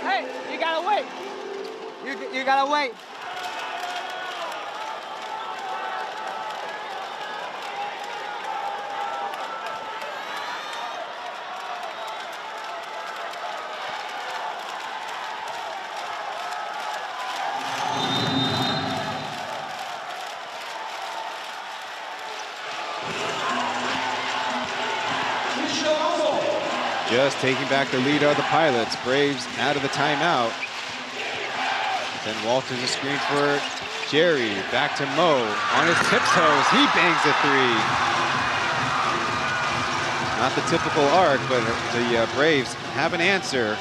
Hey, you gotta wait. You gotta wait. Just taking back the lead are the Pilots. Braves out of the timeout. Then Walters a screen for Jerry. Back to Mo. On his tiptoes, he bangs a 3. Not the typical arc, but the Braves have an answer.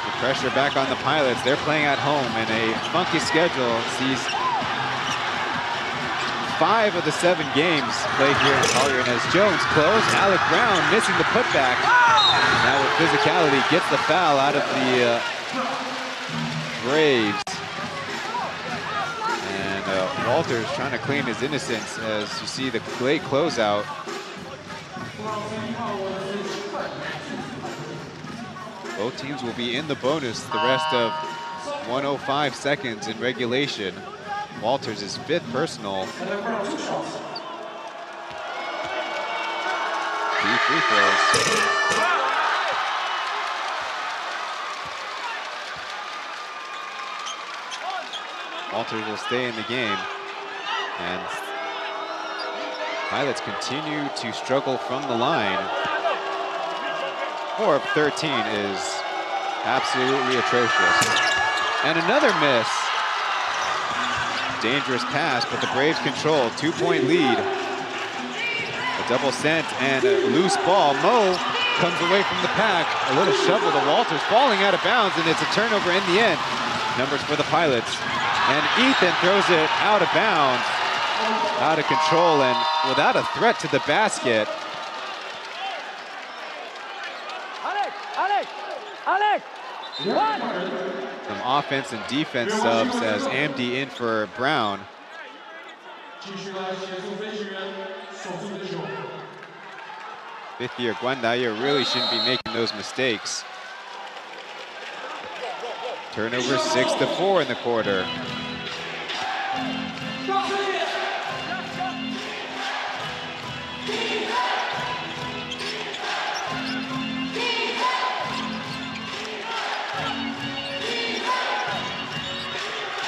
The pressure back on the Pilots. They're playing at home, and a funky schedule sees 5 of the 7 games played here in Pauian as Jones close. Alec Brown missing the putback. Now with physicality, gets the foul out of the Braves. And Walters trying to claim his innocence as you see the late closeout. Both teams will be in the bonus the rest of 105 seconds in regulation. Walters is 5th personal. 3 free throws. Walters will stay in the game. And Pilots continue to struggle from the line. 4 of 13 is absolutely atrocious. And another miss. Dangerous pass, but the Braves control. 2-point lead. A double sent and a loose ball. Mo comes away from the pack. A little shovel to Walters, falling out of bounds, and it's a turnover in the end. Numbers for the Pilots. And Ethan throws it out of bounds. Out of control and without a threat to the basket. Alex! Some offense and defense subs as Amdi in for Brown. Fifth-year Guandayo really shouldn't be making those mistakes. Turnover 6-4 in the quarter.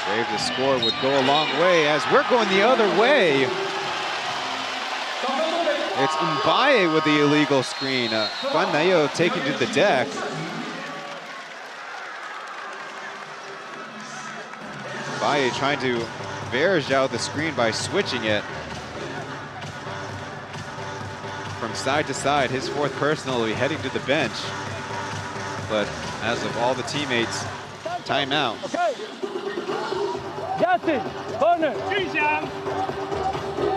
Braves, the score would go a long way as we're going the other way. It's Mbaye with the illegal screen. Guandayo taken to the deck. Mbaye trying to barrage out the screen by switching it. From side to side, his 4th personal will be heading to the bench. But as of all the teammates, timeout. Okay. Justin, corner.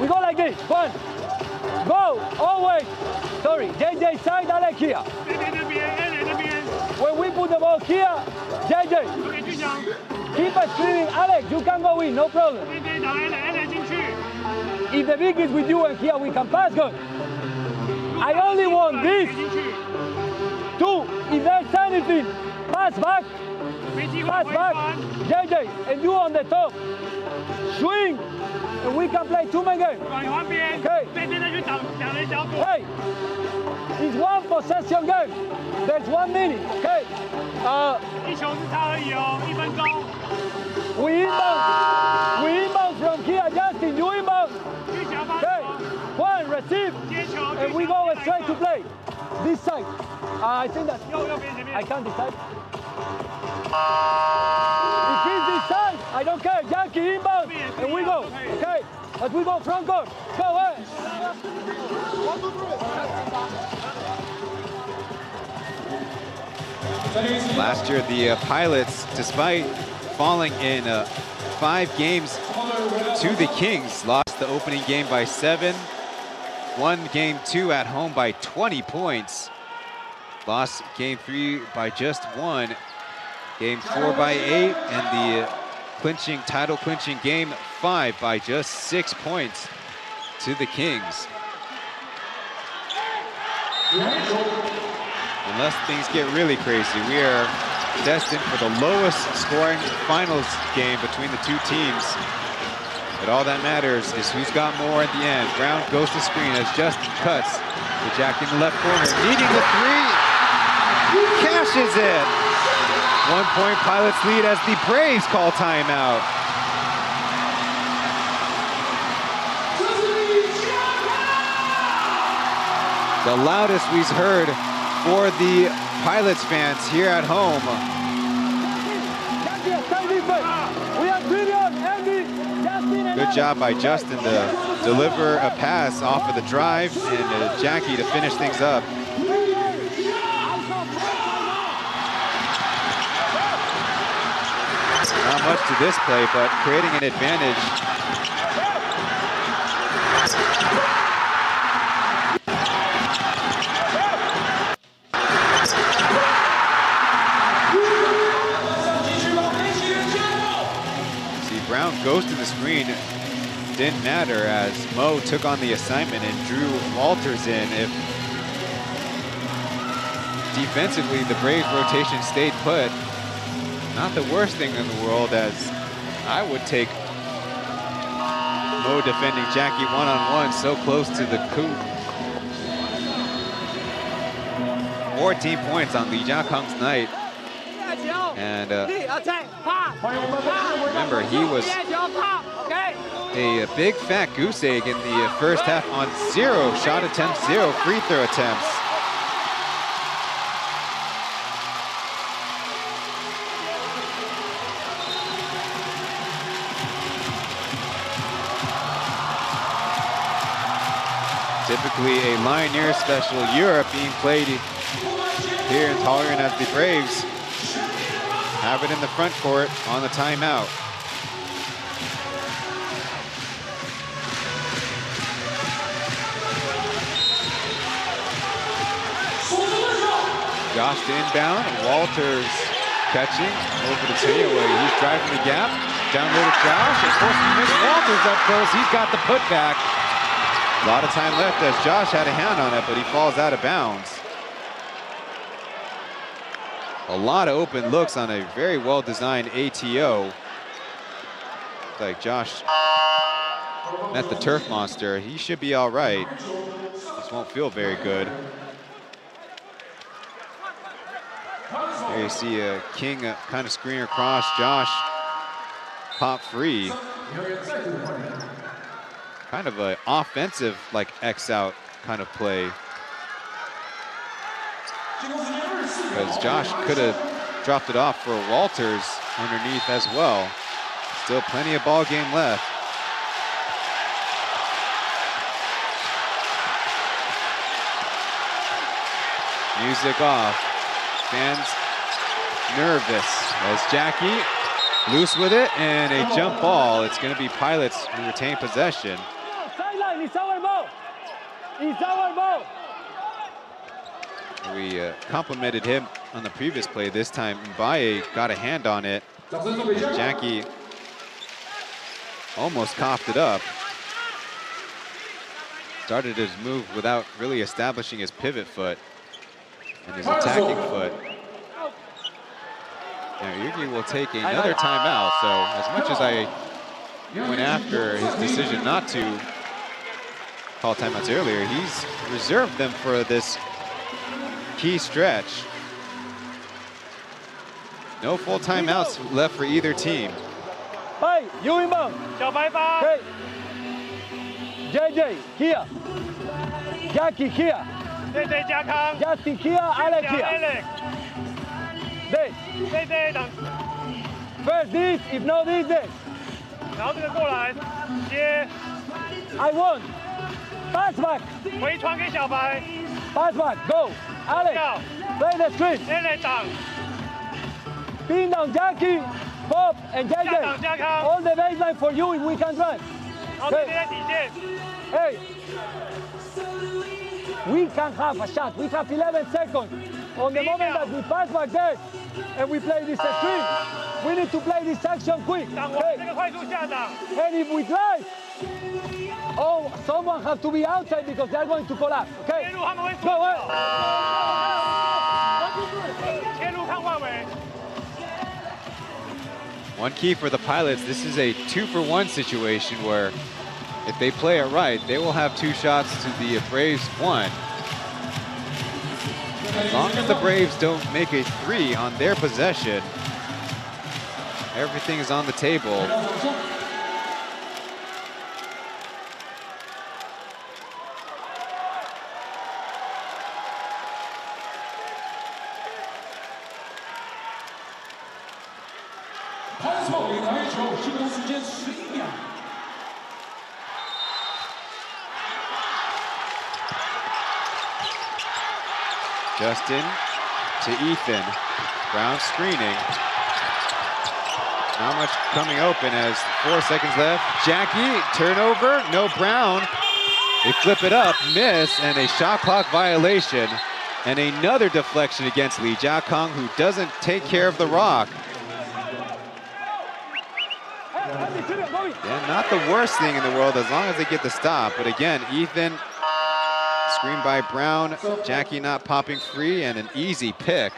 We go like this. 1, Go, always. Sorry, JJ side, Alex here. When we put the ball here, JJ, keep screaming, Alex, you can go in, no problem. If the big is with you and here we can pass, good. I only want this. 2, if there's anything, pass back, JJ, and you on the top. Swing, and we can play 2-man game. Okay. Hey, it's 1 possession game. There's 1 minute, okay? We inbound from here, Justin, you inbound. Okay, 1, receive, and we go straight to play. This side. I think that I can't decide. If it's this side, I don't care. Yankee inbound, and we go. Okay, but we go front court. Go ahead. Last year, the Pilots, despite falling in 5 games to the Kings, lost the opening game by 7, won game 2 at home by 20 points, lost game 3 by just 1, game 4 by 8, and the title clinching game 5 by just 6 points to the Kings. Unless things get really crazy, we are destined for the lowest scoring finals game between the 2 teams. But all that matters is who's got more at the end. Brown goes to screen as Justin cuts the Jack in the left corner, needing the 3, cashes it. 1-point Pilots lead as the Braves call timeout. The loudest we've heard for the Pilots fans here at home. Good job by Justin to deliver a pass off of the drive and Jackie to finish things up. Not much to this play, but creating an advantage. Brown goes to the screen, didn't matter as Mo took on the assignment and drew Walters in. If defensively the Braves rotation stayed put, not the worst thing in the world, as I would take Mo defending Jackie one-on-one so close to the coop. 14 points on Li Jiakang's night. And remember, he was a big fat goose egg in the first half on 0 shot attempts, 0 free throw attempts. Typically a Lioneer special Europe being played here in Taoyuan as the Braves have it in the front court on the timeout. Josh to inbound, Walters catching over to Taoyuan. He's driving the gap, down low to Josh, and forcing to miss. Walters up close, he's got the putback. A lot of time left as Josh had a hand on it, but he falls out of bounds. A lot of open looks on a very well-designed ATO. Looks like Josh met the turf monster. He should be all right. Just won't feel very good. There you see a King kind of screen across. Josh pop free. Kind of an offensive, like X-out kind of play. Because Josh could have dropped it off for Walters underneath as well. Still plenty of ball game left. Music off. Fans nervous as Jackie loose with it and a jump ball. It's going to be Pilots who retain possession. Sideline, it's our ball. It's our ball. We complimented him on the previous play. This time, Mbaye got a hand on it. And Jackie almost coughed it up. Started his move without really establishing his pivot foot and his attacking foot. Now Yuki will take another timeout. So as much as I went after his decision not to call timeouts earlier, he's reserved them for this key stretch. No full timeouts left for either team. Hey, you inbound. 小白发。 Hey. JJ here. Jackie here. JJ 加康。 Justin here. Alex here. Alex。 This. JJ 等。 First this, if not this, this. 然后这个过来接。 I won. Pass back. 回传给小白。 Pass back. Go. Alex. Play the screen. Alex 挡。 Pin down Jackie, Bob, and JJ. 下挡加康。 All the baseline for you if we can run. 然后这边在底线。 Hey. We can have a shot. We have 11 seconds. On the moment that we pass back there and we play this screen, we need to play this action quick. 挡完这个快速下挡。 And if we drive, oh, someone has to be outside because they're going to collapse. Okay? 切入他们会 Go ahead. 切入看范围。 One key for the Pilots, this is a 2-for-1 situation where if they play it right, they will have 2 shots to the Braves 1. As long as the Braves don't make a 3 on their possession, everything is on the table. Justin to Ethan. Brown screening. Not much coming open as 4 seconds left. Jackie, turnover, no Brown. They flip it up, miss, and a shot clock violation. And another deflection against Lee Jiakong, who doesn't take care of the rock. Yeah, not the worst thing in the world as long as they get the stop. But again, Ethan, screen by Brown, Jackie not popping free, and an easy pick.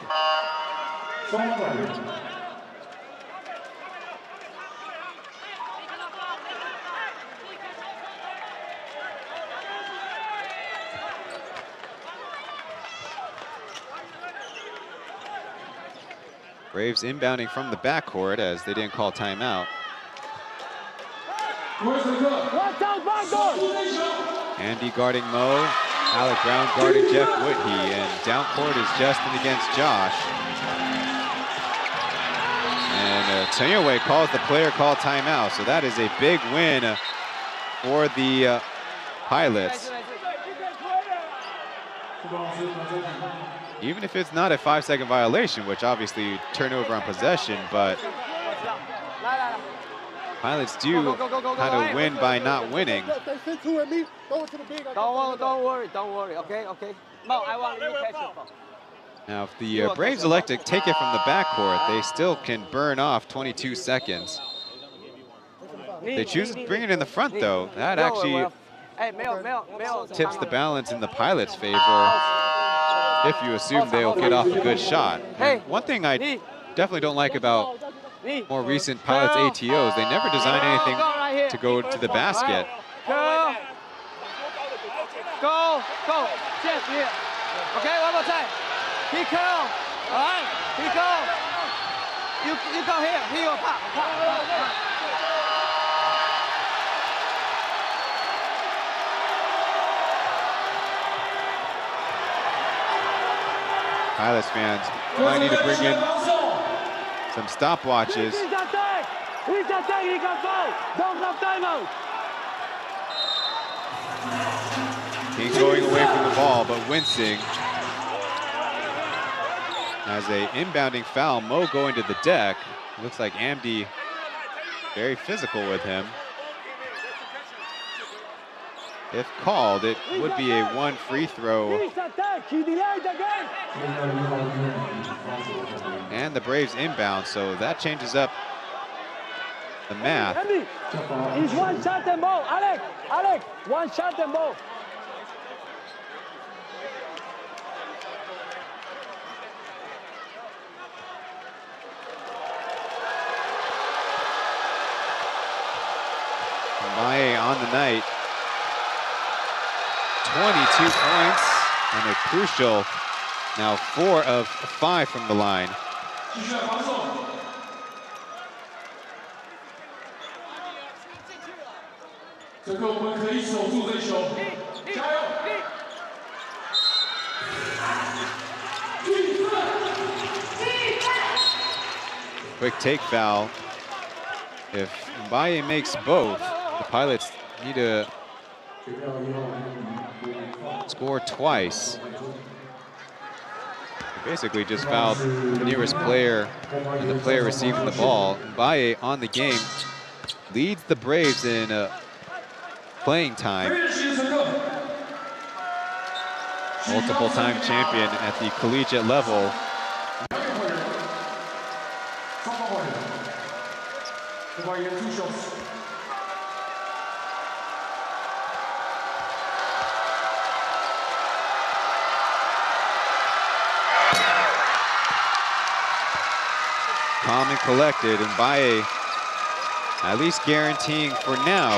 Braves inbounding from the backcourt as they didn't call timeout. Andy guarding Mo, Alec Brown guarding Jeff Whitney, and down court is Justin against Josh. And Taoyuan calls the player call timeout, so that is a big win for the Pilots. Even if it's not a 5-second violation, which obviously turnover on possession, but Pilots do kind of win by not winning. Don't worry, okay? Mo, I want you to catch the ball. Now, if the Braves elect to take it from the backcourt, they still can burn off 22 seconds. They choose to bring it in the front, though. That actually tips the balance in the Pilots' favor if you assume they'll get off a good shot. And one thing I definitely don't like about more recent Pilots ATOs, they never design anything to go to the basket. Go. Jeff here. Okay, one more time. He curl. All right. He go. You go here. He will pop. Pilots fans might need to bring in some stopwatches. He's attack. He can foul. Don't have timeout. King going away from the ball, but wincing. As a inbounding foul, Mo going to the deck. Looks like Amdi very physical with him. If called, it would be a 1 free throw. And the Braves inbound, so that changes up the math. It's one shot and ball. Alex, one shot and ball. Mae on the night. 22 points and a crucial now 4 of 5 from the line. Quick take foul. If Mbaye makes both, the Pilots need to score twice. They basically just fouled the nearest player and the player receiving the ball. Mbaye on the game leads the Braves in playing time. Multiple-time champion at the collegiate level. Calm and collected, and Baye at least guaranteeing for now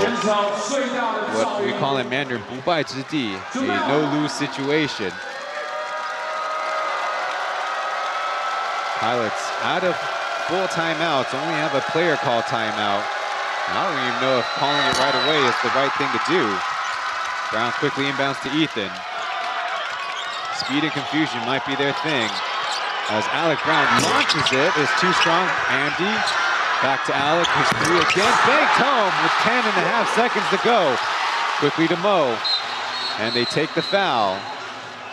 what we call in Mandarin 不败之地, a no-lose situation. Pilots out of full timeouts, only have a player call timeout. I don't even know if calling it right away is the right thing to do. Brown quickly inbounds to Ethan. Speed and confusion might be their thing. As Alec Brown launches it, is too strong. Andy, back to Alec, his three again, banked home with 10.5 seconds to go. Quickly to Mo, and they take the foul.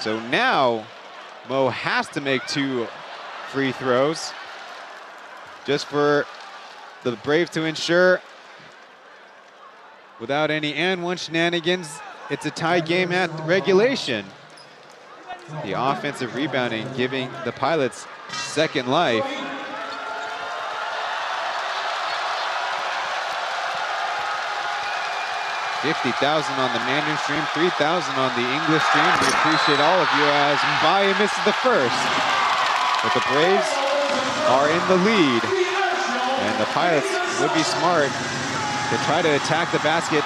So now, Mo has to make 2 free throws, just for the Braves to ensure, without any and one shenanigans, it's a tie game at regulation. The offensive rebounding giving the Pilots second life. $50,000 on the Mandarin stream, 3,000 on the English stream. We appreciate all of you as Mbaye misses the first. But the Braves are in the lead. And the Pilots would be smart to try to attack the basket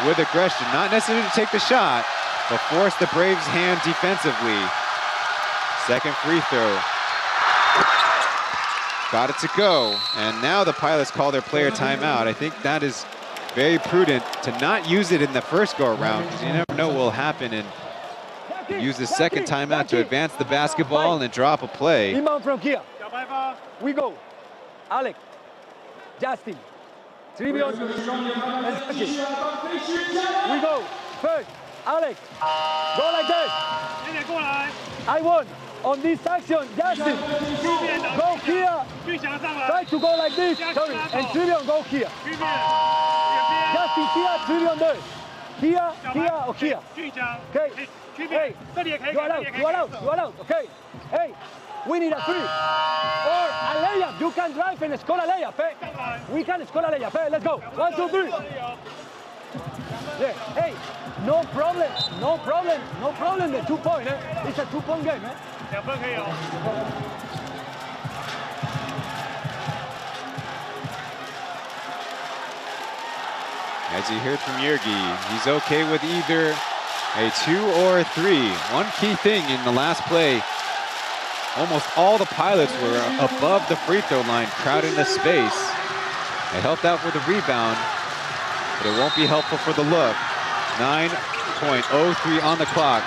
with aggression. Not necessarily to take the shot, but force the Braves' hand defensively. Second free throw. Got it to go. And now the Pilots call their player timeout. I think that is very prudent to not use it in the first go-around, because you never know what will happen, and use the second timeout to advance the basketball and then drop a play. Inbound from here. We go. Alex, Justin, Trivion, and Turkish. We go. First, Alex, go like this. I want on this action, Justin, go here. Try to go like this. Sorry, and Trivion go here. Justin here, Trivion there. Here, here, or here. Okay. Hey, you are out. Okay. Hey, we need a 3 or a layup. You can drive and score a layup. Eh? We can score a layup. Eh? Let's go. 1, 2, 3. Yeah. Hey, no problem. The 2 point. Eh? It's a 2-point game. Eh? As you heard from Yergi, he's okay with either a 2 or a 3. One key thing in the last play, almost all the Pilots were above the free throw line, crowding the space. It helped out for the rebound, but it won't be helpful for the look. 9.03 on the clock.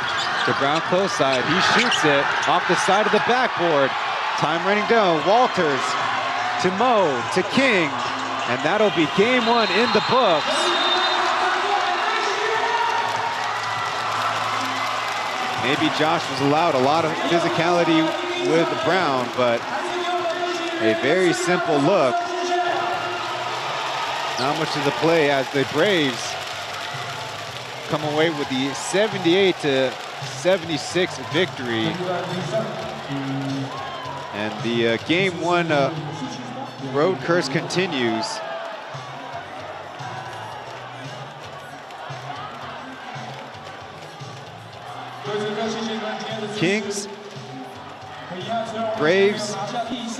To Brown close side, he shoots it off the side of the backboard. Time running down, Walters to Mo, to King, and that'll be game 1 in the books. Maybe Josh was allowed a lot of physicality with Brown, but a very simple look. Not much of the play as the Braves come away with the 78-76 victory. And the Game 1 road curse continues. Kings, Braves,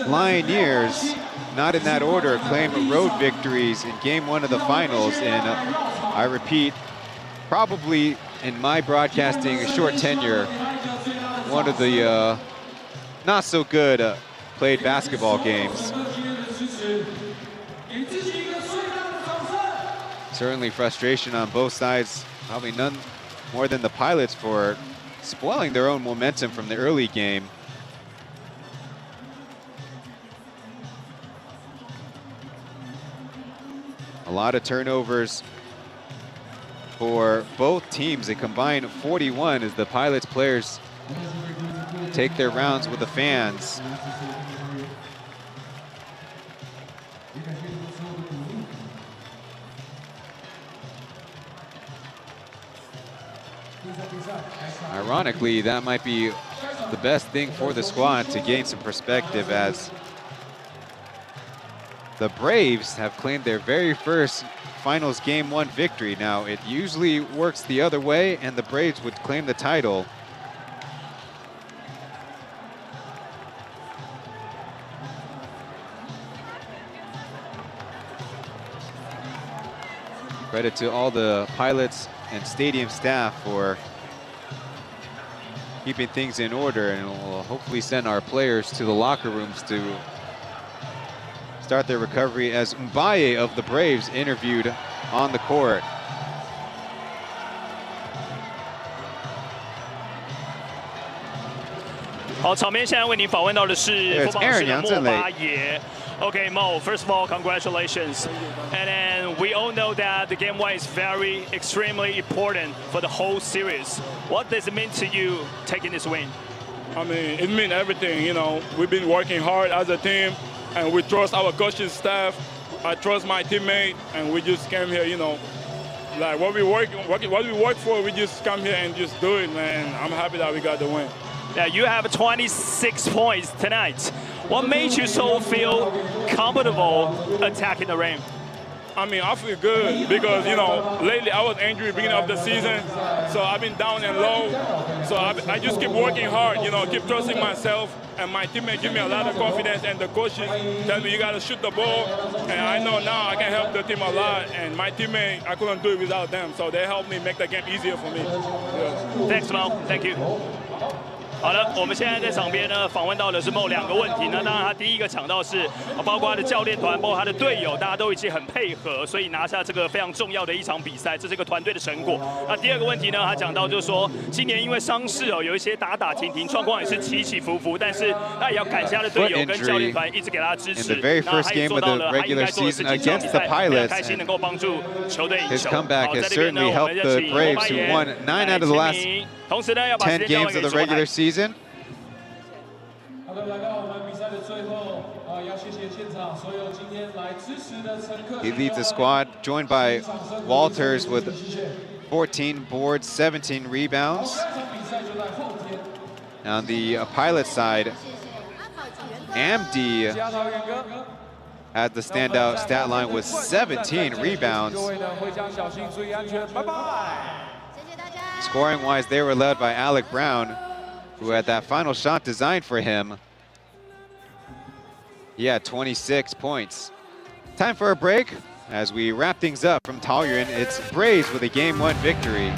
Lioneers, not in that order, claim road victories in Game 1 of the finals. And I repeat, probably in my broadcasting short tenure, one of the not so good played basketball games. Certainly frustration on both sides, probably none more than the Pilots for spoiling their own momentum from the early game. A lot of turnovers for both teams. A combined 41 as the Pilots players take their rounds with the fans. Ironically, that might be the best thing for the squad to gain some perspective, as the Braves have claimed their very first finals Game 1 victory. Now, it usually works the other way, and the Braves would claim the title. Credit to all the Pilots and stadium staff for keeping things in order, and we'll hopefully send our players to the locker rooms to start their recovery, as Mbaye of the Braves interviewed on the court. It's Aaron Yang. Okay, Mo, first of all, congratulations. And then we all know that the Game 1 is very, extremely important for the whole series. What does it mean to you taking this win? I mean, it means everything, you know. We've been working hard as a team, and we trust our coaching staff. I trust my teammate, and we just came here, you know. Like what we work for, we just come here and just do it, man. I'm happy that we got the win. Yeah, you have 26 points tonight. What made you so feel comfortable attacking the rim? I mean, I feel good because, you know, lately I was injured beginning of the season, so I've been down and low. So I just keep working hard, you know, keep trusting myself, and my teammates give me a lot of confidence, and the coaches tell me you got to shoot the ball, and I know now I can help the team a lot, and my teammates, I couldn't do it without them, so they helped me make the game easier for me. Yeah. Thanks, Mo. Thank you. 好了，我们现在在场边呢，访问到的是 Mo 两个问题呢。当然，他第一个抢到是，包括他的教练团，包括他的队友，大家都一起很配合，所以拿下这个非常重要的一场比赛，这是一个团队的成果。那第二个问题呢，他讲到就是说，今年因为伤势哦，有一些打打停停，状况也是起起伏伏，但是他也要感谢他的队友跟教练团一直给他支持。那他也做到了他应该做的事情，这场比赛非常开心能够帮助球队赢球。好，在这边呢，我们就请罗巴爷来签名，同时呢要把时间交给主裁。 好的，来到我们比赛的最后，要谢谢现场所有今天来支持的乘客。 He leads the squad, joined by Walters with 14 boards, 17 rebounds. On the Pilot side, Amdi had the standout stat line with 17 rebounds. Scoring-wise, they were led by Alec Brown, who had that final shot designed for him. He had 26 points. Time for a break. As we wrap things up from Taoyuan, it's Braves with a Game 1 victory.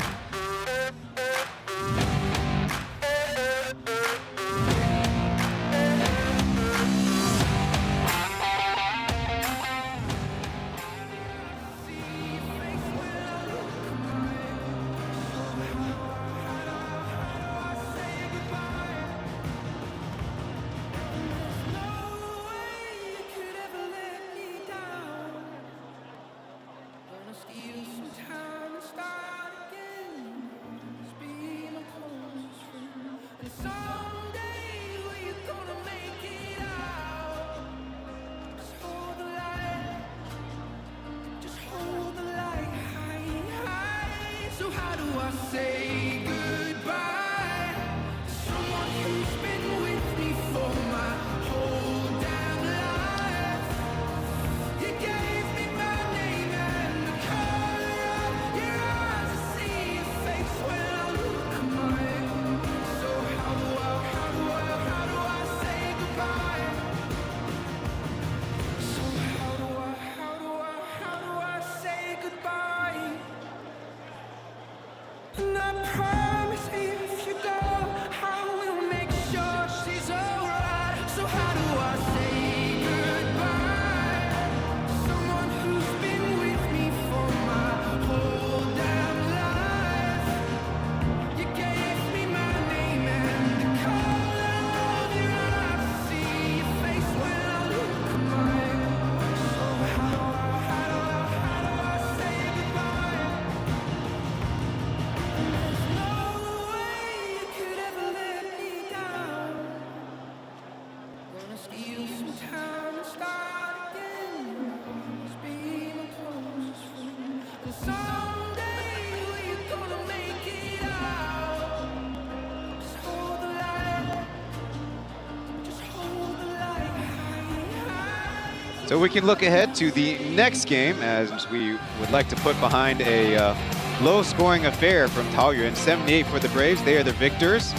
So we can look ahead to the next game, as we would like to put behind a low-scoring affair from Taoyuan. 78 for the Braves. They are the victors.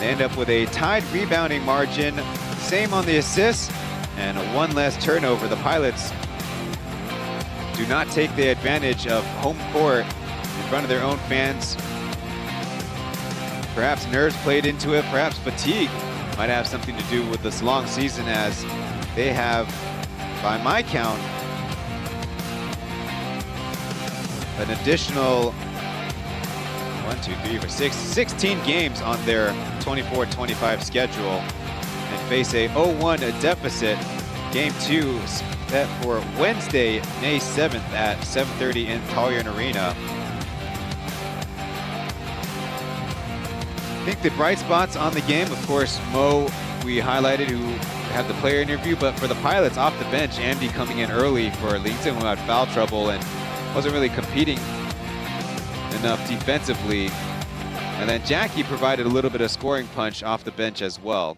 They end up with a tied rebounding margin, same on the assists, and one less turnover. The Pilots do not take the advantage of home court in front of their own fans. Perhaps nerves played into it, perhaps fatigue might have something to do with this long season, as they have, by my count, an additional 16 games on their 24-25 schedule, and face a 0-1 deficit. Game 2 set for Wednesday, May 7th at 7:30 in Taoyuan Arena. I think the bright spots on the game, of course, Mo, we highlighted, who had the player interview, but for the Pilots off the bench, Andy coming in early for Linton, who had foul trouble and wasn't really competing enough defensively. And then Jackie provided a little bit of scoring punch off the bench as well.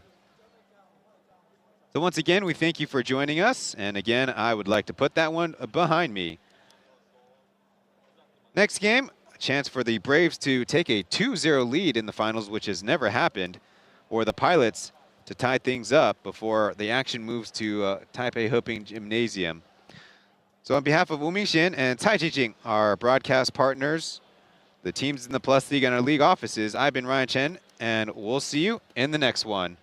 So once again, we thank you for joining us. And again, I would like to put that one behind me. Next game, a chance for the Braves to take a 2-0 lead in the finals, which has never happened, or the Pilots to tie things up before the action moves to Taipei Heping Gymnasium. So on behalf of Wu Mingxian and Cai Jijing, our broadcast partners, the teams in the Plus League and our league offices, I've been Ryan Chen, and we'll see you in the next one.